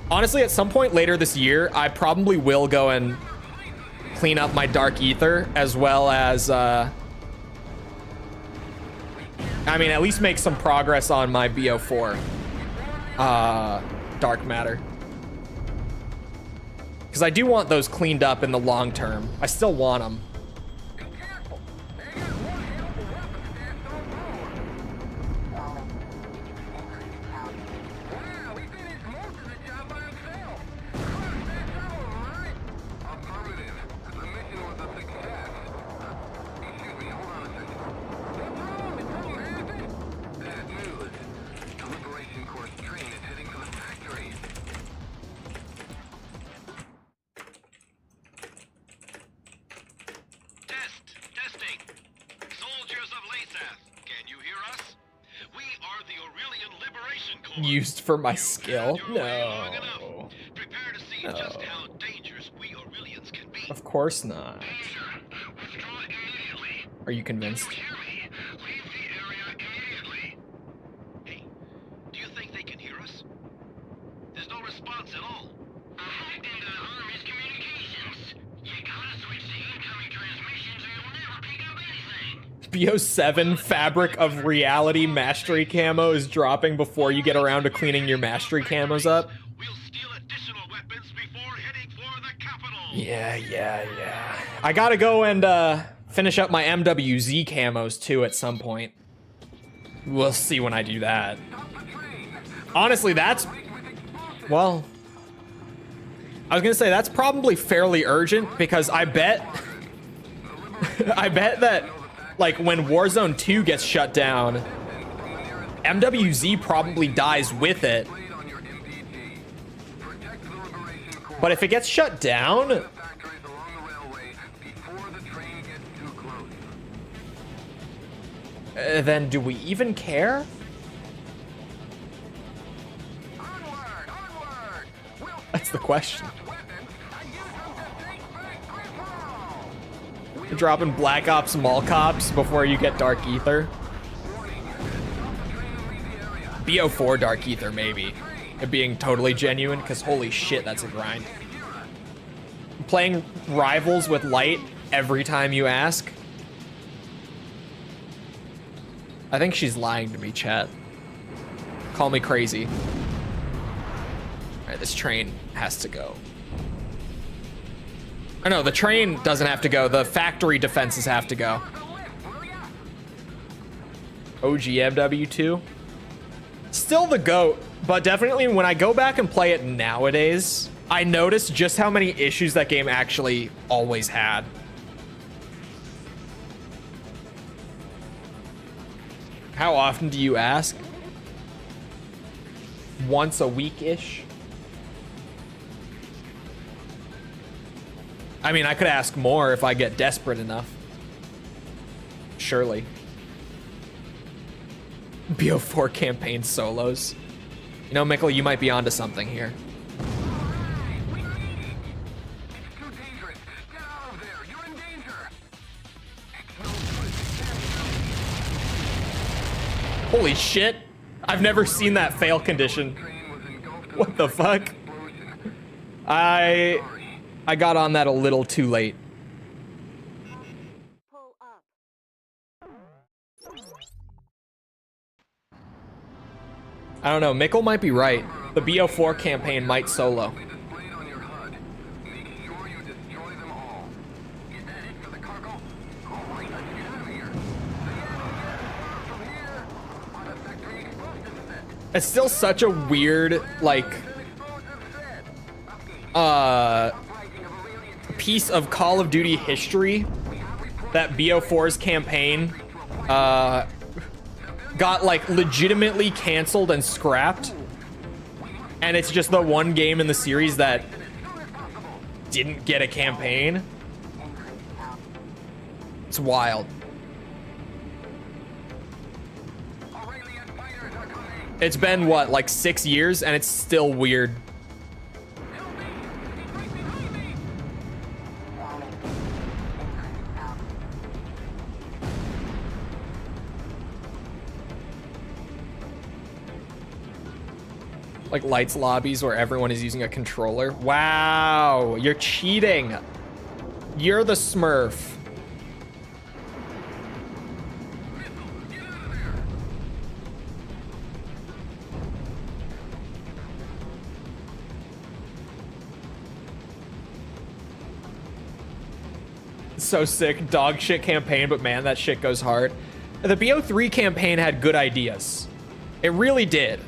Honestly, at some point later this year, I probably will go and clean up my Dark Ether as well as, I mean, at least make some progress on my BO4. Dark matter, because I do want those cleaned up in the long term. I still want them. Used for my skill? No. No. Of course not. Are you convinced? Hey, do you think they can hear us? There's no response at all. I hacked into the Army's communications. You gotta switch to incoming transmissions or you'll never pick up anything. BO7 Fabric of Reality Mastery camo is dropping before you get around to cleaning your Mastery camos up. We'll steal additional weapons before heading for the capital. Yeah. I gotta go and finish up my MWZ camos too at some point. We'll see when I do that. Honestly, that's... Well... I was gonna say, that's probably fairly urgent because I bet... I bet that, like, when Warzone 2 gets shut down, MWZ probably dies with it. But if it gets shut down, then do we even care? That's the question. You're dropping Black Ops Mall Cops before you get Dark Ether. BO4 Dark Ether, maybe. It being totally genuine, because holy shit, that's a grind. Playing Rivals with Light every time you ask. I think she's lying to me, chat. Call me crazy. Alright, this train has to go. Oh no, the train doesn't have to go. The factory defenses have to go. OGMW2. Still the GOAT, but definitely when I go back and play it nowadays, I notice just how many issues that game actually always had. How often do you ask? Once a week-ish? I mean, I could ask more if I get desperate enough. Surely. BO4 campaign solos. You know, Mikkel, you might be onto something here. Holy shit. I've never seen that fail condition. What the fuck? I got on that a little too late. I don't know, Mikkel might be right. The BO4 campaign might solo. It's still such a weird, like, piece of Call of Duty history that BO4's campaign got, like, legitimately canceled and scrapped, and it's just the one game in the series that didn't get a campaign. It's wild. It's been, what, like 6 years, and it's still weird. Like lights lobbies where everyone is using a controller. Wow, you're cheating. You're the Smurf. So sick, dog shit campaign, but man, that shit goes hard. The BO3 campaign had good ideas. It really did.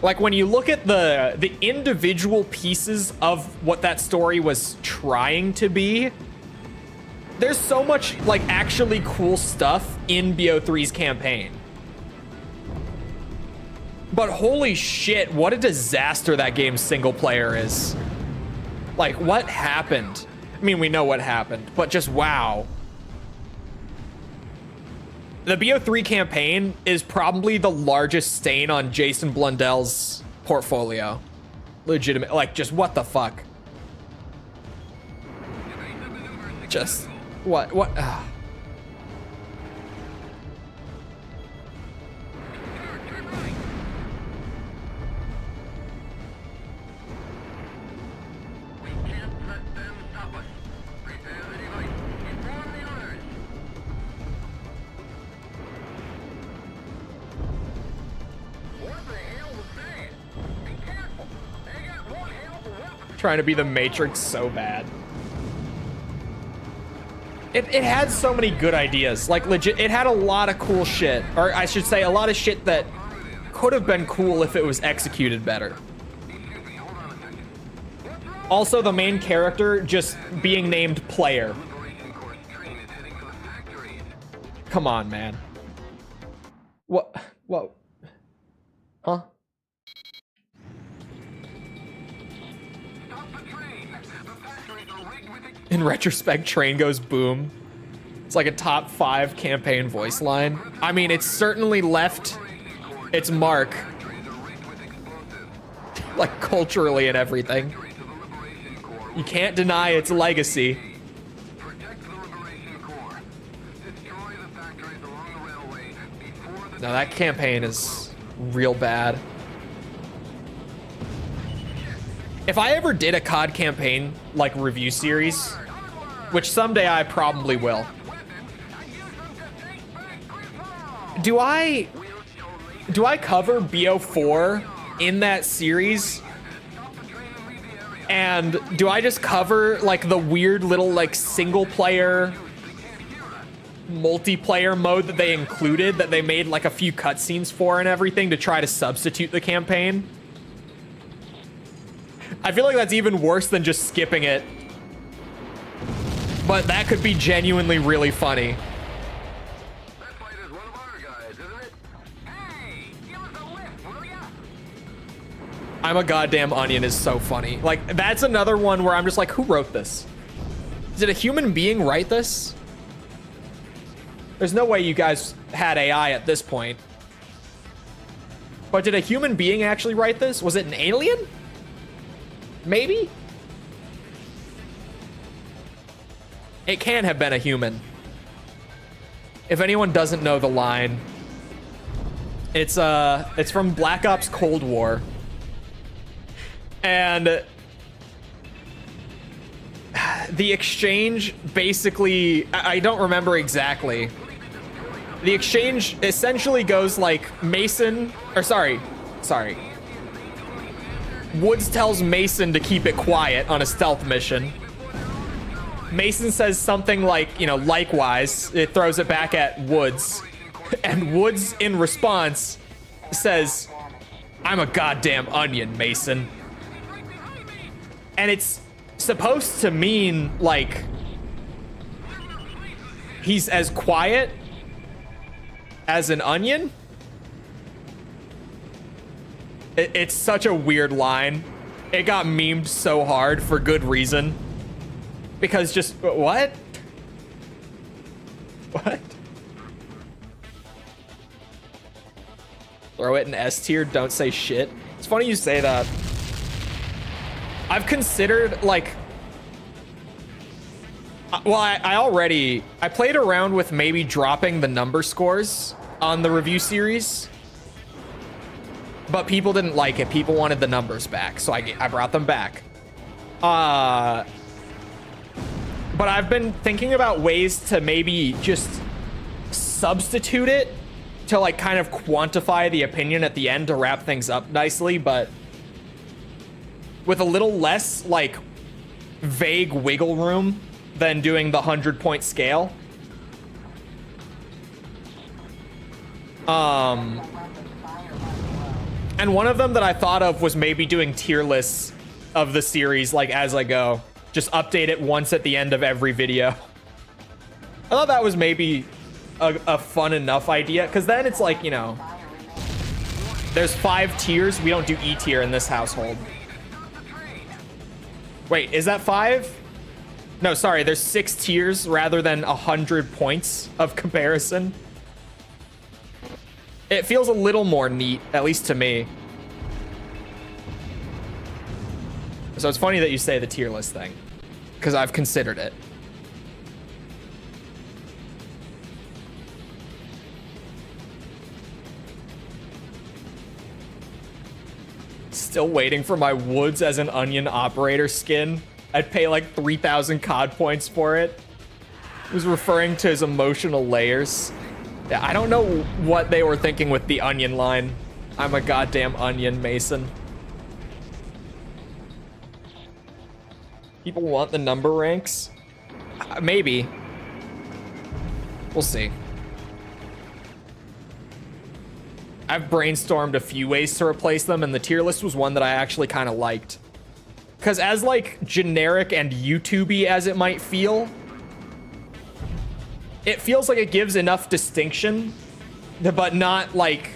Like, when you look at the individual pieces of what that story was trying to be, there's so much, like, actually cool stuff in BO3's campaign. But holy shit, what a disaster that game's single player is. Like, what happened? I mean, we know what happened, but just wow. The BO3 campaign is probably the largest stain on Jason Blundell's portfolio. Legitimate, like, just what the fuck? Just, what, ugh. Trying to be the Matrix so bad. It had so many good ideas. Like, legit, it had a lot of cool shit. Or I should say, a lot of shit that could have been cool if it was executed better. Also, the main character just being named Player. Come on, man. What? What? Huh? In retrospect, train goes boom. It's like a top 5 campaign voice line. I mean, it's certainly left its mark. Like culturally and everything. You can't deny its legacy. No, that campaign is real bad. If I ever did a COD campaign, like review series, which someday I probably will, do I cover BO4 in that series? And do I just cover like the weird little like single player multiplayer mode that they included, that they made like a few cutscenes for and everything to try to substitute the campaign? I feel like that's even worse than just skipping it. But that could be genuinely really funny. That fight is one of our guys, isn't it? Hey, give us a lift, will ya? I'm a goddamn onion is so funny. Like, that's another one where I'm just like, who wrote this? Did a human being write this? There's no way you guys had AI at this point. But did a human being actually write this? Was it an alien? Maybe? It can have been a human. If anyone doesn't know the line, it's from Black Ops Cold War. And the exchange basically, I don't remember exactly. The exchange essentially goes like Mason, or sorry. Woods tells Mason to keep it quiet on a stealth mission. Mason says something like, you know, likewise. It throws it back at Woods. And Woods, in response, says, I'm a goddamn onion, Mason. And it's supposed to mean, like, he's as quiet as an onion? It's such a weird line. It got memed so hard for good reason. Because just, what? What? Throw it in S tier, don't say shit. It's funny you say that. I've considered, like... Well, I played around with maybe dropping the number scores on the review series. But people didn't like it. People wanted the numbers back, so I brought them back. But I've been thinking about ways to maybe just substitute it to like kind of quantify the opinion at the end to wrap things up nicely, but with a little less like vague wiggle room than doing the 100-point scale. And one of them that I thought of was maybe doing tier lists of the series, like as I go. Just update it once at the end of every video. I thought that was maybe a fun enough idea, because then it's like, you know, there's 5 tiers. We don't do E tier in this household. Wait, is that 5? No, sorry, there's 6 tiers rather than 100 points of comparison. It feels a little more neat, at least to me. So it's funny that you say the tier list thing, because I've considered it. Still waiting for my Woods as an onion operator skin. I'd pay like 3,000 COD points for it. He was referring to his emotional layers. Yeah, I don't know what they were thinking with the onion line. I'm a goddamn onion, Mason. People want the number ranks? Maybe. We'll see. I've brainstormed a few ways to replace them, and the tier list was one that I actually kind of liked. Because as, like, generic and YouTube-y as it might feel, it feels like it gives enough distinction, but not like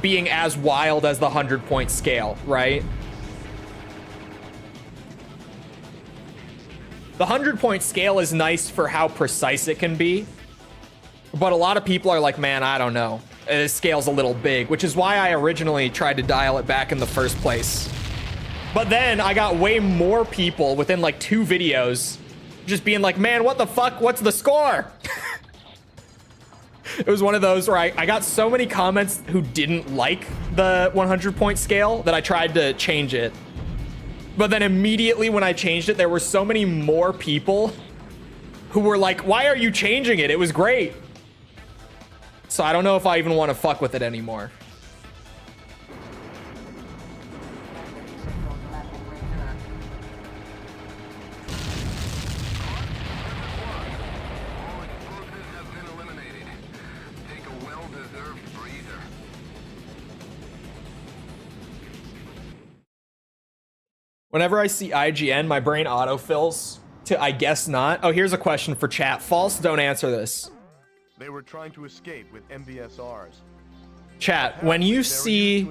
being as wild as the 100-point scale, right? The 100-point scale is nice for how precise it can be, but a lot of people are like, man, I don't know. This scale's a little big, which is why I originally tried to dial it back in the first place. But then I got way more people within like 2 videos just being like, man, what the fuck? What's the score? It was one of those where I got so many comments who didn't like the 100-point scale that I tried to change it. But then immediately when I changed it, there were so many more people who were like, why are you changing it? It was great. So I don't know if I even want to fuck with it anymore. Whenever I see IGN, my brain autofills to I guess not. Oh, here's a question for chat. False, don't answer this. They were trying to escape with MBSRs. Chat, when you see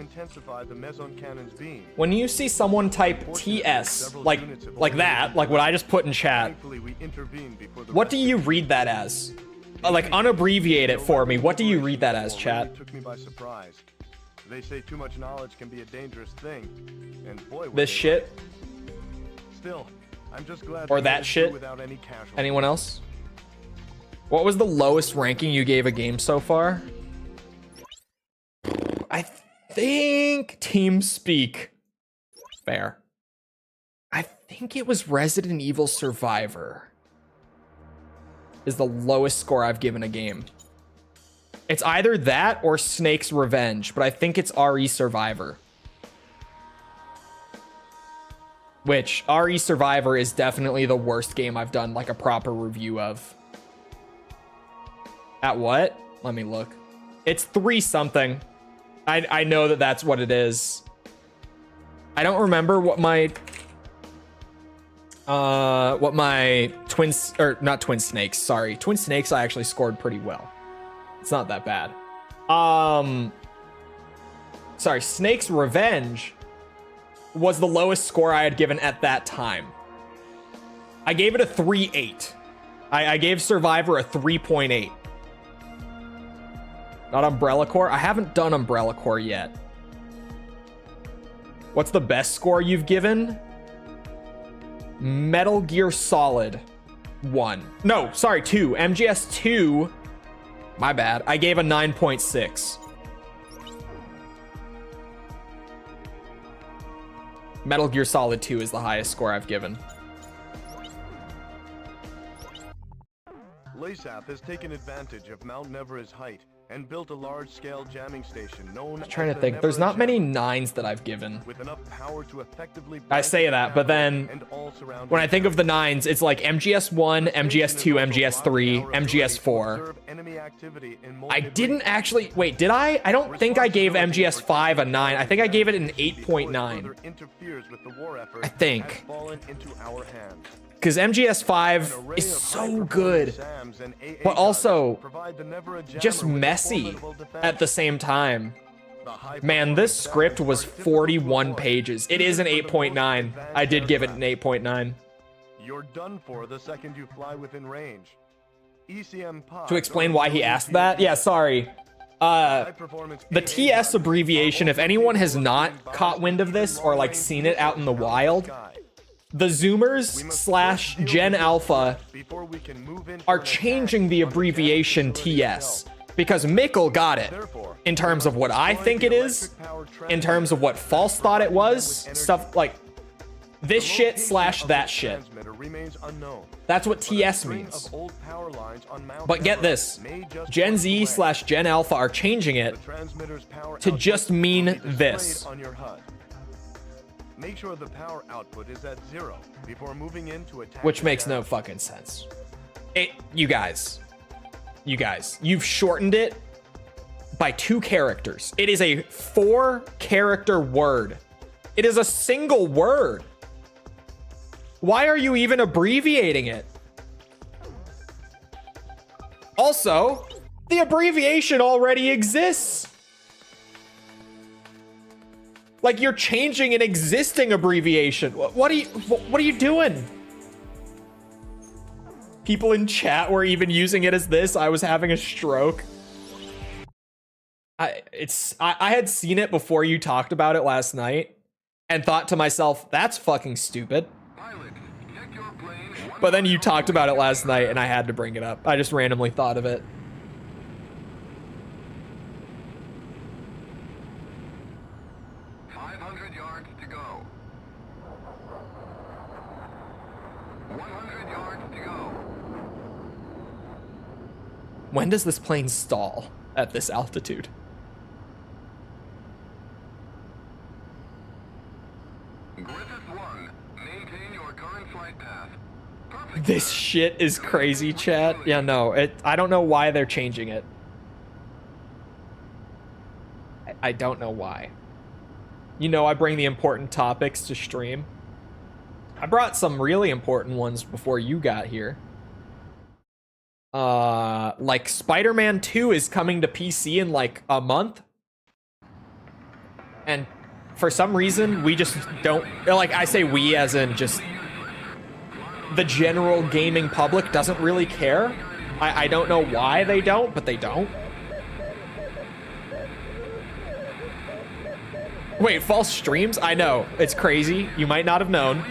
When you see someone type TS like that, like what I just put in chat, what do you read that as? Like unabbreviate it for me. What do you read that as, chat? Took me by surprise. They say too much knowledge can be a dangerous thing. And boy, This shit Still, I'm just glad or they that went shit? through without any casualties. Anyone else? What was the lowest ranking you gave a game so far? I think TeamSpeak. Fair. I think it was Resident Evil Survivor. Is the lowest score I've given a game. It's either that or Snake's Revenge, but I think it's RE Survivor. Which, RE Survivor is definitely the worst game I've done like a proper review of. At what? Let me look. It's 3 something. I know that that's what it is. I don't remember what my twins, or not Twin Snakes, sorry. Twin Snakes I actually scored pretty well. It's not that bad. Sorry, Snake's Revenge was the lowest score I had given at that time. I gave it a 3.8. I gave Survivor a 3.8. Not Umbrella Corps? I haven't done Umbrella Corps yet. What's the best score you've given? Metal Gear Solid 1. No, sorry, 2. MGS 2. My bad. I gave a 9.6. Metal Gear Solid 2 is the highest score I've given. LASAP has taken advantage of Mount Everest's height and built a large-scale jamming station known I'm trying as to the think. There's not Never many Jam. 9s that I've given. With enough power to effectively I say that, but then when I think of the 9s, it's like MGS1, MGS2, MGS3, MGS4. I didn't actually... Wait, did I? I don't think I gave MGS5 a 9. I think I gave it an 8.9. I think. Because MGS5 is so good, but also just messy at the same time. Man, this script was 41 pages. It is an 8.9. I did give it an 8.9. You're done for the second you fly within range. ECM pods To explain why he asked that? Yeah, sorry. The TS abbreviation, if anyone has not caught wind of this or like seen it out in the wild, the Zoomers / Gen Alpha are changing the abbreviation TS because Mikkel got it in terms of what I think it is, in terms of what False thought it was, stuff like this shit / that shit. That's what TS means. But get this, Gen Z / Gen Alpha are changing it to just mean this. Make sure the power output is at 0 before moving into attack. Which makes no fucking sense. You guys, you've shortened it by 2 characters. It is a 4-character word. It is a single word. Why are you even abbreviating it? Also, the abbreviation already exists. Like, you're changing an existing abbreviation. What are you doing? People in chat were even using it as this. I was having a stroke. I had seen it before you talked about it last night and thought to myself, that's fucking stupid. But then you talked about it last night and I had to bring it up. I just randomly thought of it. When does this plane stall at this altitude? This shit is crazy, chat. Yeah, no, I don't know why they're changing it. I don't know why. You know, I bring the important topics to stream. I brought some really important ones before you got here. Like Spider-Man 2 is coming to PC in like a month. And for some reason, we just don't, like, I say we as in just the general gaming public doesn't really care. I don't know why they don't, but they don't. Wait, false streams? I know, it's crazy. You might not have known.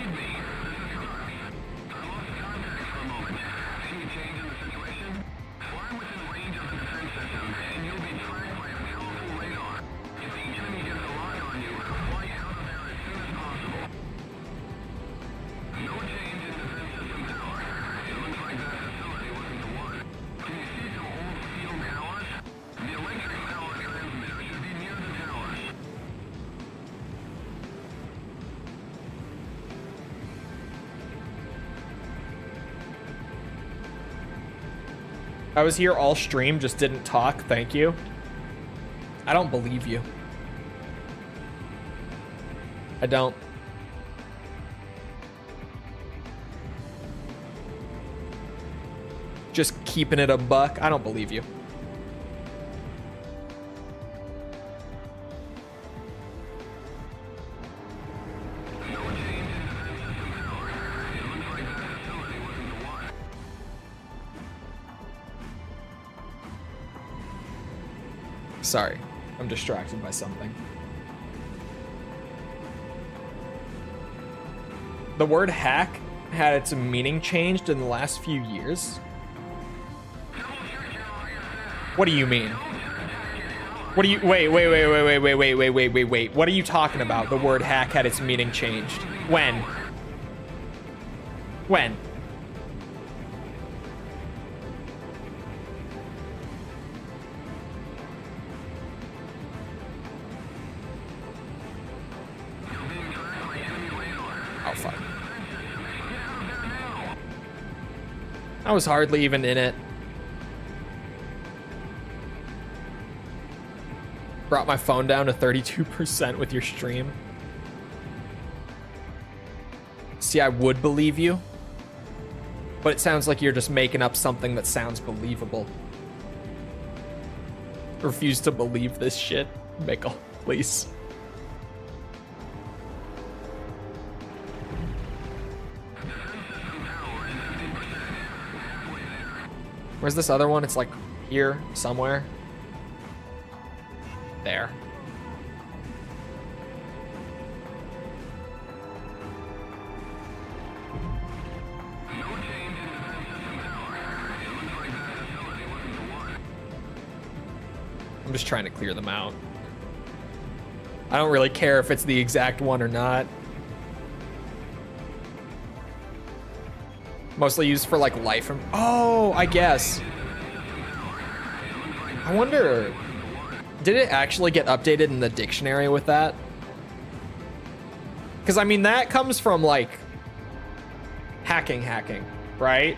I was here all stream, just didn't talk. Thank you. I don't believe you. I don't. Just keeping it a buck. I don't believe you. Sorry, I'm distracted by something. The word hack had its meaning changed in the last few years. What do you mean? What do you, wait. What are you talking about? The word hack had its meaning changed. When? When? I was hardly even in it. Brought my phone down to 32% with your stream. See, I would believe you, but it sounds like you're just making up something that sounds believable. Refuse to believe this shit, Mickle, please. Where's this other one? It's like here somewhere. There. I'm just trying to clear them out. I don't really care if it's the exact one or not. Mostly used for like life. Oh, I guess. I wonder, did it actually get updated in the dictionary with that? Because I mean, that comes from like hacking, right?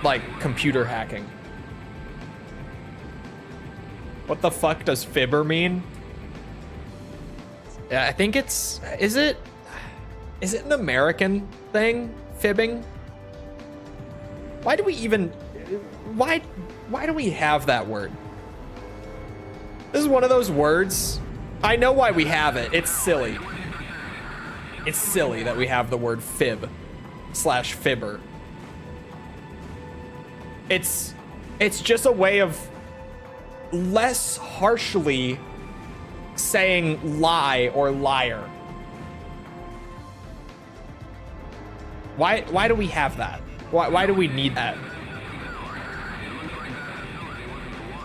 Like computer hacking. What the fuck does fibber mean? Yeah, I think it's, is it? Is it an American thing? Fibbing? Why do we even... Why do we have that word? This is one of those words. I know why we have it. It's silly. It's silly that we have the word fib / fibber. It's just a way of less harshly saying lie or liar. Why do we have that? Why do we need that?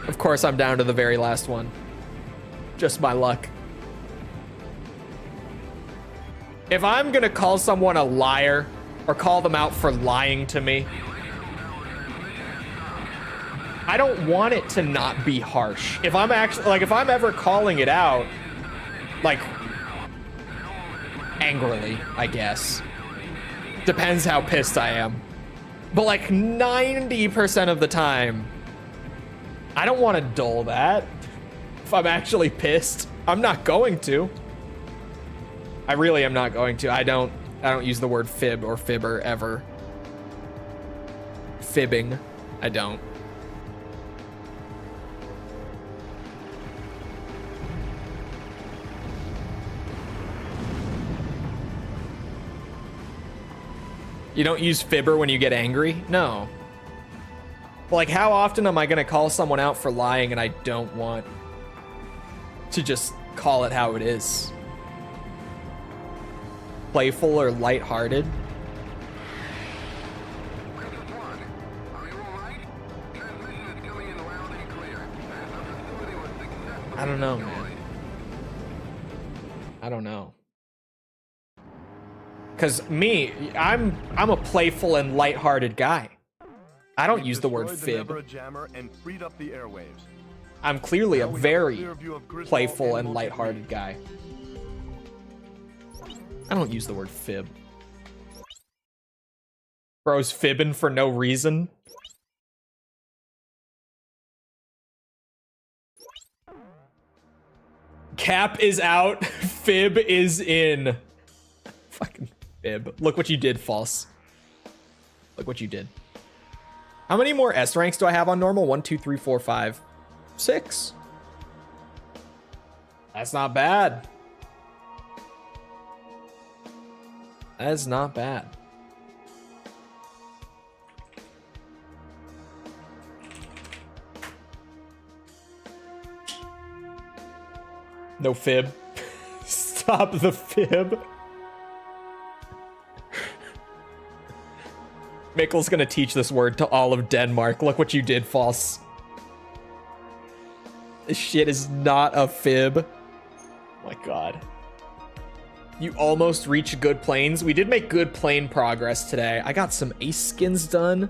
Of course, I'm down to the very last one. Just my luck. If I'm gonna call someone a liar or call them out for lying to me, I don't want it to not be harsh. If I'm actually, like, if I'm ever calling it out, like, angrily, I guess. Depends how pissed I am. But like 90% of the time, I don't want to dull that. If I'm actually pissed, I'm not going to. I really am not going to. I don't use the word fib or fibber ever. Fibbing, I don't. You don't use fibber when you get angry? No. Like, how often am I gonna call someone out for lying and I don't want to just call it how it is? Playful or lighthearted? I don't know, man. I don't know. Cause me, I'm a playful and lighthearted guy. I don't use the word fib. I'm clearly a very playful and lighthearted guy. I don't use the word fib. Bro's fibbing for no reason. Cap is out, fib is in. Fucking fib. Look what you did, False. Look what you did. How many more S ranks do I have on normal? 1, 2, 3, 4, 5, 6. That's not bad. That's not bad. No fib. Stop the fib. Mikkel's gonna teach this word to all of Denmark. Look what you did, False. This shit is not a fib. Oh my god. You almost reached good planes. We did make good plane progress today. I got some ace skins done.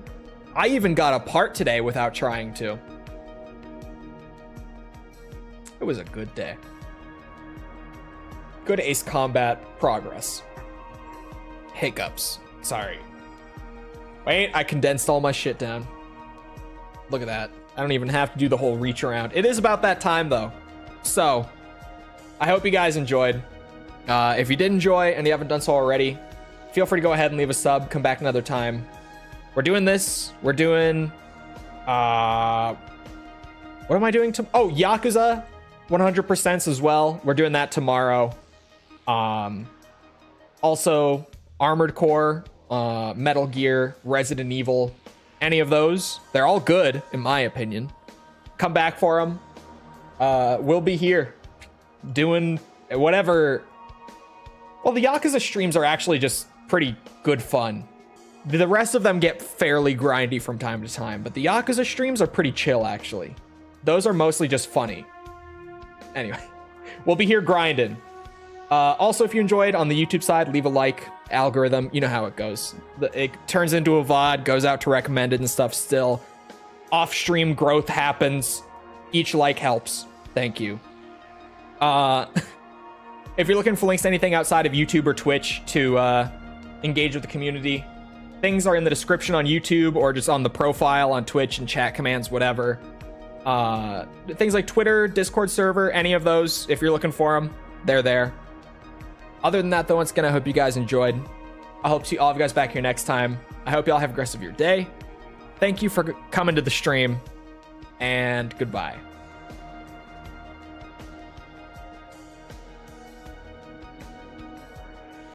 I even got a part today without trying to. It was a good day. Good ace combat progress. Hiccups. Sorry. Wait, I condensed all my shit down. Look at that. I don't even have to do the whole reach around. It is about that time, though. So, I hope you guys enjoyed. If you did enjoy and you haven't done so already, feel free to go ahead and leave a sub. Come back another time. We're doing this. We're doing... what am I doing? Oh, Yakuza 100% as well. We're doing that tomorrow. Also, Armored Core, Metal Gear, Resident Evil, any of those. They're all good, in my opinion. Come back for them. We'll be here doing whatever. Well, the Yakuza streams are actually just pretty good fun. The rest of them get fairly grindy from time to time, but the Yakuza streams are pretty chill, actually. Those are mostly just funny. Anyway, we'll be here grinding. Also, if you enjoyed on the YouTube side, leave a like. Algorithm, you know how it goes. It turns into a VOD, goes out to recommended and stuff still. Off-stream growth happens. Each like helps. Thank you. If you're looking for links to anything outside of YouTube or Twitch to engage with the community, things are in the description on YouTube or just on the profile on Twitch and chat commands, whatever. Things like Twitter, Discord server, any of those, if you're looking for them, they're there. Other than that, though, once again, I hope you guys enjoyed. I hope to see all of you guys back here next time. I hope y'all have a rest of your day. Thank you for coming to the stream, and goodbye.